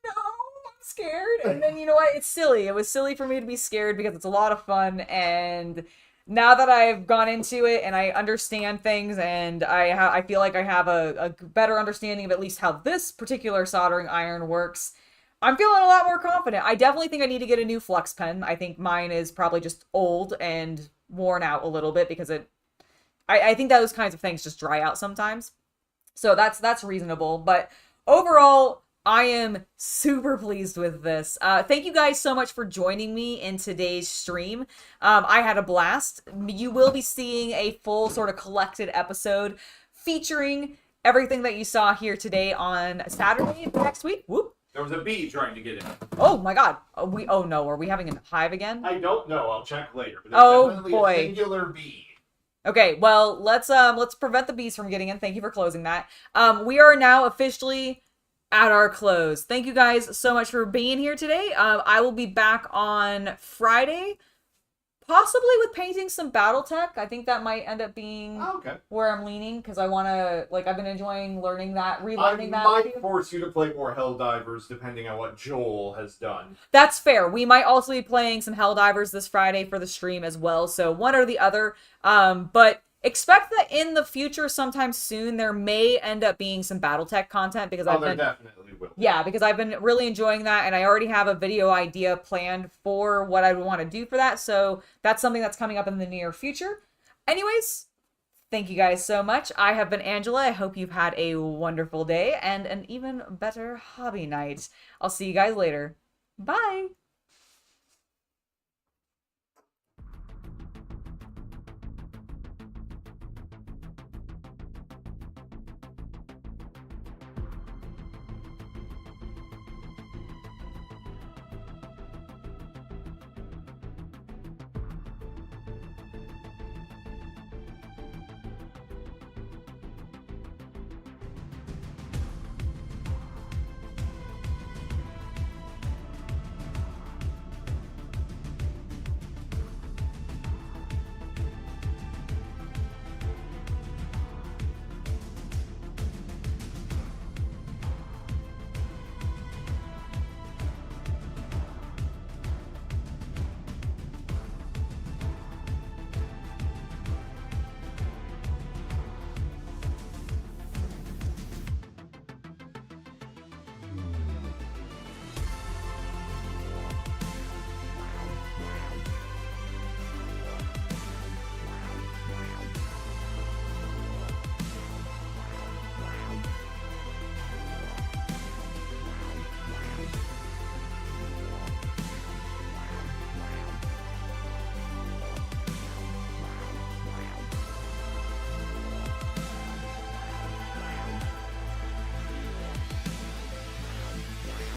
no, I'm scared. And then you know what? It's silly. It was silly for me to be scared because it's a lot of fun. And now that I've gone into it and I understand things, and I feel like I have a better understanding of at least how this particular soldering iron works, I'm feeling a lot more confident. I definitely think I need to get a new Flux pen. I think mine is probably just old and worn out a little bit because I think those kinds of things just dry out sometimes. So that's reasonable. But overall, I am super pleased with this. Thank you guys so much for joining me in today's stream. I had a blast. You will be seeing a full sort of collected episode featuring everything that you saw here today on Saturday next week. Whoop. There was a bee trying to get in. Oh my god. Oh no, are we having a hive again? I don't know. I'll check later. But there's Oh definitely boy. a singular bee. Okay, well, let's prevent the bees from getting in. Thank you for closing that. We are now officially at our close. Thank you guys so much for being here today. I will be back on Friday, possibly with painting some BattleTech. I think that might end up being where I'm leaning, because I want to, like, I've been enjoying learning that, relearning that. I might force you to play more Helldivers, depending on what Joel has done. That's fair. We might also be playing some Helldivers this Friday for the stream as well, so one or the other. But expect that in the future, sometime soon, there may end up being some BattleTech content, because there definitely will. Yeah, because I've been really enjoying that, and I already have a video idea planned for what I would want to do for that, so that's something that's coming up in the near future. Anyways, thank you guys so much. I have been Angela. I hope you've had a wonderful day and an even better hobby night. I'll see you guys later. Bye!